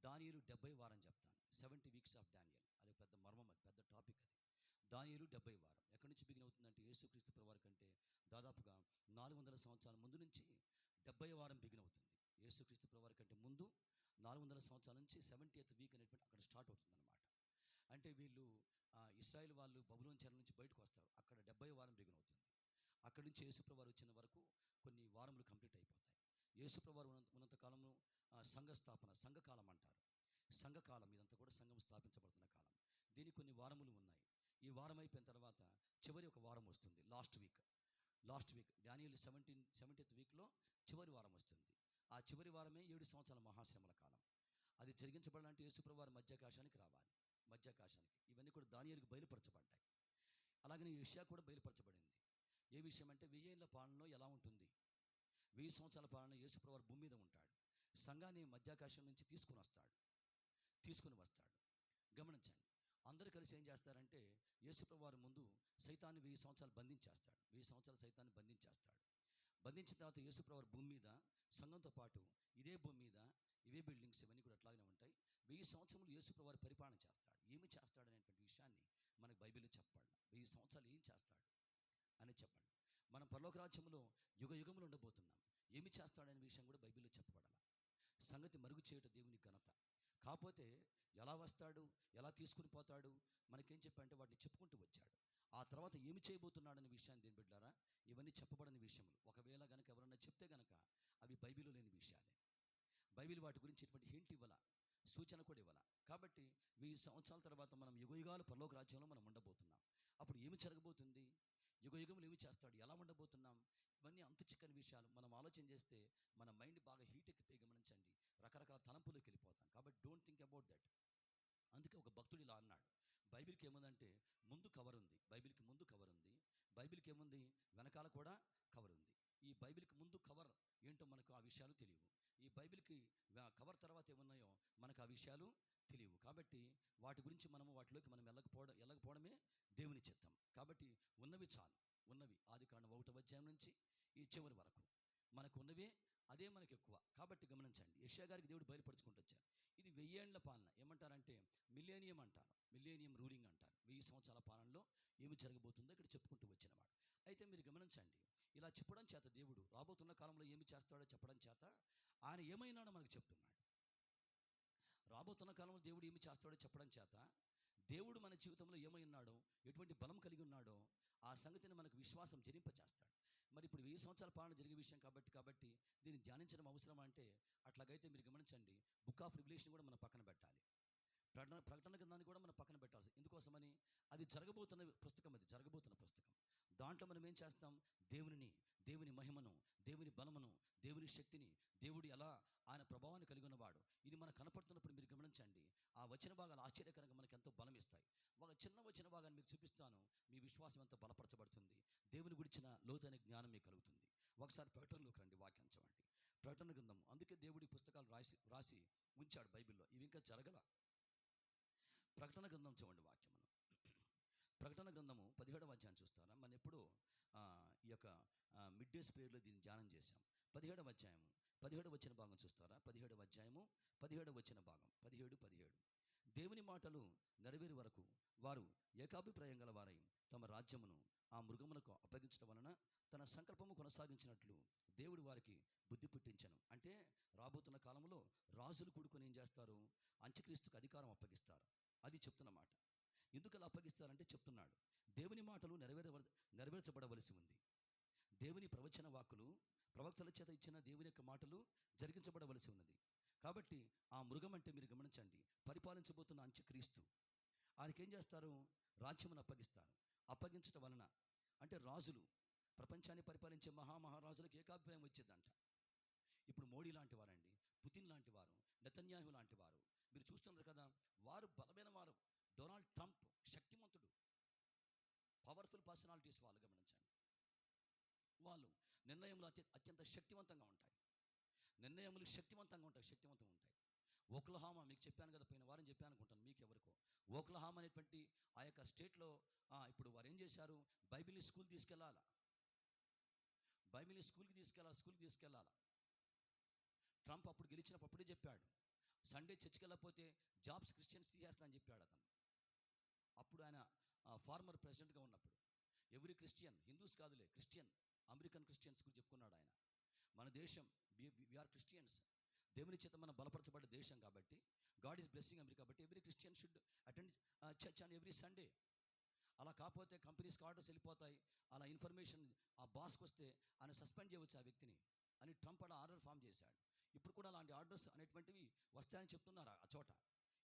దానియేలు 70 వారం చెప్తాను. 70 weeks ఆఫ్ డానియల్. అది పెద్ద మర్మం, అది పెద్ద టాపిక్. అది దానియేలు 70 వారం ఎక్కడి నుంచి బిగిన్ అవుతుందంటే యేసుక్రీస్తు ప్రభువారి కంటే దాదాపుగా 400 సంవత్సరాల ముందు నుంచి 70 వారం బిగిన్ అవుతుంది. యేసుక్రీస్తు ప్రభువారి కంటే ముందు 400 సంవత్సరాల నుంచి 70th week అనేటువంటి అక్కడ స్టార్ట్ అవుతుంది అన్నమాట. అంటే వీళ్ళు ఇశ్రాయేల్ వాళ్ళు బబులోను చెర నుంచి బయటకు వస్తారు. అక్కడ 70 వారం బిగిన్ అవుతుంది. అక్కడి నుంచి యేసుప్రభువారు వచ్చిన వరకు కొన్ని వారములు కంప్లీట్ అయిపోతాయి. యేసుప్రభువారు ఉన్నంత కాలము సంఘ స్థాపన, సంఘకాలం అంటారు. సంఘకాలం ఇదంతా కూడా సంఘం స్థాపించబడుతున్న కాలం. దీనికి కొన్ని వారములు ఉన్నాయి. ఈ వారం అయిపోయిన తర్వాత చివరి ఒక వారం వస్తుంది, లాస్ట్ వీక్. డానియేల్ 70th weekలో చివరి వారం వస్తుంది. ఆ చివరి వారమే 7 సంవత్సరాల మహాశ్రమల కాలం. అది జరిగించబడాలంటే యేసుప్రభువారు మధ్యాకాశానికి రావాలి. మధ్యాకాశానికి ఇవన్నీ కూడా దానియేలుకు బయలుపరచబడ్డాయి. అలాగనే యెషయా కూడా బయలుపరచబడింది. ఏ విషయం అంటే 1000 ఏళ్ల పాలనలో ఎలా ఉంటుంది. 1000 సంవత్సరాల పాలన యేసుప్రభువారు భూమి మీద ఉంటాడు. సంఘాన్ని మధ్యాకాశం నుంచి తీసుకుని వస్తాడు. గమనించండి, అందరూ కలిసి ఏం చేస్తారంటే యేసుప్రభువారు ముందు సైతాన్ని 1000 సంవత్సరాలు బంధించేస్తాడు. 1000 సంవత్సరాలు సైతాన్ని బంధించేస్తాడు. బంధించిన తర్వాత యేసుప్రభువారు భూమి మీద సంఘంతో పాటు ఇదే భూమి మీద ఇవే బిల్డింగ్స్ ఇవన్నీ కూడా అట్లాగే ఉంటాయి. 1000 సంవత్సరములు యేసుప్రభువారు పరిపాలన చేస్తాడు. ఏమి చేస్తాడు అనేటువంటి విషయాన్ని మనకు బైబిల్లో చెప్పబడాలి. 1000 సంవత్సరాలు ఏం చేస్తాడు అని చెప్పండి. మనం పరలోక రాజ్యంలో యుగ యుగములు ఉండబోతున్నాం. ఏమి చేస్తాడనే విషయం కూడా బైబిల్లో చెప్పబడాలి. సంగతి మరుగు చేయటం దేవుని ఘనత. కాకపోతే ఎలా వస్తాడు, ఎలా తీసుకుని పోతాడు, మనకేం చెప్పాడంటే వాటిని చెప్పుకుంటూ వచ్చాడు. ఆ తర్వాత ఏమి చేయబోతున్నాడనే విషయాన్ని దేని బిడ్డలారా, ఇవన్నీ చెప్పబడని విషయములు. ఒకవేళ కనుక ఎవరన్నా చెప్తే కనుక అవి బైబిల్లో లేని విషయాలే. బైబిల్ వాటి గురించి ఎటువంటి హింట్ ఇవ్వాల, సూచన కూడా ఇవ్వాల. కాబట్టి 1000 సంవత్సరాల తర్వాత మనం యుగయుగాలు పరలోక రాజ్యంలో మనం ఉండబోతున్నాం. అప్పుడు ఏమి జరగబోతుంది, యుగయుగములు ఏమి చేస్తాడు, ఎలా ఉండబోతున్నాం, ఇవన్నీ అంతు చిక్కని విషయాలు. మనం ఆలోచన చేస్తే మన మైండ్ బాగా హీట్ ఎక్కిపోయి గమనించండి, రకరకాల తలంపులోకి వెళ్ళిపోతాం. కాబట్టి డోంట్ థింక్ అబౌట్ దట్. అందుకే ఒక భక్తుడు ఇలా అన్నాడు, బైబిల్కి ఏముందంటే ముందు కవర్ ఉంది, బైబిల్కి ముందు కవర్ ఉంది, బైబిల్కి ఏముంది వెనకాల కూడా కవర్ ఉంది. ఈ బైబిల్కి ముందు కవర్ ఏంటో మనకు ఆ విషయాలు తెలియవు. ఈ బైబిల్కి కవర్ తర్వాత ఏమున్నాయో మనకు ఆ విషయాలు తెలియవు. కాబట్టి వాటి గురించి వాటిలోకి మనం వెళ్ళకపోవడమే దేవుని చిత్తం. కాబట్టి ఉన్నవి చాలు. ఉన్నవి ఆదికాండం 1వ అధ్యాయం నుంచి ఈ చివరి వరకు మనకు ఉన్నవే, అదే మనకు ఎక్కువ. కాబట్టి గమనించండి, యెషయా గారికి దేవుడు బయలుపరుచుకుంటూ వచ్చారు. ఇది 1000 ఏళ్ల పాలన. ఏమంటారంటే మిలేనియం అంటారు, మిలేనియం రూలింగ్ అంటారు. 1000 సంవత్సరాల పాలనలో ఏమి జరగబోతుందో ఇక్కడ చెప్పుకుంటూ వచ్చినవాడు. అయితే మీరు గమనించండి, ఇలా చెప్పడం చేత దేవుడు రాబోతున్న కాలంలో ఏమి చేస్తాడో చెప్పడం చేత ఆయన ఏమైనాడో మనకు చెప్తున్నాడు. రాబోతున్న కాలంలో దేవుడు ఏమి చేస్తాడో చెప్పడం చేత దేవుడు మన జీవితంలో ఏమై ఉన్నాడో, ఎటువంటి బలం కలిగి ఉన్నాడో ఆ సంగతిని మనకు విశ్వాసం జరింపచేస్తాడు. మరి ఇప్పుడు 1000 సంవత్సరాల పాలన జరిగే విషయం కాబట్టి దీన్ని ధ్యానించడం అవసరమా అంటే, అట్లాగైతే మీరు గమనించండి, బుక్ ఆఫ్ రివిలేషన్ కూడా మనం పక్కన పెట్టాలి. ప్రకటన గ్రంథాన్ని కూడా మనం పక్కన పెట్టాల్సి. ఎందుకోసమని, అది జరగబోతున్న పుస్తకం, అది జరగబోతున్న పుస్తకం. దాంట్లో మనం ఏం చేస్తాం, దేవుని మహిమను, దేవుని బలమును, దేవుని శక్తిని, దేవుడు ఎలా ఆయన ప్రభావాన్ని కలిగి ఉన్నవాడు, ఇది మనకు కనపడుతున్నప్పుడు మీరు గమనించండి, ఆ వచన భాగాలు ఆశ్చర్యకరంగా మనకు ఎంతో బలం ఇస్తాయి. ఒక చిన్న వచన భాగాన్ని మీకు చూపిస్తాను, మీ విశ్వాసం ఎంతో బలపరచబడుతుంది, దేవుని గురించిన లోతైన జ్ఞానం మీకు కలుగుతుంది. ఒకసారి ప్రకటనలోకి రండి, వాక్యం చదవండి. ప్రకటన గ్రంథం, అందుకే దేవుడి పుస్తకాలు రాసి ఉంచాడు బైబిల్లో, ఇవి ఇంకా జరగల. ప్రకటన గ్రంథం చూడండి, వాక్యమును. ప్రకటన గ్రంథము 17వ అధ్యాయం చూస్తారా? మనం ఎప్పుడూ ఈ యొక్క మిడ్ డేస్ పీరియడ్లో దీన్ని ధ్యానం చేశాం. 17వ అధ్యాయము 17వ వచన భాగం చూస్తారా? 17వ అధ్యాయము 17వ వచన భాగం 17. దేవుని మాటలు నెరవేరు వరకు వారు ఏకాభిప్రాయం గల వారై తమ రాజ్యమును ఆ మృగమునకు అప్పగించడం వలన తన సంకల్పము కొనసాగించినట్లు దేవుడు వారికి బుద్ధి పుట్టించను. అంటే రాబోతున్న కాలంలో రాజులు కూడుకొని ఏం చేస్తారు, అంత్యక్రీస్తుకు అధికారం అప్పగిస్తారు. అది చెప్తున్నమాట. ఎందుకు అలా అప్పగిస్తారంటే చెప్తున్నాడు, దేవుని మాటలు నెరవేర్చబడవలసి ఉంది. దేవుని ప్రవచన వాక్కులు, ప్రవక్తల చేత ఇచ్చిన దేవుని యొక్క మాటలు జరిగించబడవలసి ఉన్నది. కాబట్టి ఆ మృగం అంటే మీరు గమనించండి, పరిపాలించబోతున్న అంత్యక్రీస్తు. ఆయనకేం చేస్తారు, రాజ్యమును అప్పగిస్తారు. అప్పగించడం వలన అంటే రాజులు, ప్రపంచాన్ని పరిపాలించే మహారాజులకు ఏకాభిప్రాయం వచ్చేదంట. ఇప్పుడు మోడీ లాంటి వారండి, పుతిన్ లాంటి వారు, నెతన్యాహు లాంటి వారు మీరు చూస్తున్నారు కదా, వారు బలమైన వారు. డొనాల్డ్ ట్రంప్ శక్తిమంతుడు, పవర్ఫుల్ పర్సనాలిటీస్ వాళ్ళు. గమనించండి, వాళ్ళు నిర్ణయములు అత్యంత శక్తివంతంగా ఉంటాయి. శక్తివంతంగా ఉంటాయి. ఓక్లహామా మీకు చెప్పాను కదా, పోయిన వారం చెప్పాను అనుకుంటాను మీకు ఎవరికో. ఓక్లహామా అనేటువంటి ఆ యొక్క స్టేట్లో ఇప్పుడు వారు ఏం చేశారు, బైబిల్ని స్కూల్కి తీసుకెళ్ళాలా, స్కూల్కి తీసుకెళ్ళాలా. ట్రంప్ అప్పుడు గెలిచినప్పుడు అప్పుడే చెప్పాడు, సండే చర్చికి వెళ్ళకపోతే జాబ్స్ క్రిస్టియన్స్ తీసేస్తానని చెప్పాడు అతను. అప్పుడు ఆయన ఫార్మర్ ప్రెసిడెంట్గా ఉన్నప్పుడు ఎవ్రీ క్రిస్టియన్, హిందూస్ కాదులే, క్రిస్టియన్, అమెరికన్ క్రిస్టియన్స్ గురించి చెప్పుకున్నాడు ఆయన. మన దేశం వీఆర్ క్రిస్టియన్స్, దేవుని చేత మనం బలపరచబడ్డ దేశం కాబట్టి, గాడ్ ఈస్ బ్లెస్సింగ్ అమెరికా, కాబట్టి every Christian should attend church on every Sunday. అలా కాకపోతే కంపెనీస్కి ఆర్డర్స్ వెళ్ళిపోతాయి, అలా ఇన్ఫర్మేషన్ ఆ బాస్కి వస్తే ఆయన సస్పెండ్ చేయవచ్చు ఆ వ్యక్తిని అని ట్రంప్ అలా ఆర్డర్ ఫామ్ చేశాడు. ఇప్పుడు కూడా అలాంటి ఆర్డర్స్ అనేటువంటివి వస్తాయని చెప్తున్నారు ఆ చోట.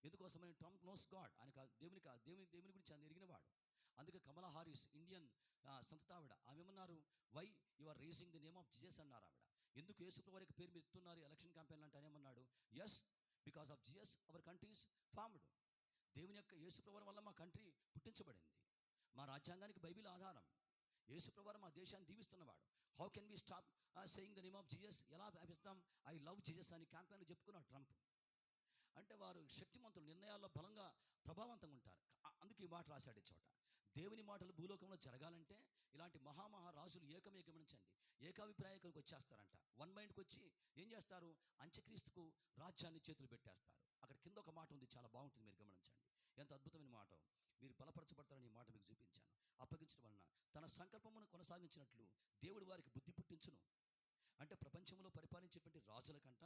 ఎందుకోసమని, ట్రంప్ నోస్ గాడ్, ఆయన దేవుని గురించి ఆయన ఎరిగినవాడు. అందుకే కమలా హారిస్, ఇండియన్ సంతతావిడ, ఆమె ఏమన్నారు, why you are raising the name of Jesus అన్నారు ఆవిడ. ఎందుకు యేసుప్రభు వారి పేరు మీరు ఎత్తున్నారు ఎలక్షన్ క్యాంపెయిన్ అంటే? ఆయన ఏమన్నాడు, yes, because of Jesus our country is formed. దేవుని యొక్క యేసుప్రభు వల్ల మా కంట్రీ పుట్టించబడింది, మా రాజ్యాంగానికి బైబిల్ ఆధారం. యేసుప్రభు వారు మా దేశాన్ని దీవిస్తున్నవాడు. How can we stop saying the name of Jesus? ఎలా భావిస్తాం? ఐ లవ్ జీసస్ అని క్యాంపెయిన్లో చెప్పుకున్నాడు ట్రంప్. అంటే వారు శక్తిమంతులు, నిర్ణయాల్లో బలంగా ప్రభావవంతంగా ఉంటారు. అందుకే ఈ మాట రాశాడు ఈ చోట. దేవుని మాటలు భూలోకంలో జరగాలంటే ఇలాంటి రాజులు ఏకమే, గమనించండి, ఏకాభిప్రాయానికి వచ్చేస్తారంట. వన్ మైండ్కి వచ్చి ఏం చేస్తారు, అంత్యక్రీస్తుకు రాజ్యాన్ని చేతులు పెట్టేస్తారు. అక్కడ కింద ఒక మాట ఉంది, చాలా బాగుంటుంది, మీరు గమనించండి. ఎంత అద్భుతమైన మాట. మీరు బలపరచబడతారని ఈ మాట మీకు చూపించాను. అప్పగించడం వలన తన సంకల్పమును కొనసాగించినట్లు దేవుడు వారికి బుద్ధి పుట్టించును. అంటే ప్రపంచంలో పరిపాలించేటువంటి రాజుల కంట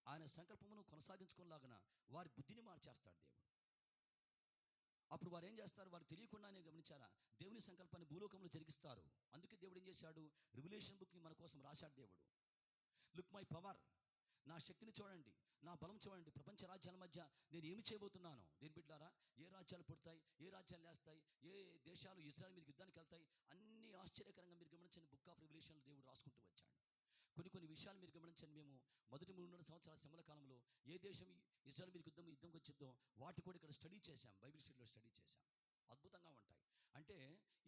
ఆయన సంకల్పమును కొనసాగించుకునేలాగా వారి బుద్ధిని మార్చేస్తాడు దేవుడు. అప్పుడు వారు ఏం చేస్తారు, వారు తెలియకుండానే, గమనించారా, దేవుని సంకల్పాన్ని భూలోకంలో జరిగిస్తారు. అందుకే దేవుడు ఏం చేశాడు, రివిలేషన్ బుక్ని మన కోసం రాశాడు దేవుడు. లుక్ మై పవర్, నా శక్తిని చూడండి, నా బలం చూడండి, ప్రపంచ రాజ్యాల మధ్య నేను ఏమి చేయబోతున్నాను. దేని బిడ్డలారా, ఏ రాజ్యాలు పుడతాయి, ఏ రాజ్యాలు లేస్తాయి, ఏ దేశాలు ఇజ్రాయెల్ మీదకి యుద్ధానికి వెళ్తాయి, అన్ని ఆశ్చర్యకరంగా మీరు గమనించండి బుక్ ఆఫ్ రివిలేషన్లో దేవుడు రాసుకుంటూ వచ్చాడు. కొన్ని విషయాలు మీరు గమనించండి. మేము మొదటి 300 సంవత్సరాల శ్రమల కాలంలో ఏ దేశం ఇజ్రాయెల్ మీద యుద్ధంకి వచ్చిందో వాటి కూడా ఇక్కడ స్టడీ చేశాం, బైబిల్ స్టడీలో స్టడీ చేశాం. అద్భుతంగా ఉంటాయి. అంటే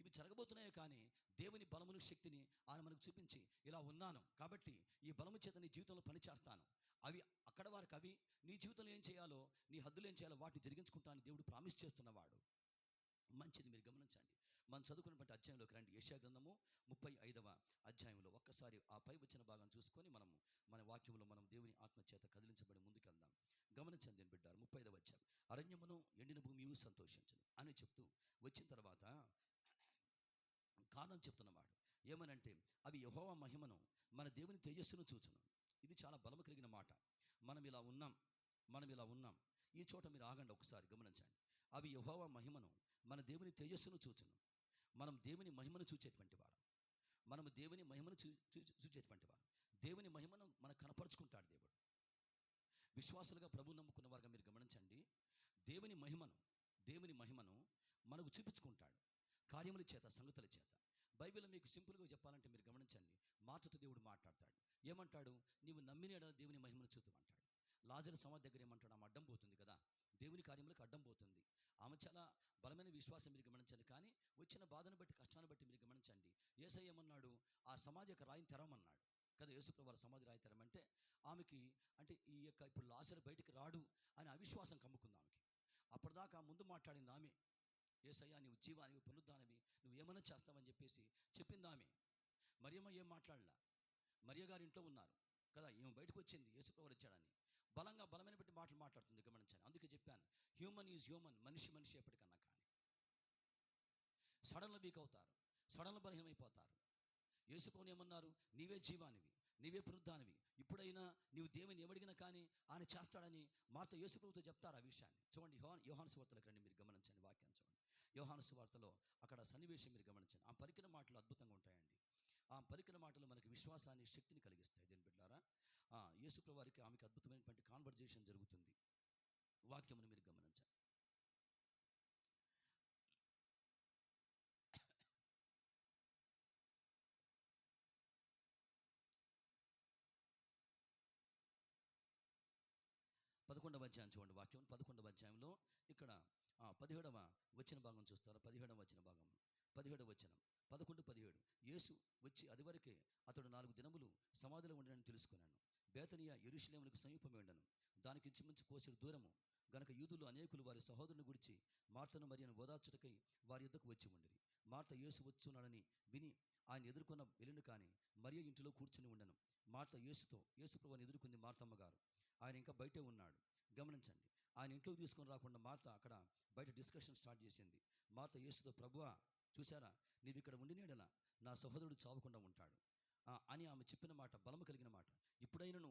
ఇవి జరగబోతున్నాయే, కానీ దేవుని బలమును, శక్తిని ఆయన మనకు చూపించి, ఇలా ఉన్నాను కాబట్టి ఈ బలము చేత నీ జీవితంలో పనిచేస్తాను, అవి అక్కడ వారికి అవి నీ జీవితంలో ఏం చేయాలో, నీ హద్దులు ఏం చేయాలో వాటిని జరిగించుకుంటానని దేవుడు ప్రామిస్ చేస్తున్నవాడు. మంచిది, మీరు గమనించండి. మనం చదువుకున్నటువంటి అధ్యాయంలోకి రండి. యెషయా గ్రంథము 35వ అధ్యాయంలో ఒక్కసారి ఆ పై వచ్చిన భాగం చూసుకొని మన వాక్యంలో మనం దేవుని ఆత్మ చేత కదిలించబడి ముందుకెళ్దాం. గమనించండి నేను బిడ్డారు. 35వ అధ్యాయం, అరణ్యమును ఎండిన భూమియు సంతోషించును అని చెప్తూ వచ్చిన తర్వాత కారణం చెప్తున్నవాడు ఏమనంటే, అవి యెహోవా మహిమను, మన దేవుని తేజస్సును చూచును. ఇది చాలా బలము కలిగిన మాట. మనం ఇలా ఉన్నాం. ఈ చోట మీరు ఆగండి, ఒకసారి గమనించండి. అవి యెహోవా మహిమను, మన దేవుని తేజస్సును చూచును. మనం దేవుని మహిమను చూచేటువంటి వారం. మనము దేవుని మహిమను చూచేటువంటి వారు. దేవుని మహిమను మనకు కనపరుచుకుంటాడు దేవుడు. విశ్వాసులుగా ప్రభు నమ్ముకున్న వారుగా మీరు గమనించండి, దేవుని మహిమను మనకు చూపించుకుంటాడు కార్యముల చేత, సంగతుల చేత. బైబిల్లో మీకు సింపుల్గా చెప్పాలంటే మీరు గమనించండి, మాటతో దేవుడు మాట్లాడతాడు. ఏమంటాడు? నీవు నమ్మిన యెడల దేవుని మహిమను చూద్దామంటాడు. లాజరు సమాధి దగ్గర ఏమంటాడు? ఆమె అడ్డం పోతుంది కదా, దేవుని కార్యములకు అడ్డం పోతుంది. ఆమె చాలా బలమైన విశ్వాసం మీరు గమనించండి. కానీ వచ్చిన బాధను బట్టి, కష్టాన్ని బట్టి మీరు గమనించండి, యేసయ్య ఏమన్నాడు? ఆ సమాధి యొక్క రాయిని తెరవమన్నాడు కదా. యేసుప్రభు వారి సమాధి రాయి తెరమంటే ఆమెకి, అంటే ఈ యొక్క ఇప్పుడు లాజరు బయటికి రాడు అని అవిశ్వాసం కమ్ముకుంది ఆమెకి. అప్పటిదాకా ముందు మాట్లాడింది ఆమె. యేసయ్య నీవు జీవానివి, పునరుద్ధానివి, నువ్వు ఏమైనా చేస్తావని చెప్పేసి చెప్పింది ఆమె. మరియమ్మ ఏం మాట్లాడలా. మరియ గారు ఇంట్లో ఉన్నారు కదా, ఈమె బయటకు వచ్చింది యేసుప్రభు వచ్చాడని బలమైన బట్టి మాటలు మాట్లాడుతుంది గమనించాను. అందుకే చెప్పాను, హ్యూమన్ ఈజ్ హ్యూమన్, మనిషి ఎప్పటికన్నా. కానీ సడన్లో వీక్ అవుతారు, సడన్లో బలహీనమైపోతారు. యేసుప్రభుని ఏమన్నారు? నీవే జీవానివి, నీవే పునరుద్ధానివి, ఇప్పుడైనా నీవు దేవుని ఏమడిగినా కానీ ఆయన చేస్తాడని మార్త యేసుప్రభుతో చెప్తారు ఆ విషయాన్ని. చూడండి, యోహాను సువార్తలకు రండి, మీరు గమనించండి వాక్యాన్ని చూడండి. యోహాను సువార్తలో అక్కడ సన్నివేశం మీరు గమనించండి. ఆ పలికిన మాటలు అద్భుతంగా ఉంటాయండి. ఆ పలికిన మాటలు మనకి విశ్వాసాన్ని, శక్తిని కలిగిస్తాయి. దేని బిడ్డలారా, యేసుప్రభు వారికి ఆమెకి అద్భుతమైనటువంటి కాన్వర్జేషన్ జరుగుతుంది. వాక్యమును మీరు గమనించండి. పదకొండవ అధ్యాయం చూడండి, వాక్యం 11వ అధ్యాయంలో ఇక్కడ 17వ వచన భాగం చూస్తారు. 17వ వచన భాగం, 17వ వచనం, 11-17. యేసు వచ్చి అది వరకే అతడు 4 దినములు సమాధిలో ఉండనని తెలుసుకున్నాను. బేతనియ యెరూషలేమునకు సమీపమే ఉండను, దానికి ఇంచుమించు కోసెడు దూరము. గనక యూదులు అనేకులు వారి సహోదరుని గురించి మార్తను మరియను ఓదార్చుటకై వారి యుద్ధకు వచ్చి ఉండిరి. మార్త యేసు వచ్చున్నాడని విని ఆయన ఎదుర్కొన్న వెళ్ళిన కానీ మరియ ఇంటిలో కూర్చుని ఉండను. మార్త యేసుప్రభుని ఎదుర్కొంది మార్తమ్మ గారు. ఆయన ఇంకా బయటే ఉన్నాడు. గమనించండి, ఆయన ఇంట్లోకి తీసుకొని రాకుండా మార్త అక్కడ బయట డిస్కషన్ స్టార్ట్ చేసింది. మార్త యేసుతో, ప్రభువా చూసారా, నీవు ఇక్కడ ఉండినేడల నా సహోదరుడు చావకుండా ఉంటాడు అని ఆమె చెప్పిన మాట బలము కలిగిన మాట. ఇప్పుడైనను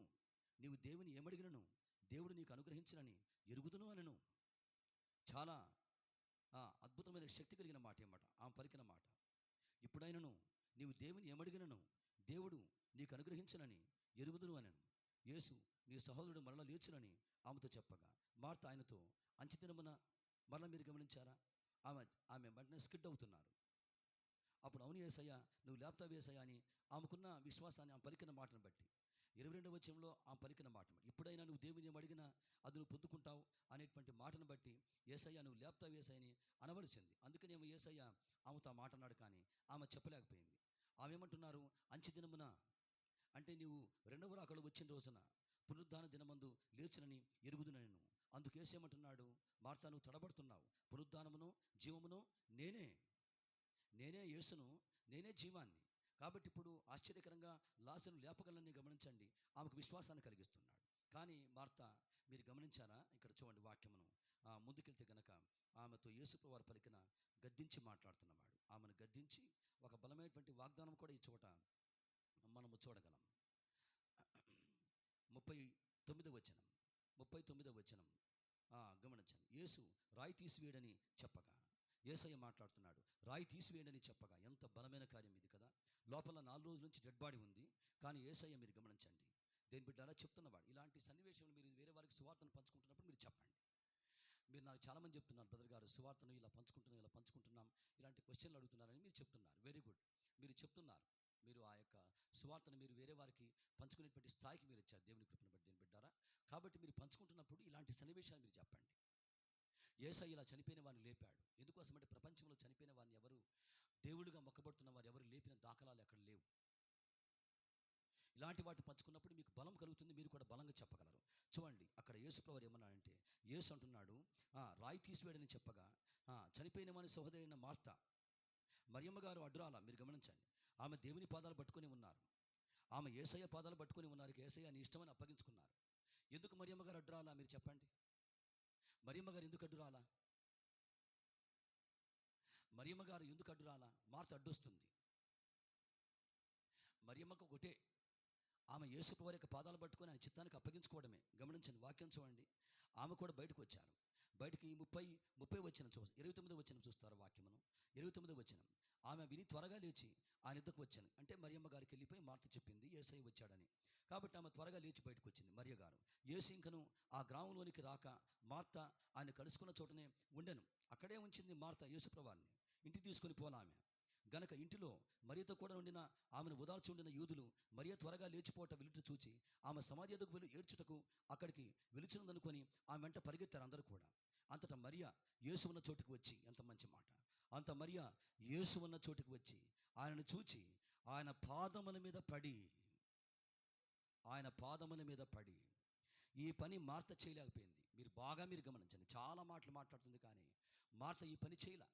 నీవు దేవుని ఏమడిగినను దేవుడు నీకు అనుగ్రహించినని ఎరుగుదును అనను. చాలా అద్భుతమైన శక్తి కలిగిన మాట ఏమాట ఆమె పలికిన మాట. ఇప్పుడైనను నీవు దేవుని ఏమడిగినను దేవుడు నీకు అనుగ్రహించనని ఎరుగుదును అనను. యేసు నీ సహోదరుడు మరల లేచునని ఆమెతో చెప్పగా మార్త ఆయనతో అంచెదినమున మరల మీరు గమనించారా, ఆమె వెంటనే స్కిడ్ అవుతున్నారు. అప్పుడు అవును యేసయ్య, నువ్వు లేపుతావు యేసయ్య అని ఆమెకున్న విశ్వాసాన్ని ఆమె పలికిన మాటను బట్టి, 22వ వచనంలో ఆమె పలికిన మాట బట్టి, ఇప్పుడైనా నువ్వు దేవుని ఏమి అడిగినా అది నువ్వు పొందుకుంటావు అనేటువంటి మాటను బట్టి యేసయ్య నువ్వు లేపుతావు యేసయ్యని అనవలసింది. అందుకనేమో యేసయ్య ఆమెతో ఆ మాట అన్నాడు. కానీ ఆమె చెప్పలేకపోయింది. ఆమె ఏమంటున్నారు? అంచెదినమున అంటే నీవు 2వ రాకడ వచ్చిన రోజున పునరుద్ధాన దినమందు లేచునని ఎరుగుదునను. అందుకు యేసు ఏమంటున్నాడు? మార్తా, నువ్వు తడబడుతున్నావు, పునరుద్ధానమును జీవమును నేనే యేసును, నేనే జీవాన్ని. కాబట్టి ఇప్పుడు ఆశ్చర్యకరంగా లాజరును లేపగలని గమనించండి, ఆమెకు విశ్వాసాన్ని కలిగిస్తున్నాడు. కానీ మార్త, మీరు గమనించారా? ఇక్కడ చూడండి వాక్యమును ముందుకెళ్తే గనక ఆమెతో యేసుప్రభువు వారు పలికిన గద్దించి మాట్లాడుతున్నవాడు. ఆమెను గద్దించి ఒక బలమైనటువంటి వాగ్దానం కూడా ఈ చోట మనము చూడగలం. 39వ వచనం గమనించండి. యేసు రాయి తీసివేయడని చెప్పగా, యేసయ్య మాట్లాడుతున్నాడు, రాయి తీసివేయడని చెప్పగా. ఎంత బలమైన కార్యం ఇది కదా. లోపల 4 రోజుల నుంచి డెడ్ బాడీ ఉంది. కానీ యేసయ్య మీరు గమనించండి, దేని బిడ్డ అలా చెప్తున్నవాడు. ఇలాంటి సన్నివేశంలో మీరు వేరే వారికి సువార్తను పంచుకుంటున్నప్పుడు మీరు చెప్పండి. మీరు నాకు చాలామంది చెప్తున్నారు, బ్రదర్ గారు సువార్తను ఇలా పంచుకుంటున్నాం ఇలాంటి క్వశ్చన్లు అడుగుతున్నారని మీరు చెప్తున్నారు. వెరీ గుడ్, మీరు చెప్తున్నారు. మీరు ఆ యొక్క సువార్తను మీరు వేరే వారికి పంచుకునేటువంటి స్థాయికి మీరు ఇచ్చారు దేవుని కృపను బట్టి, దేని బిడ్డారా. కాబట్టి మీరు పంచుకుంటున్నప్పుడు ఇలాంటి సన్నివేశాలు మీరు చెప్పండి. యేసయ్య ఇలా చనిపోయిన వారిని లేపాడు. ఎందుకోసమంటే ప్రపంచంలో చనిపోయిన వారిని ఎవరు, దేవుడిగా మొక్కబడుతున్న వారు ఎవరు లేపిన దాఖలాలు ఎక్కడ లేవు. ఇలాంటి వాటిని పంచుకున్నప్పుడు మీకు బలం కలుగుతుంది, మీరు కూడా బలంగా చెప్పగలరు. చూడండి, అక్కడ యేసుప్రభు వారు ఏమన్నాడంటే, యేసు అంటున్నాడు రాయి తీసివేయడని చెప్పగా చనిపోయిన వాని సహోదరైన మార్త, మరియమ్మ గారు అడ్డురాల. మీరు గమనించండి, ఆమె దేవుని పాదాలు పట్టుకొని ఉన్నారు, ఆమె యేసయ్య పాదాలు పట్టుకొని ఉన్నారు. యేసయ్య నీ ఇష్టమని అప్పగించుకున్నారు. ఎందుకు మరియమ్మ గారు అడ్డురాలా? మీరు చెప్పండి. మరియమ్మ గారు ఎందుకు అడ్డురాలా? మరియమ్మ గారు ఎందుకు అడ్డురాలా? మార్త అడ్డొస్తుంది. మరియమ్మకు ఒకటే, ఆమె యేసుప్రభు వారి యొక్క పాదాలు పట్టుకొని ఆయన చిత్తానికి అప్పగించుకోవడమే. గమనించండి, వాక్యం చూడండి. ఆమె కూడా బయటకు వచ్చారు. బయటికి 30 వచనం 29వ వచనం చూస్తారు వాక్యమును. 29వ వచనం, ఆమె విని త్వరగా లేచి ఆయన యుద్ధకు వచ్చాను. అంటే మరియమ్మ గారికి వెళ్ళిపోయి మార్త చెప్పింది యేసయ్య వచ్చాడని. కాబట్టి ఆమె త్వరగా లేచి బయటకు వచ్చింది మరియ గారు. యేసు ఇంకను ఆ గ్రామంలోనికి రాక మార్త ఆయన కలుసుకున్న చోటనే ఉండెను. అక్కడే ఉంచింది మార్త యేసుప్రభువాన్ని. ఇంటికి తీసుకొని పోలా ఆమె గనక ఇంటిలో మరియతో కూడా ఉండిన ఆమెను ఓదార్చి ఉండిన యూదులు మరియ త్వరగా లేచిపోవట వెలుట చూచి ఆమె సమాధి ఎదుగు వెళ్ళి ఏడ్చుటకు అక్కడికి వెలుచున్నదనుకొని ఆమె వెంట పరిగెత్తారు అందరూ కూడా. అంతటా మరియ యేసు ఉన్న చోటుకు వచ్చి, ఎంత మంచి మాట, అంత మరియ యేసు ఉన్న చోటుకు వచ్చి ఆయనను చూచి ఆయన పాదముల మీద పడి ఈ పని మార్త చేయలేకపోయింది. మీరు గమనించండి, చాలా మాటలు మాట్లాడుతుంది కానీ మార్త ఈ పని చేయలే.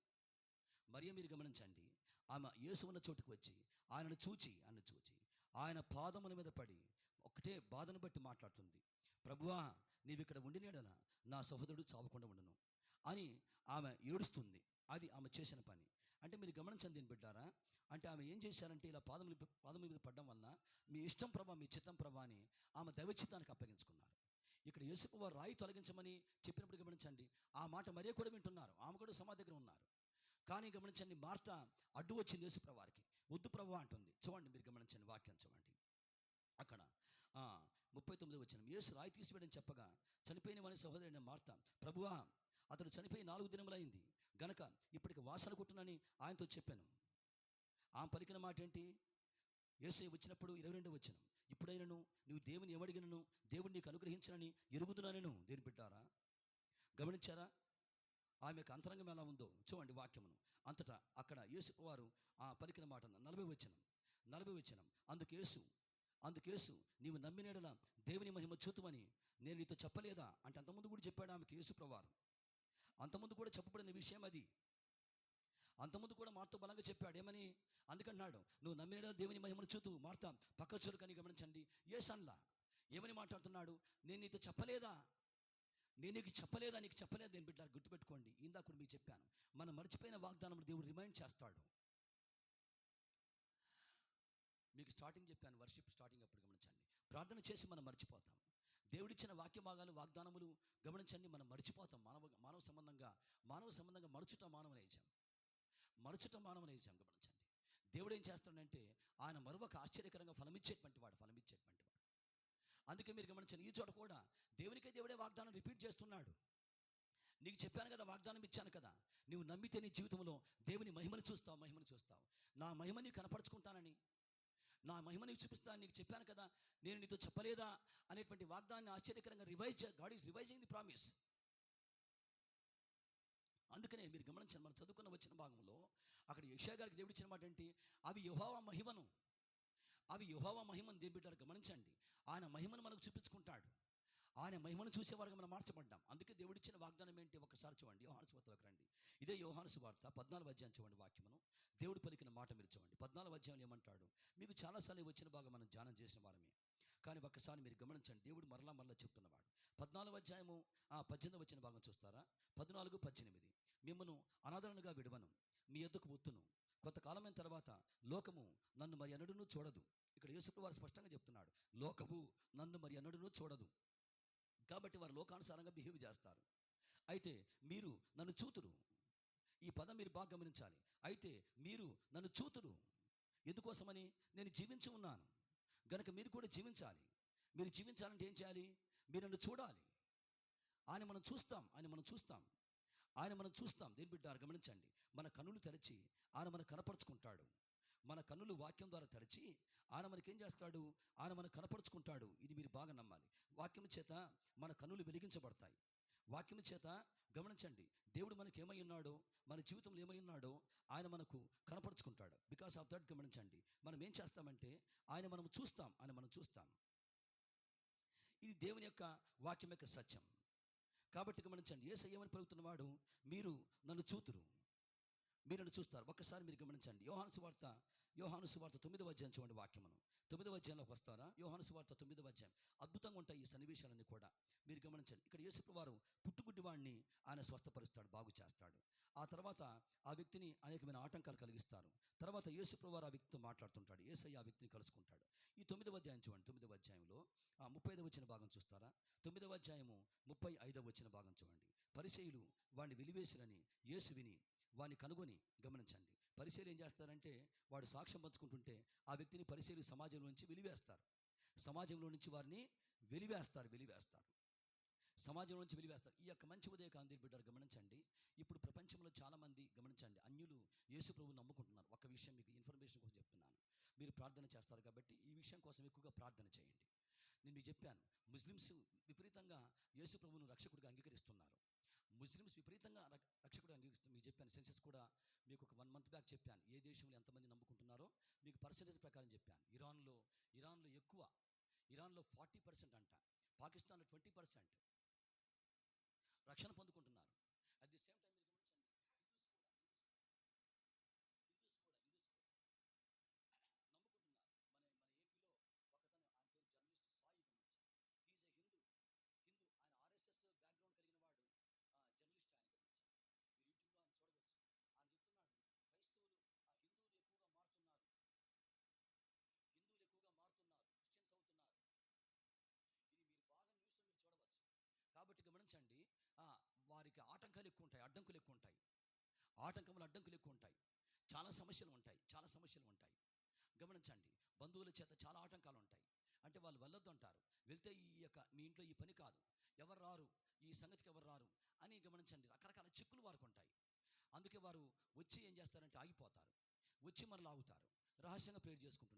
మరియ మీరు గమనించండి, ఆమె యేసు ఉన్న చోటుకు వచ్చి ఆయనను చూచి ఆయన పాదముల మీద పడి ఒకటే బాధను బట్టి మాట్లాడుతుంది. ప్రభువా, నీవు ఇక్కడ ఉండినేడన నా సహోదరుడు చావకుండా ఉండను అని ఆమె ఏడుస్తుంది. అది ఆమె చేసిన పని. అంటే మీరు గమనించండి దీన్ని బిడ్డారా. అంటే ఆమె ఏం చేశారంటే ఇలా పాదముల మీద పడడం వలన మీ ఇష్టం ప్రభా, మీ చిత్తం ప్రభా అని ఆమె దైవచిత్తానికి అప్పగించుకున్నారు. ఇక్కడ యేసుకు వారు రాయి తొలగించమని చెప్పినప్పుడు గమనించండి, ఆ మాట మరియ కూడా వింటున్నారు, ఆమె కూడా సమాధి దగ్గర ఉన్నారు. కానీ గమనించండి, మార్త అడ్డు వచ్చింది యేసుప్రభు వారికి. వద్దు ప్రభు అంటుంది. చూడండి, మీరు గమనించండి వాక్యం చూడండి. అక్కడ 39 వచనం, యేసు రాయి తీసివేయడం చెప్పగా చనిపోయిన వాని సహోదరుడైన మార్త, ప్రభువా, అతడు చనిపోయి 4 దినములైంది గనక ఇప్పటికి వాసన కొట్టునని ఆయనతో చెప్పాను. ఆమె పలికిన మాట ఏంటి? యేసయ్య వచ్చినప్పుడు 22 వచనం, ఇప్పుడైనను నువ్వు దేవుని ఏమడిగినను దేవుడు నీకు అనుగ్రహించనని ఎరుగుదునను. దేని బిడ్డారా, గమనించారా ఆమెకు అంతరంగం ఎలా ఉందో చూడండి వాక్యమును. అంతటా అక్కడ యేసు వారు పలికిన మాట 40 వచనం, అందుకేసు నీవు నమ్మినేడల దేవుని మహిమ చూతుమని నేను నీతో చెప్పలేదా అంటే అంతకుముందు కూడా చెప్పాడు ఆమెకి యేసు ప్రభువారు. అంతకుముందు కూడా చెప్పబడిన విషయం అది. అంతకుముందు కూడా మార్త బలంగా చెప్పాడు. ఏమని? అందుకన్నాడు, నువ్వు నమ్మినేడల దేవుని మహిమను చూతు మార్త పక్క చురుకని. గమనించండి, యేసన్లా ఏమని మాట్లాడుతున్నాడు? నేను నీకు చెప్పలేదా నీకు చెప్పలేదు నేను బిడ్డ. గుర్తుపెట్టుకోండి, ఇందాక కూడా మీకు చెప్పాను, మనం మర్చిపోయిన వాగ్దానం దేవుడు రిమైండ్ చేస్తాడు. మీకు స్టార్టింగ్ చెప్పాను, వర్షిప్ స్టార్టింగ్ అప్పుడు గమనించండి, ప్రార్థన చేసి మనం మర్చిపోతాం. దేవుడిచ్చిన వాక్య భాగాలు వాగ్దానములు గమనించండి, మనం మర్చిపోతాం. మానవ సంబంధంగా మరచుట మానవ నైజం. గమనించండి, దేవుడు ఏం చేస్తాడంటే ఆయన మరొక ఆశ్చర్యకరంగా ఫలమిచ్చేటువంటి వాడు. అందుకే మీరు గమనించండి, ఈ చోట కూడా దేవుడే వాగ్దానం రిపీట్ చేస్తున్నాడు. నీకు చెప్పాను కదా, వాగ్దానం ఇచ్చాను కదా, నువ్వు నమ్మితే నీ జీవితంలో దేవుని మహిమను చూస్తావు. నా మహిమని కనపరుచుకుంటానని, నా మహిమని చూపిస్తాను నీకు చెప్పాను కదా, నేను నీతో చెప్పలేదా అనేటువంటి వాగ్దానాన్ని ఆశ్చర్యకరంగా God is revising the promise. అందుకనే మీరు గమనించండి, మనం చదువుకున్న వచ్చిన భాగంలో అక్కడ యెషయా గారికి దేవుడు ఇచ్చిన మాట ఏంటి? అవి యెహోవా మహిమను దేని బిడ్డలు గమనించండి, ఆయన మహిమను మనకు చూపించుకుంటాడు. ఆయన మహిమను చూసేవారుగా మనం మార్చబడ్డాం. అందుకే దేవుడిచ్చిన వాగ్దానం ఏంటి? ఒకసారి చూడండి, యోహాను సువార్తలోకి రండి. ఇదే యోహాను సువార్త 14వ అధ్యాయం చూడండి వాక్యమును. దేవుడు పలికిన మాట మీరు చూడండి. 14వ అధ్యాయంలో ఏమంటాడు? మీకు చాలాసార్లు వచ్చిన భాగం మనం ధ్యానం చేసిన వారమే, కానీ ఒక్కసారి మీరు గమనించండి, దేవుడు మరలా చెప్తున్నవాడు. 14వ అధ్యాయము 18వ వచ్చిన భాగం చూస్తారా? 14, 18, మిమ్మను అనాదరణగా విడవను, మీ యొద్దకు వత్తును, కొంతకాలమైన తర్వాత లోకము నన్ను మరి ఎన్నడూనూ చూడదు. ఇక్కడ యేసు వారు స్పష్టంగా చెప్తున్నాడు, లోకము నన్ను మరి ఎన్నడూనూ చూడదు. కాబట్టి వారు లోకానుసారంగా బిహేవ్ చేస్తారు. అయితే మీరు నన్ను చూతురు. ఈ పదం మీరు బాగా గమనించాలి. అయితే మీరు నన్ను చూతురు. ఎందుకోసమని? నేను జీవించి ఉన్నాను గనక మీరు కూడా జీవించాలి. మీరు జీవించాలంటే ఏం చేయాలి? మీరు నన్ను చూడాలి. ఆయన మనం చూస్తాం. దేని బిడ్డారు గమనించండి, మన కన్నులు తెరచి ఆయన మనకు కనపరుచుకుంటాడు. మన కన్నులు వాక్యం ద్వారా తెరచి ఆయన మనకేం చేస్తాడు? ఆయన మనకు కనపరుచుకుంటాడు. ఇది మీరు బాగా నమ్మాలి. వాక్యం చేత మన కన్నులు వెలిగించబడతాయి. వాక్యం చేత గమనించండి, దేవుడు మనకి ఏమై ఉన్నాడో, మన జీవితంలో ఏమై ఉన్నాడో ఆయన మనకు కనపరుచుకుంటాడు. బికాస్ ఆఫ్ దట్ గమనించండి, మనం ఏం చేస్తామంటే ఆయన మనం చూస్తాం. ఇది దేవుని యొక్క వాక్యం యొక్క సత్యం. కాబట్టి గమనించండి, యేసయ్య ఏమని పలుకుతున్నవాడు? మీరు నన్ను చూస్తారు. ఒక్కసారి మీరు గమనించండి, యోహాను సువార్త 9వ అధ్యాయం చూడండి వాక్యమును. 9వ అధ్యాయంలోకి వస్తారా? యోహాను సువార్త 9వ అధ్యాయం. అద్భుతంగా ఉంటాయి ఈ సన్నివేశాలన్నీ కూడా. మీరు గమనించండి, ఇక్కడ యేసు వారు పుట్టుగుడ్డి వాడిని ఆయన స్వస్థపరుస్తాడు, బాగు చేస్తాడు. ఆ తర్వాత ఆ వ్యక్తిని అనేకమైన ఆటంకాలు కలిగిస్తారు. తర్వాత యేసు వారు ఆ వ్యక్తితో మాట్లాడుతుంటాడు. యేసయ్య ఆ వ్యక్తిని కలుసుకుంటాడు. ఈ 9వ అధ్యాయం చూడండి. 9వ అధ్యాయంలో 35వ వచ్చిన భాగం చూస్తారా? 9వ అధ్యాయము 35వ వచ్చిన భాగం చూడండి. పరిసయ్యులు వాడిని వెలివేసిరని యేసు విని వాడిని కనుగొని, గమనించండి, పరిచర్య ఏం చేస్తారంటే వాడు సాక్ష్యం పంచుకుంటుంటే ఆ వ్యక్తిని పరిచర్య సమాజంలో నుంచి వెలివేస్తారు. సమాజంలో నుంచి వారిని వెలివేస్తారు. సమాజంలో నుంచి వెలివేస్తారు. ఈ యొక్క మంచి ఉదయకాంతి బిడ్డలు గమనించండి. ఇప్పుడు ప్రపంచంలో చాలామంది గమనించండి, అన్యులు యేసు ప్రభువుని నమ్ముకుంటున్నారు. ఒక విషయం మీకు ఇన్ఫర్మేషన్ కోసం చెప్తున్నాను. మీరు ప్రార్థన చేస్తారు కాబట్టి ఈ విషయం కోసం ఎక్కువగా ప్రార్థన చేయండి. నేను మీకు చెప్పాను, ముస్లిమ్స్ విపరీతంగా యేసు ప్రభువును రక్షకుడిగా అంగీకరిస్తున్నారు. ముస్లిమ్స్ విపరీతంగా రక్షకుడిగా అంగీకరిస్తున్నారు. మీకు చెప్పాను, సెన్సెస్ కూడా మీకు ఒక 1 month బ్యాక్ చెప్పాను, ఏ దేశంలో ఎంతమంది నమ్ముకుంటున్నారో మీకు పర్సెంటేజ్ ప్రకారం చెప్పాను. ఇరాన్లో ఎక్కువ, ఇరాన్లో 40% అంట, పాకిస్తాన్లో 20% రక్షణ పొందుకుంటున్నారు. అట్ ది సేమ్ టైం మీరు గమనించండి, హిందూస్ కూడా నమ్ముకుంటున్నారు. మన ఏపీలో ఒకతను, ఆయన పేరు జర్నలిస్ట్ సాయి గమనించండి, హీఈస్ ఏ హిందూ. ఆయన ఆర్ఎస్ఎస్ బ్యాక్గ్రౌండ్ కలిగిన వాడు, జర్నలిస్ట్. ఆయన గమనించండి, మీరు యూట్యూబ్లో ఆయన చూడవచ్చు. ఆయన చెప్తున్నాడు, క్రైస్తవులు హిందువులు ఎక్కువగా మారుతున్నారు, క్రిస్టియన్స్ అవుతున్నారు. ఇది మీరు బాగా న్యూస్లో మీరు చూడవచ్చు. కాబట్టి గమనించండి, వారికి ఆటంకాలు ఎక్కువ ఉంటాయి, అడ్డంకులు ఎక్కువ ఉంటాయి, అడ్డంకులు ఎక్కువ ఉంటాయి. చాలా సమస్యలు ఉంటాయి. గమనించండి, బంధువుల చేత చాలా ఆటంకాలు ఉంటాయి. అంటే వాళ్ళు వెళ్ళొద్దు అంటారు, వెళ్తే మీ ఇంట్లో ఈ పని కాదు, ఎవరు రారు, ఈ సంగతికి ఎవరు రారు అని గమనించండి, రకరకాల చిక్కులు వారికి ఉంటాయి. అందుకే వారు వచ్చి ఏం చేస్తారంటే ఆగిపోతారు, వచ్చి మరలా ఆగుతారు, రహస్యంగా ప్రేయర్ చేసుకుంటారు.